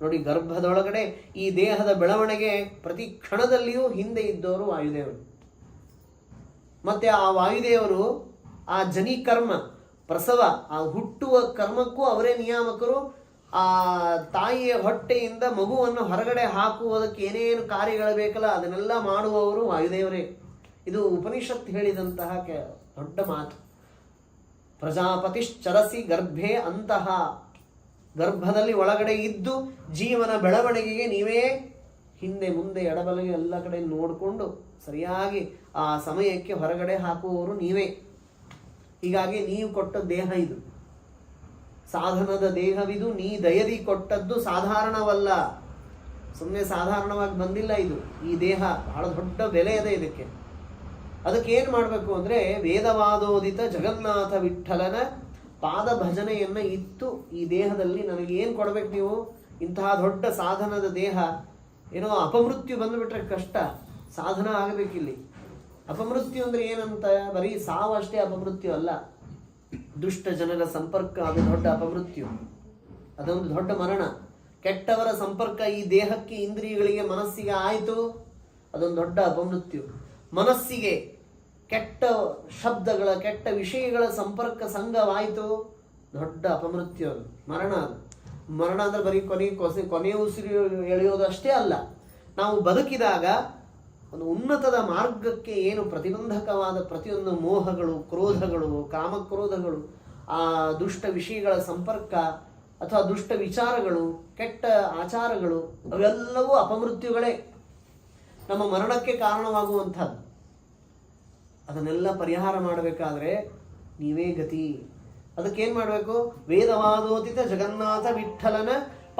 ನೋಡಿ, ಗರ್ಭದೊಳಗಡೆ ಈ ದೇಹದ ಬೆಳವಣಿಗೆ ಪ್ರತಿ ಕ್ಷಣದಲ್ಲಿಯೂ ಹಿಂದೆ ಇದ್ದವರು ವಾಯುದೇವರು. ಮತ್ತೆ ಆ ವಾಯುದೇವರು ಆ ಜನಿಕರ್ಮ, ಪ್ರಸವ, ಆ ಹುಟ್ಟುವ ಕರ್ಮಕ್ಕೂ ಅವರೇ ನಿಯಾಮಕರು. ಆ ತಾಯಿಯ ಹೊಟ್ಟೆಯಿಂದ ಮಗುವನ್ನು ಹೊರಗಡೆ ಹಾಕುವುದಕ್ಕೆ ಏನೇನು ಕಾರ್ಯಗಳು ಬೇಕಲ್ಲ ಅದನ್ನೆಲ್ಲ ಮಾಡುವವರು ವಾಯುದೇವರೇ. ಇದು ಉಪನಿಷತ್ತು ಹೇಳಿದಂತಹ ದೊಡ್ಡ ಮಾತು. ಪ್ರಜಾಪತಿಶ್ಚರಸಿ ಗರ್ಭೆ ಅಂತಹ, ಗರ್ಭದಲ್ಲಿ ಒಳಗಡೆ ಇದ್ದು ಜೀವನ ಬೆಳವಣಿಗೆಗೆ ನೀವೇ ಹಿಂದೆ ಮುಂದೆ ಎಡಬಲಗೆ ಎಲ್ಲ ಕಡೆ ನೋಡಿಕೊಂಡು ಸರಿಯಾಗಿ ಆ ಸಮಯಕ್ಕೆ ಹೊರಗಡೆ ಹಾಕುವವರು ನೀವೇ. ಹೀಗಾಗಿ ನೀವು ಕೊಟ್ಟ ದೇಹ ಇದು, ಸಾಧನದ ದೇಹವಿದು ನೀ ದಯದಿ ಕೊಟ್ಟದ್ದು ಸಾಧಾರಣವಲ್ಲ. ಸುಮ್ಮನೆ ಸಾಧಾರಣವಾಗಿ ಬಂದಿಲ್ಲ ಇದು. ಈ ದೇಹ ಬಹಳ ದೊಡ್ಡ ಬೆಲೆ ಇದೆ ಇದಕ್ಕೆ. ಅದಕ್ಕೆ ಏನು ಮಾಡಬೇಕು ಅಂದರೆ, ವೇದವಾದೋದಿತ ಜಗನ್ನಾಥ ವಿಠ್ಠಲನ ಪಾದ ಭಜನೆಯನ್ನು ಇತ್ತು ಈ ದೇಹದಲ್ಲಿ ನನಗೇನು ಕೊಡಬೇಕು ನೀವು? ಇಂತಹ ದೊಡ್ಡ ಸಾಧನದ ದೇಹ, ಏನೋ ಅಪಮೃತ್ಯು ಬಂದುಬಿಟ್ರೆ ಕಷ್ಟ, ಸಾಧನ ಆಗಬೇಕಿಲ್ಲಿ. ಅಪಮೃತ್ಯು ಅಂದರೆ ಏನಂತ, ಬರೀ ಸಾವು ಅಷ್ಟೇ ಅಪಮೃತ್ಯು ಅಲ್ಲ. ದುಷ್ಟ ಜನರ ಸಂಪರ್ಕ ಅದು ದೊಡ್ಡ ಅಪಮೃತ್ಯು, ಅದೊಂದು ದೊಡ್ಡ ಮರಣ. ಕೆಟ್ಟವರ ಸಂಪರ್ಕ ಈ ದೇಹಕ್ಕೆ, ಇಂದ್ರಿಯಗಳಿಗೆ, ಮನಸ್ಸಿಗೆ ಆಯಿತು, ಅದೊಂದು ದೊಡ್ಡ ಅಪಮೃತ್ಯು. ಮನಸ್ಸಿಗೆ ಕೆಟ್ಟ ಶಬ್ದಗಳ, ಕೆಟ್ಟ ವಿಷಯಗಳ ಸಂಪರ್ಕ ಸಂಘವಾಯಿತು, ದೊಡ್ಡ ಅಪಮೃತ್ಯು, ಅದು ಮರಣ. ಅದು ಮರಣ ಅಂದರೆ ಬರೀ ಕೊನೆಯ ಉಸಿರು ಎಳೆಯೋದು ಅಷ್ಟೇ ಅಲ್ಲ. ನಾವು ಬದುಕಿದಾಗ ಒಂದು ಉನ್ನತದ ಮಾರ್ಗಕ್ಕೆ ಏನು ಪ್ರತಿಬಂಧಕವಾದ ಪ್ರತಿಯೊಂದು ಮೋಹಗಳು, ಕ್ರೋಧಗಳು, ಕಾಮಕ್ರೋಧಗಳು, ಆ ದುಷ್ಟ ವಿಷಯಗಳ ಸಂಪರ್ಕ ಅಥವಾ ದುಷ್ಟ ವಿಚಾರಗಳು, ಕೆಟ್ಟ ಆಚಾರಗಳು, ಅವೆಲ್ಲವೂ ಅಪಮೃತ್ಯುಗಳೇ, ನಮ್ಮ ಮರಣಕ್ಕೆ ಕಾರಣವಾಗುವಂಥದ್ದು. ಅದನ್ನೆಲ್ಲ ಪರಿಹಾರ ಮಾಡಬೇಕಾದ್ರೆ ನೀವೇ ಗತಿ. ಅದಕ್ಕೇನು ಮಾಡಬೇಕು? ವೇದವಾದೋದಿತ ಜಗನ್ನಾಥ ವಿಠ್ಠಲನ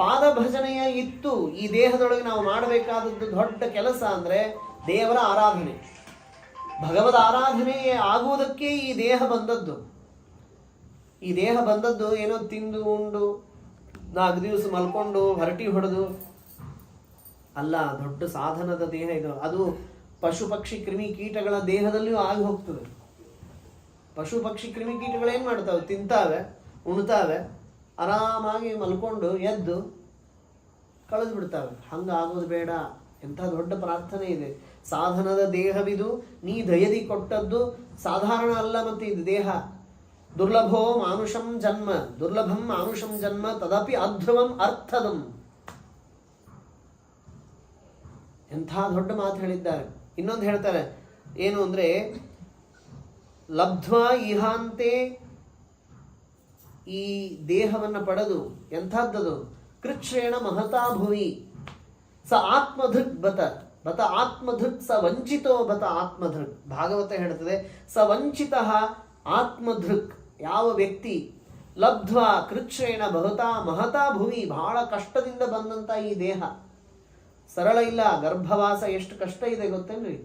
ಪಾದ ಭಜನೆಯ ಇತ್ತು. ಈ ದೇಹದೊಳಗೆ ನಾವು ಮಾಡಬೇಕಾದದ್ದು ದೊಡ್ಡ ಕೆಲಸ ಅಂದರೆ ದೇವರ ಆರಾಧನೆ. ಭಗವದ್ ಆರಾಧನೆ ಆಗುವುದಕ್ಕೆ ಈ ದೇಹ ಬಂದದ್ದು. ಈ ದೇಹ ಬಂದದ್ದು ಏನೋ ತಿಂದು ಉಂಡು 4 ದಿವಸ ಮಲ್ಕೊಂಡು ಹರಟಿ ಹೊಡೆದು ಅಲ್ಲ. ದೊಡ್ಡ ಸಾಧನದ ದೇಹ ಇದು. ಅದು ಪಶು ಪಕ್ಷಿ ಕ್ರಿಮಿ ಕೀಟಗಳ ದೇಹದಲ್ಲಿಯೂ ಆಗಿ ಹೋಗ್ತದೆ. ಪಶು ಪಕ್ಷಿ ಕ್ರಿಮಿ ಕೀಟಗಳು ಏನ್ ಮಾಡ್ತಾವೆ? ತಿಂತಾವೆ, ಉಣ್ತಾವೆ, ಆರಾಮಾಗಿ ಮಲ್ಕೊಂಡು ಎದ್ದು ಕಳೆದು ಬಿಡ್ತಾವೆ. ಹಂಗಾಗೋದು ಬೇಡ. ಎಂಥ ದೊಡ್ಡ ಪ್ರಾರ್ಥನೆ ಇದೆ. ಸಾಧನದ ದೇಹವಿದು, ನೀ ದಯದಿ ಕೊಟ್ಟದ್ದು ಸಾಧಾರಣ ಅಲ್ಲ. ಮತ್ತೆ ಇದು ದೇಹ ದುರ್ಲಭೋ ಮಾನುಷಂ ಜನ್ಮ, ದುರ್ಲಭಂ ಮಾನುಷಂ ಜನ್ಮ ತದಪಿ ಅಧ್ರುವಂ ಅರ್ಥದಂ. ಎಂಥ ದೊಡ್ಡ ಮಾತು ಹೇಳಿದ್ದಾರೆ. ಇನ್ನೊಂದು ಹೇಳ್ತಾರೆ ಏನು ಅಂದ್ರೆ, ಲಬ್ಧ್ವಾ ಇಹಾಂತೆ, ಈ ದೇಹವನ್ನು ಪಡೆದು ಎಂಥದ್ದದು? ಕೃಚ್ಛ್ರೇಣ ಮಹತಾ ಭುವಿ ಸ ಆತ್ಮಧೃಕ್ ಬತ ಬತ ಆತ್ಮಧೃಕ್ ಸ ವಂಚಿತೋ ಬತ ಆತ್ಮಧೃಕ್. ಭಾಗವತ ಹೇಳ್ತದೆ, ಸ ವಂಚಿತ ಆತ್ಮಧೃಕ್. ಯಾವ ವ್ಯಕ್ತಿ ಲಬ್ಧ್ವಾ ಕೃಚ್ಛ್ರೇಣ ಬಹುತಾ ಮಹತಾ ಭುವಿ, ಬಹಳ ಕಷ್ಟದಿಂದ ಬಂದಂತ ಈ ದೇಹ ಸರಳ ಇಲ್ಲ. ಗರ್ಭವಾಸ ಎಷ್ಟು ಕಷ್ಟ ಇದೆ ಗೊತ್ತೇನ್ರಿ?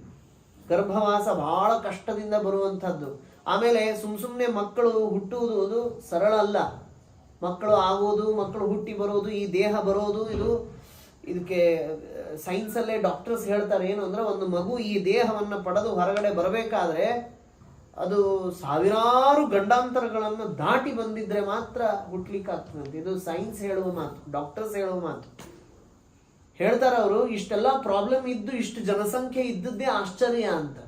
ಗರ್ಭವಾಸ ಬಹಳ ಕಷ್ಟದಿಂದ ಬರುವಂಥದ್ದು. ಆಮೇಲೆ ಸುಮ್ಮನೆ ಮಕ್ಕಳು ಹುಟ್ಟುವುದು ಸರಳ ಅಲ್ಲ. ಮಕ್ಕಳು ಆಗುವುದು, ಮಕ್ಕಳು ಹುಟ್ಟಿ ಬರೋದು, ಈ ದೇಹ ಬರೋದು, ಇದಕ್ಕೆ ಸೈನ್ಸಲ್ಲೇ ಡಾಕ್ಟರ್ಸ್ ಹೇಳ್ತಾರೆ ಏನು ಅಂದ್ರೆ, ಒಂದು ಮಗು ಈ ದೇಹವನ್ನು ಪಡೆದು ಹೊರಗಡೆ ಬರಬೇಕಾದ್ರೆ ಅದು ಸಾವಿರಾರು ಗಂಡಾಂತರಗಳನ್ನು ದಾಟಿ ಬಂದಿದ್ರೆ ಮಾತ್ರ ಹುಟ್ಲಿಕ್ಕೆ ಆಗ್ತದೆ. ಇದು ಸೈನ್ಸ್ ಹೇಳುವ ಮಾತು, ಡಾಕ್ಟರ್ಸ್ ಹೇಳುವ ಮಾತು. ಹೇಳ್ತಾರೆ ಅವರು, ಇಷ್ಟೆಲ್ಲ ಪ್ರಾಬ್ಲಮ್ ಇದ್ದು ಇಷ್ಟು ಜನಸಂಖ್ಯೆ ಇದ್ದದ್ದೇ ಆಶ್ಚರ್ಯ ಅಂತ.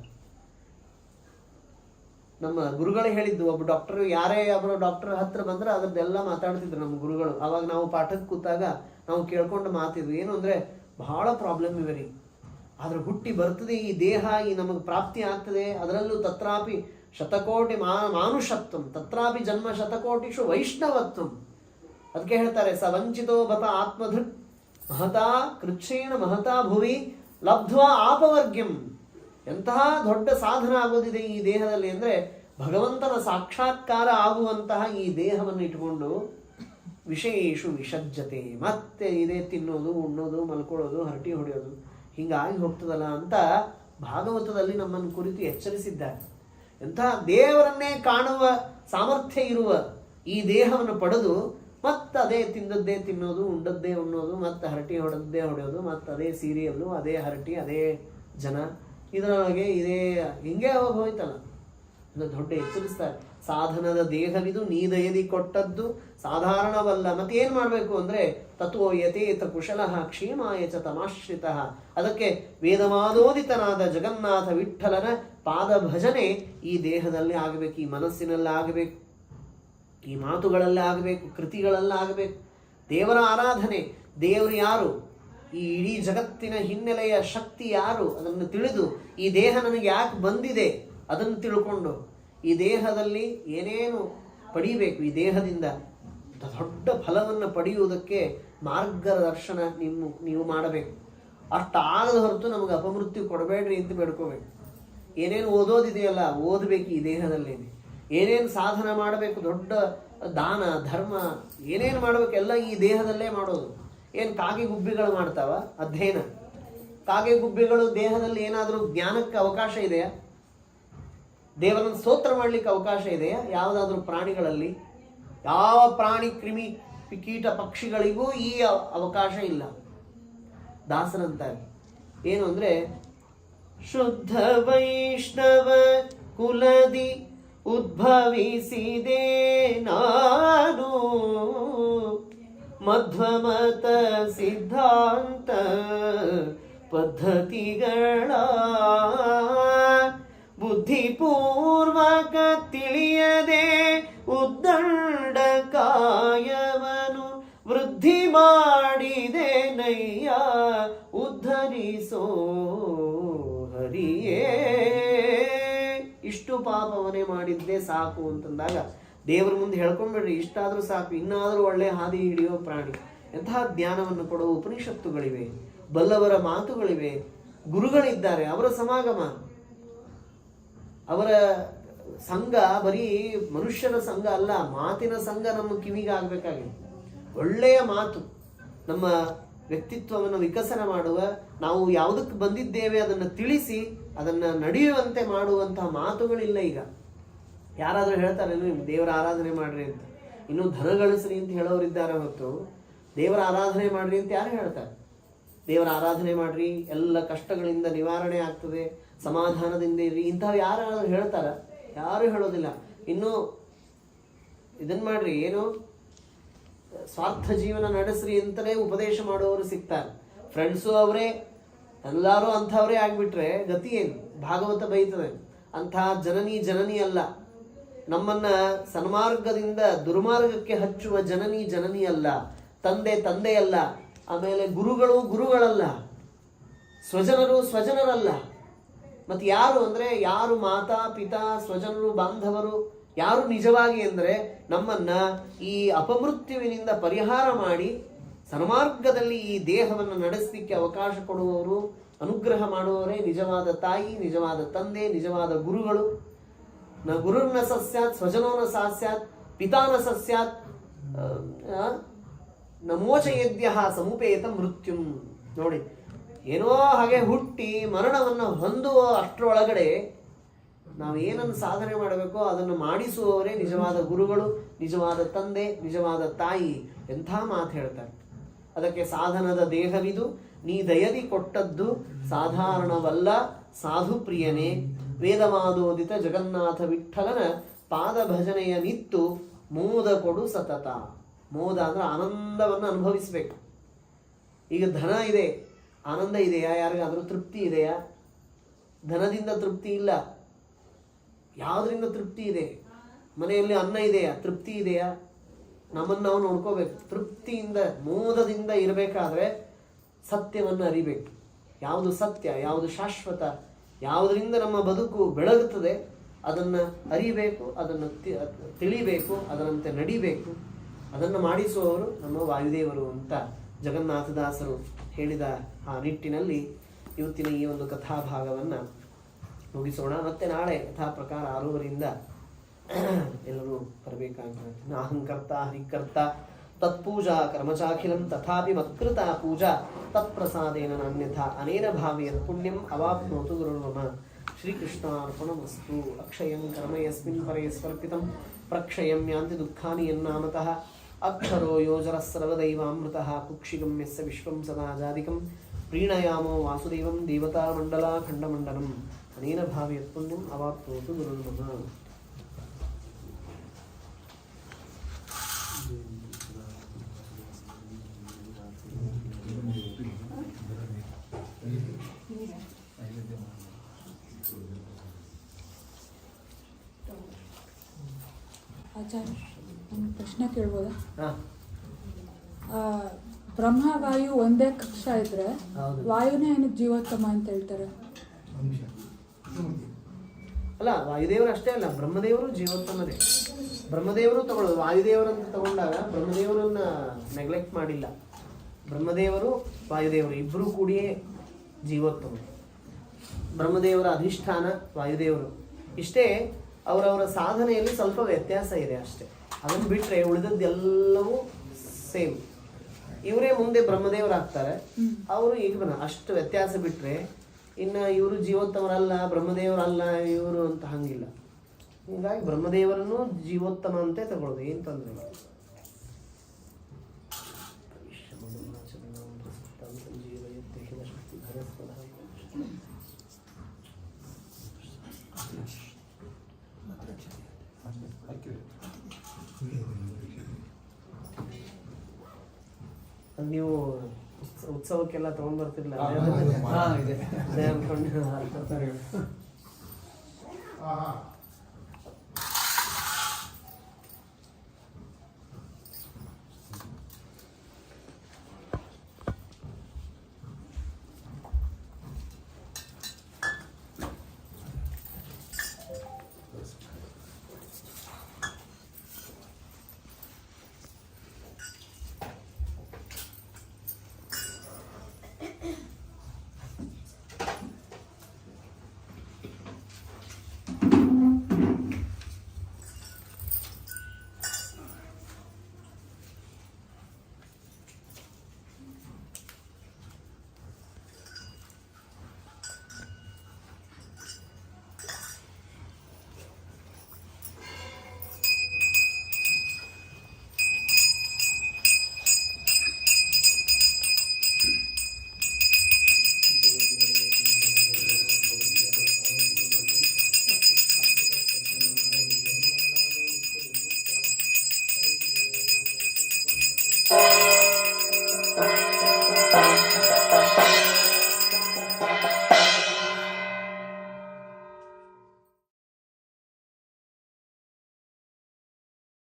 ನಮ್ಮ ಗುರುಗಳು ಹೇಳಿದ್ದು, ಒಬ್ಬ ಡಾಕ್ಟರ್ ಯಾರೇ ಒಬ್ಬರು ಡಾಕ್ಟರ್ ಹತ್ರ ಬಂದ್ರೆ ಅದ್ರದ್ದೆಲ್ಲ ಮಾತಾಡ್ತಿದ್ರು ನಮ್ಮ ಗುರುಗಳು. ಅವಾಗ ನಾವು ಪಾಠಕ್ಕೆ ಕೂತಾಗ ನಾವು ಕೇಳ್ಕೊಂಡು ಮಾತಿದ್ವಿ. ಏನು ಅಂದ್ರೆ, ಬಹಳ ಪ್ರಾಬ್ಲಮ್ ಇವೆ ರೀ, ಆದ್ರೆ ಹುಟ್ಟಿ ಬರ್ತದೆ ಈ ದೇಹ, ಈ ನಮಗೆ ಪ್ರಾಪ್ತಿ ಆಗ್ತದೆ. ಅದರಲ್ಲೂ ತತ್ರಾಪಿ ಶತಕೋಟಿ ಮಾನುಷತ್ವಂ ತತ್ರಾಪಿ ಜನ್ಮ ಶತಕೋಟಿಷು ವೈಷ್ಣವತ್ವಂ. ಅದಕ್ಕೆ ಹೇಳ್ತಾರೆ, ಸ ವಂಚಿತೋ ಬತ ಆತ್ಮಧೃಕ್ ಮಹತಾ ಕೃಚ್ಛೇಣ ಮಹತಾ ಭುವಿ ಲಬ್ಧ್ವಾ ಆಪವರ್ಗ್ಯಂ. ಎಂತಹ ದೊಡ್ಡ ಸಾಧನ ಆಗೋದಿದೆ ಈ ದೇಹದಲ್ಲಿ ಅಂದ್ರೆ, ಭಗವಂತನ ಸಾಕ್ಷಾತ್ಕಾರ ಆಗುವಂತಹ ಈ ದೇಹವನ್ನು ಇಟ್ಕೊಂಡು ವಿಷಯೇಷು ವಿಸಜ್ಜತೆ, ಮತ್ತೆ ಇದೇ ತಿನ್ನೋದು, ಉಣ್ಣೋದು, ಮಲ್ಕೊಳ್ಳೋದು, ಹರಟಿ ಹೊಡೆಯೋದು ಹಿಂಗಾಗಿ ಹೋಗ್ತದಲ್ಲ ಅಂತ ಭಾಗವತದಲ್ಲಿ ನಮ್ಮನ್ನು ಕುರಿತು ಎಚ್ಚರಿಸಿದ್ದಾರೆ. ಎಂತಹ ದೇವರನ್ನೇ ಕಾಣುವ ಸಾಮರ್ಥ್ಯ ಇರುವ ಈ ದೇಹವನ್ನು ಪಡೆದು ಮತ್ತೆ ಅದೇ ತಿಂದದ್ದೇ ತಿನ್ನೋದು, ಉಂಡದ್ದೇ ಉಣ್ಣೋದು, ಮತ್ತೆ ಹರಟಿ ಹೊಡೆದ್ದೇ ಹೊಡೆಯೋದು, ಮತ್ತೆ ಅದೇ ಸೀರಿಯಲ್ಲು, ಅದೇ ಹರಟಿ, ಅದೇ ಜನ, ಇದರೊಳಗೆ ಇದೇ ಹಿಂಗೆ ಹೋಯ್ತಲ್ಲ. ದೊಡ್ಡ ಎಚ್ಚರಿಸ್ತಾರೆ. ಸಾಧನದ ದೇಹವಿದು, ನೀ ದಯದಿ ಕೊಟ್ಟದ್ದು ಸಾಧಾರಣವಲ್ಲ. ಮತ್ತೆ ಏನ್ ಮಾಡ್ಬೇಕು ಅಂದ್ರೆ, ತತ್ವೋ ಯತೇತ ಕುಶಲಃ ಕ್ಷೇಮಾಯ ಚ ತಮಾಶ್ರಿತಃ. ಅದಕ್ಕೆ ವೇದವಾದೋದಿತನಾದ ಜಗನ್ನಾಥ ವಿಠ್ಠಲನ ಪಾದ ಭಜನೆ ಈ ದೇಹದಲ್ಲಿ ಆಗಬೇಕು, ಈ ಮನಸ್ಸಿನಲ್ಲಿ ಆಗಬೇಕು, ಈ ಮಾತುಗಳಲ್ಲಿ ಆಗಬೇಕು, ಕೃತಿಗಳಲ್ಲಿ ಆಗಬೇಕು. ದೇವರ ಆರಾಧನೆ, ದೇವರು ಯಾರು, ಈ ಇಡೀ ಜಗತ್ತಿನ ಹಿನ್ನೆಲೆಯ ಶಕ್ತಿ ಯಾರು, ಅದನ್ನು ತಿಳಿದು ಈ ದೇಹ ನನಗೆ ಯಾಕೆ ಬಂದಿದೆ ಅದನ್ನು ತಿಳ್ಕೊಂಡು ಈ ದೇಹದಲ್ಲಿ ಏನೇನು ಪಡೀಬೇಕು, ಈ ದೇಹದಿಂದ ದೊಡ್ಡ ಫಲವನ್ನು ಪಡೆಯುವುದಕ್ಕೆ ಮಾರ್ಗದರ್ಶನ ನೀವು ಮಾಡಬೇಕು. ಅಷ್ಟಾಗದ ಹೊರತು ನಮಗೆ ಅಪಮೃತ್ಯು ಕೊಡಬೇಡ್ರಿ ಅಂತ ಬೇಡ್ಕೋಬೇಕು. ಏನೇನು ಓದೋದಿದೆಯಲ್ಲ ಓದಬೇಕು ಈ ದೇಹದಲ್ಲಿ. ಏನೇನು ಸಾಧನ ಮಾಡಬೇಕು, ದೊಡ್ಡ ದಾನ ಧರ್ಮ ಏನೇನು ಮಾಡಬೇಕು ಎಲ್ಲ ಈ ದೇಹದಲ್ಲೇ ಮಾಡೋದು. ಏನು ಕಾಗೆ ಗುಬ್ಬಿಗಳು ಮಾಡ್ತಾವ ಅಧ್ಯಯನ? ಕಾಗೆ ಗುಬ್ಬಿಗಳು ದೇಹದಲ್ಲಿ ಏನಾದರೂ ಜ್ಞಾನಕ್ಕೆ ಅವಕಾಶ ಇದೆಯಾ? ದೇವರನ್ನು ಸ್ತೋತ್ರ ಮಾಡಲಿಕ್ಕೆ ಅವಕಾಶ ಇದೆಯಾ? ಯಾವುದಾದ್ರೂ ಪ್ರಾಣಿಗಳಲ್ಲಿ? ಯಾವ ಪ್ರಾಣಿ ಕ್ರಿಮಿ ಕೀಟ ಪಕ್ಷಿಗಳಿಗೂ ಈ ಅವಕಾಶ ಇಲ್ಲ. ದಾಸರಂತಾರೆ ಏನು ಅಂದ್ರೆ, ಶುದ್ಧ ವೈಷ್ಣವ ಕುಲದಿ ಉದ್ಭವಿಸಿದೆ ನಾನು, ಮಧ್ವಮತ ಸಿದ್ಧಾಂತ ಪದ್ಧತಿಗಳ ಬುದ್ಧಿಪೂರ್ವಕ ತಿಳಿಯದೆ ಉದ್ದಂಡ ಕಾಯವನು ವೃದ್ಧಿ ಮಾಡಿದೆ ನಯ್ಯ, ಉದ್ಧರಿಸೋ ಹರಿಯೇ. ಇಷ್ಟು ಪಾಪವನ್ನೇ ಮಾಡಿದ್ದೆ ಸಾಕು ಅಂತಂದಾಗ ದೇವರ ಮುಂದೆ ಹೇಳ್ಕೊಂಡ್ಬಿಡ್ರಿ, ಇಷ್ಟಾದ್ರೂ ಸಾಕು, ಇನ್ನಾದ್ರೂ ಒಳ್ಳೆ ಹಾದಿ ಹಿಡಿಯೋ ಪ್ರಾಣಿ. ಎಂತಹ ಜ್ಞಾನವನ್ನು ಕೊಡುವ ಉಪನಿಷತ್ತುಗಳಿವೆ, ಬಲ್ಲವರ ಮಾತುಗಳಿವೆ, ಗುರುಗಳಿದ್ದಾರೆ, ಅವರ ಸಮಾಗಮ, ಅವರ ಸಂಘ ಬರೀ ಮನುಷ್ಯರ ಸಂಘ ಅಲ್ಲ, ಮಾತಿನ ಸಂಘ ನಮ್ಮ ಕಿವಿಗೆ ಆಗ್ಬೇಕಾಗಿದೆ. ಒಳ್ಳೆಯ ಮಾತು ನಮ್ಮ ವ್ಯಕ್ತಿತ್ವವನ್ನು ವಿಕಸನ ಮಾಡುವ, ನಾವು ಯಾವುದಕ್ಕೆ ಬಂದಿದ್ದೇವೆ ಅದನ್ನು ತಿಳಿಸಿ ಅದನ್ನು ನಡೆಯುವಂತೆ ಮಾಡುವಂತಹ ಮಾತುಗಳಿಲ್ಲ ಈಗ. ಯಾರಾದರೂ ಹೇಳ್ತಾರೆ ನೀವು ದೇವರ ಆರಾಧನೆ ಮಾಡ್ರಿ ಅಂತ, ಇನ್ನು ಧನ ಗಳಿಸ್ರಿ ಅಂತ ಹೇಳೋರಿದ್ದಾರೆ ಹೊತ್ತು ದೇವರ ಆರಾಧನೆ ಮಾಡ್ರಿ ಅಂತ ಯಾರು ಹೇಳ್ತಾರೆ? ದೇವರ ಆರಾಧನೆ ಮಾಡ್ರಿ, ಎಲ್ಲ ಕಷ್ಟಗಳಿಂದ ನಿವಾರಣೆ ಆಗ್ತದೆ, ಸಮಾಧಾನದಿಂದ ಇರ್ರಿ ಇಂಥವು ಯಾರಾದರೂ ಹೇಳ್ತಾರ? ಯಾರು ಹೇಳೋದಿಲ್ಲ. ಇನ್ನು ಇದನ್ ಮಾಡ್ರಿ, ಏನು ಸ್ವಾರ್ಥ ಜೀವನ ನಡೆಸ್ರಿ ಅಂತಲೇ ಉಪದೇಶ ಮಾಡುವವರು ಸಿಗ್ತಾರೆ. ಫ್ರೆಂಡ್ಸು ಅವರೇ, ಎಲ್ಲರೂ ಅಂಥವರೇ ಆಗ್ಬಿಟ್ರೆ ಗತಿ ಏನು? ಭಾಗವತ ಬೈತದೆ, ಅಂಥ ಜನನಿ ಅಲ್ಲ, ನಮ್ಮನ್ನ ಸನ್ಮಾರ್ಗದಿಂದ ದುರ್ಮಾರ್ಗಕ್ಕೆ ಹಚ್ಚುವ ಜನನಿ ಅಲ್ಲ, ತಂದೆ ಅಲ್ಲ, ಆಮೇಲೆ ಗುರುಗಳಲ್ಲ, ಸ್ವಜನರಲ್ಲ. ಮತ್ತೆ ಯಾರು ಅಂದ್ರೆ ಯಾರು ಮಾತಾ ಪಿತಾ ಸ್ವಜನರು ಬಾಂಧವರು ಯಾರು ನಿಜವಾಗಿ ಅಂದ್ರೆ ನಮ್ಮನ್ನ ಈ ಅಪಮೃತ್ಯುವಿನಿಂದ ಪರಿಹಾರ ಮಾಡಿ ಸನ್ಮಾರ್ಗದಲ್ಲಿ ಈ ದೇಹವನ್ನು ನಡೆಸಲಿಕ್ಕೆ ಅವಕಾಶ ಕೊಡುವವರು, ಅನುಗ್ರಹ ಮಾಡುವವರೇ ನಿಜವಾದ ತಾಯಿ, ನಿಜವಾದ ತಂದೆ, ನಿಜವಾದ ಗುರುಗಳು. ನ ಗುರುರ್ನ ಸಸ್ಯಾತ್ ಸ್ವಜನೋನ ಸಾಸ್ಯಾತ್ ಪಿತಾನ ಸಸ್ಯಾತ್ ನಮೋಚಯೇದ್ಯ ಸಮುಪೇತ ಮೃತ್ಯುಂ. ನೋಡಿ, ಏನೋ ಹಾಗೆ ಹುಟ್ಟಿ ಮರಣವನ್ನು ಹೊಂದುವ ಅಷ್ಟರೊಳಗಡೆ ನಾವು ಏನನ್ನು ಸಾಧನೆ ಮಾಡಬೇಕೋ ಅದನ್ನು ಮಾಡಿಸುವವರೇ ನಿಜವಾದ ಗುರುಗಳು, ನಿಜವಾದ ತಂದೆ, ನಿಜವಾದ ತಾಯಿ. ಎಂಥ ಮಾತು ಹೇಳ್ತಾರೆ. ಅದಕ್ಕೆ ಸಾಧನದ ದೇಹವಿದು, ನೀ ದಯದಿ ಕೊಟ್ಟದ್ದು ಸಾಧಾರಣವಲ್ಲ ಸಾಧು ಪ್ರಿಯನೇ. ವೇದವಾದೋದಿತ ಜಗನ್ನಾಥ ವಿಠಲನ ಪಾದ ಭಜನೆಯ ನಿತ್ತು ಮೋದ ಕೊಡು ಸತತ. ಮೋದ ಅಂದ್ರೆ ಆನಂದವನ್ನು ಅನುಭವಿಸ್ಬೇಕು. ಈಗ ಧನ ಇದೆ, ಆನಂದ ಇದೆಯಾ? ಯಾರಿಗಾದ್ರೂ ತೃಪ್ತಿ ಇದೆಯಾ? ಧನದಿಂದ ತೃಪ್ತಿ ಇಲ್ಲ. ಯಾವುದರಿಂದ ತೃಪ್ತಿ ಇದೆ? ಮನೆಯಲ್ಲಿ ಅನ್ನ ಇದೆಯಾ? ತೃಪ್ತಿ ಇದೆಯಾ? ನಮ್ಮನ್ನು ನಾವು ನೋಡ್ಕೋಬೇಕು. ತೃಪ್ತಿಯಿಂದ ಮೋದದಿಂದ ಇರಬೇಕಾದ್ರೆ ಸತ್ಯವನ್ನು ಅರಿಬೇಕು. ಯಾವುದು ಸತ್ಯ, ಯಾವುದು ಶಾಶ್ವತ, ಯಾವುದರಿಂದ ನಮ್ಮ ಬದುಕು ಬೆಳಗುತ್ತದೆ ಅದನ್ನು ಅರಿಬೇಕು, ಅದನ್ನು ತಿಳಿಬೇಕು, ಅದರಂತೆ ನಡಿಬೇಕು. ಅದನ್ನು ಮಾಡಿಸುವವರು ನಮ್ಮ ವಾಯುದೇವರು ಅಂತ ಜಗನ್ನಾಥದಾಸರು ಹೇಳಿದ ಆ ನಿಟ್ಟಿನಲ್ಲಿ ಇವತ್ತಿನ ಈ ಒಂದು ಕಥಾಭಾಗವನ್ನು ಮುಗಿಸೋಣ. ಮತ್ತೆ ನಾಳೆ ಯಥಾ ಪ್ರಕಾರ 6:30ರಿಂದ ಎಲ್ಲರೂ ಬರಬೇಕಾಗ್ತದೆ. ನಾಹಂಕರ್ತ ಹರಿಕರ್ತ ತತ್ಪೂಜಾ ಕರ್ಮಚಾಖಿಲಂ ತಥಾಪಿ ಮತ್ಕೃತ ಪೂಜಾ ತತ್ಪ್ರಸಾದೇನ ನಾನ್ಯಥಾ ಅನೇನ ಭಾವೇನ ಪುಣ್ಯಂ ಅವಾಪ್ನೋತು ಗುರುರ್ಮಮ. ಶ್ರೀಕೃಷ್ಣಾರ್ಪಣಮಸ್ತು. ಅಕ್ಷಯಂ ಕರ್ಮ ಯಸ್ಮಿನ್ ಪರೇ ಸ್ವರ್ಪಿತಂ ಪ್ರಕ್ಷಯಂ ಯಾಂತಿ ದುಃಖಾನಿ ಯನ್ನಾಮತಃ. ಅಕ್ಷರೋ ಯೋಜರಃ ಸರ್ವದೈವಾಮೃತಃ ಕುಕ್ಷಿಗಮ್ಯಸ್ಯ ವಿಶ್ವಂ ಸದಾ ಜಾದಿಕಂ. ಪ್ರೀಣಯಾಮೋ ವಾಸುದೇವಂ ದೇವತಾಮಂಡಲಾಖಂಡಮಂಡಲಂ. ಅನೇನ ಭಾವೇನ ಪುಣ್ಯಂ ಅವಾಪ್ನೋತು ಗುರುರ್ಮಮ. ಆಚಾರ್ಯ, ಒಂದು ಪ್ರಶ್ನೆ ಕೇಳ್ಬೋದಾ? ಬ್ರಹ್ಮವಾಯು ಒಂದೇ ಕಕ್ಷ ಇದ್ರೆ ವಾಯುನೇ ಏನಕ್ಕೆ ಜೀವೋತ್ತಮ ಅಂತ ಹೇಳ್ತಾರೆ? ಅಲ್ಲ, ವಾಯುದೇವರು ಅಷ್ಟೇ ಅಲ್ಲ, ಬ್ರಹ್ಮದೇವರು ಜೀವೋತ್ತಮರೇ. ಬ್ರಹ್ಮದೇವರು ತಗೊಳ್ಳೋದು, ವಾಯುದೇವರಂತ ತಗೊಂಡಾಗ ಬ್ರಹ್ಮದೇವರನ್ನ ನೆಗ್ಲೆಕ್ಟ್ ಮಾಡಿಲ್ಲ. ಬ್ರಹ್ಮದೇವರು ವಾಯುದೇವರು ಇಬ್ಬರೂ ಕೂಡಿಯೇ ಜೀವೋತ್ತಮರು. ಬ್ರಹ್ಮದೇವರ ಅಧಿಷ್ಠಾನ ವಾಯುದೇವರು. ಇಷ್ಟೇ, ಅವರವರ ಸಾಧನೆಯಲ್ಲಿ ಸ್ವಲ್ಪ ವ್ಯತ್ಯಾಸ ಇದೆ ಅಷ್ಟೇ. ಅದನ್ನು ಬಿಟ್ಟರೆ ಉಳಿದದ್ದೆಲ್ಲವೂ ಸೇಮ್. ಇವರೇ ಮುಂದೆ ಬ್ರಹ್ಮದೇವರಾಗ್ತಾರೆ, ಅವರು ಈಗ ಅಷ್ಟು ವ್ಯತ್ಯಾಸ ಬಿಟ್ಟರೆ ಇನ್ನು ಇವರು ಜೀವೋತ್ತಮರಲ್ಲ, ಬ್ರಹ್ಮದೇವರಲ್ಲ ಇವರು ಅಂತ ಹಂಗಿಲ್ಲ. ಹೀಗಾಗಿ ಬ್ರಹ್ಮದೇವರನ್ನು ಜೀವೋತ್ತಮ ಅಂತೆ ತಗೊಳ್ಳೋದು, ಏನು ತೊಂದರೆ ಇಲ್ಲ. ನೀವು ಉತ್ಸವಕ್ಕೆಲ್ಲ ತಗೊಂಡ್ ಬರ್ತಿರ್ಲಿಲ್ಲ ಅನ್ಕೊಂಡು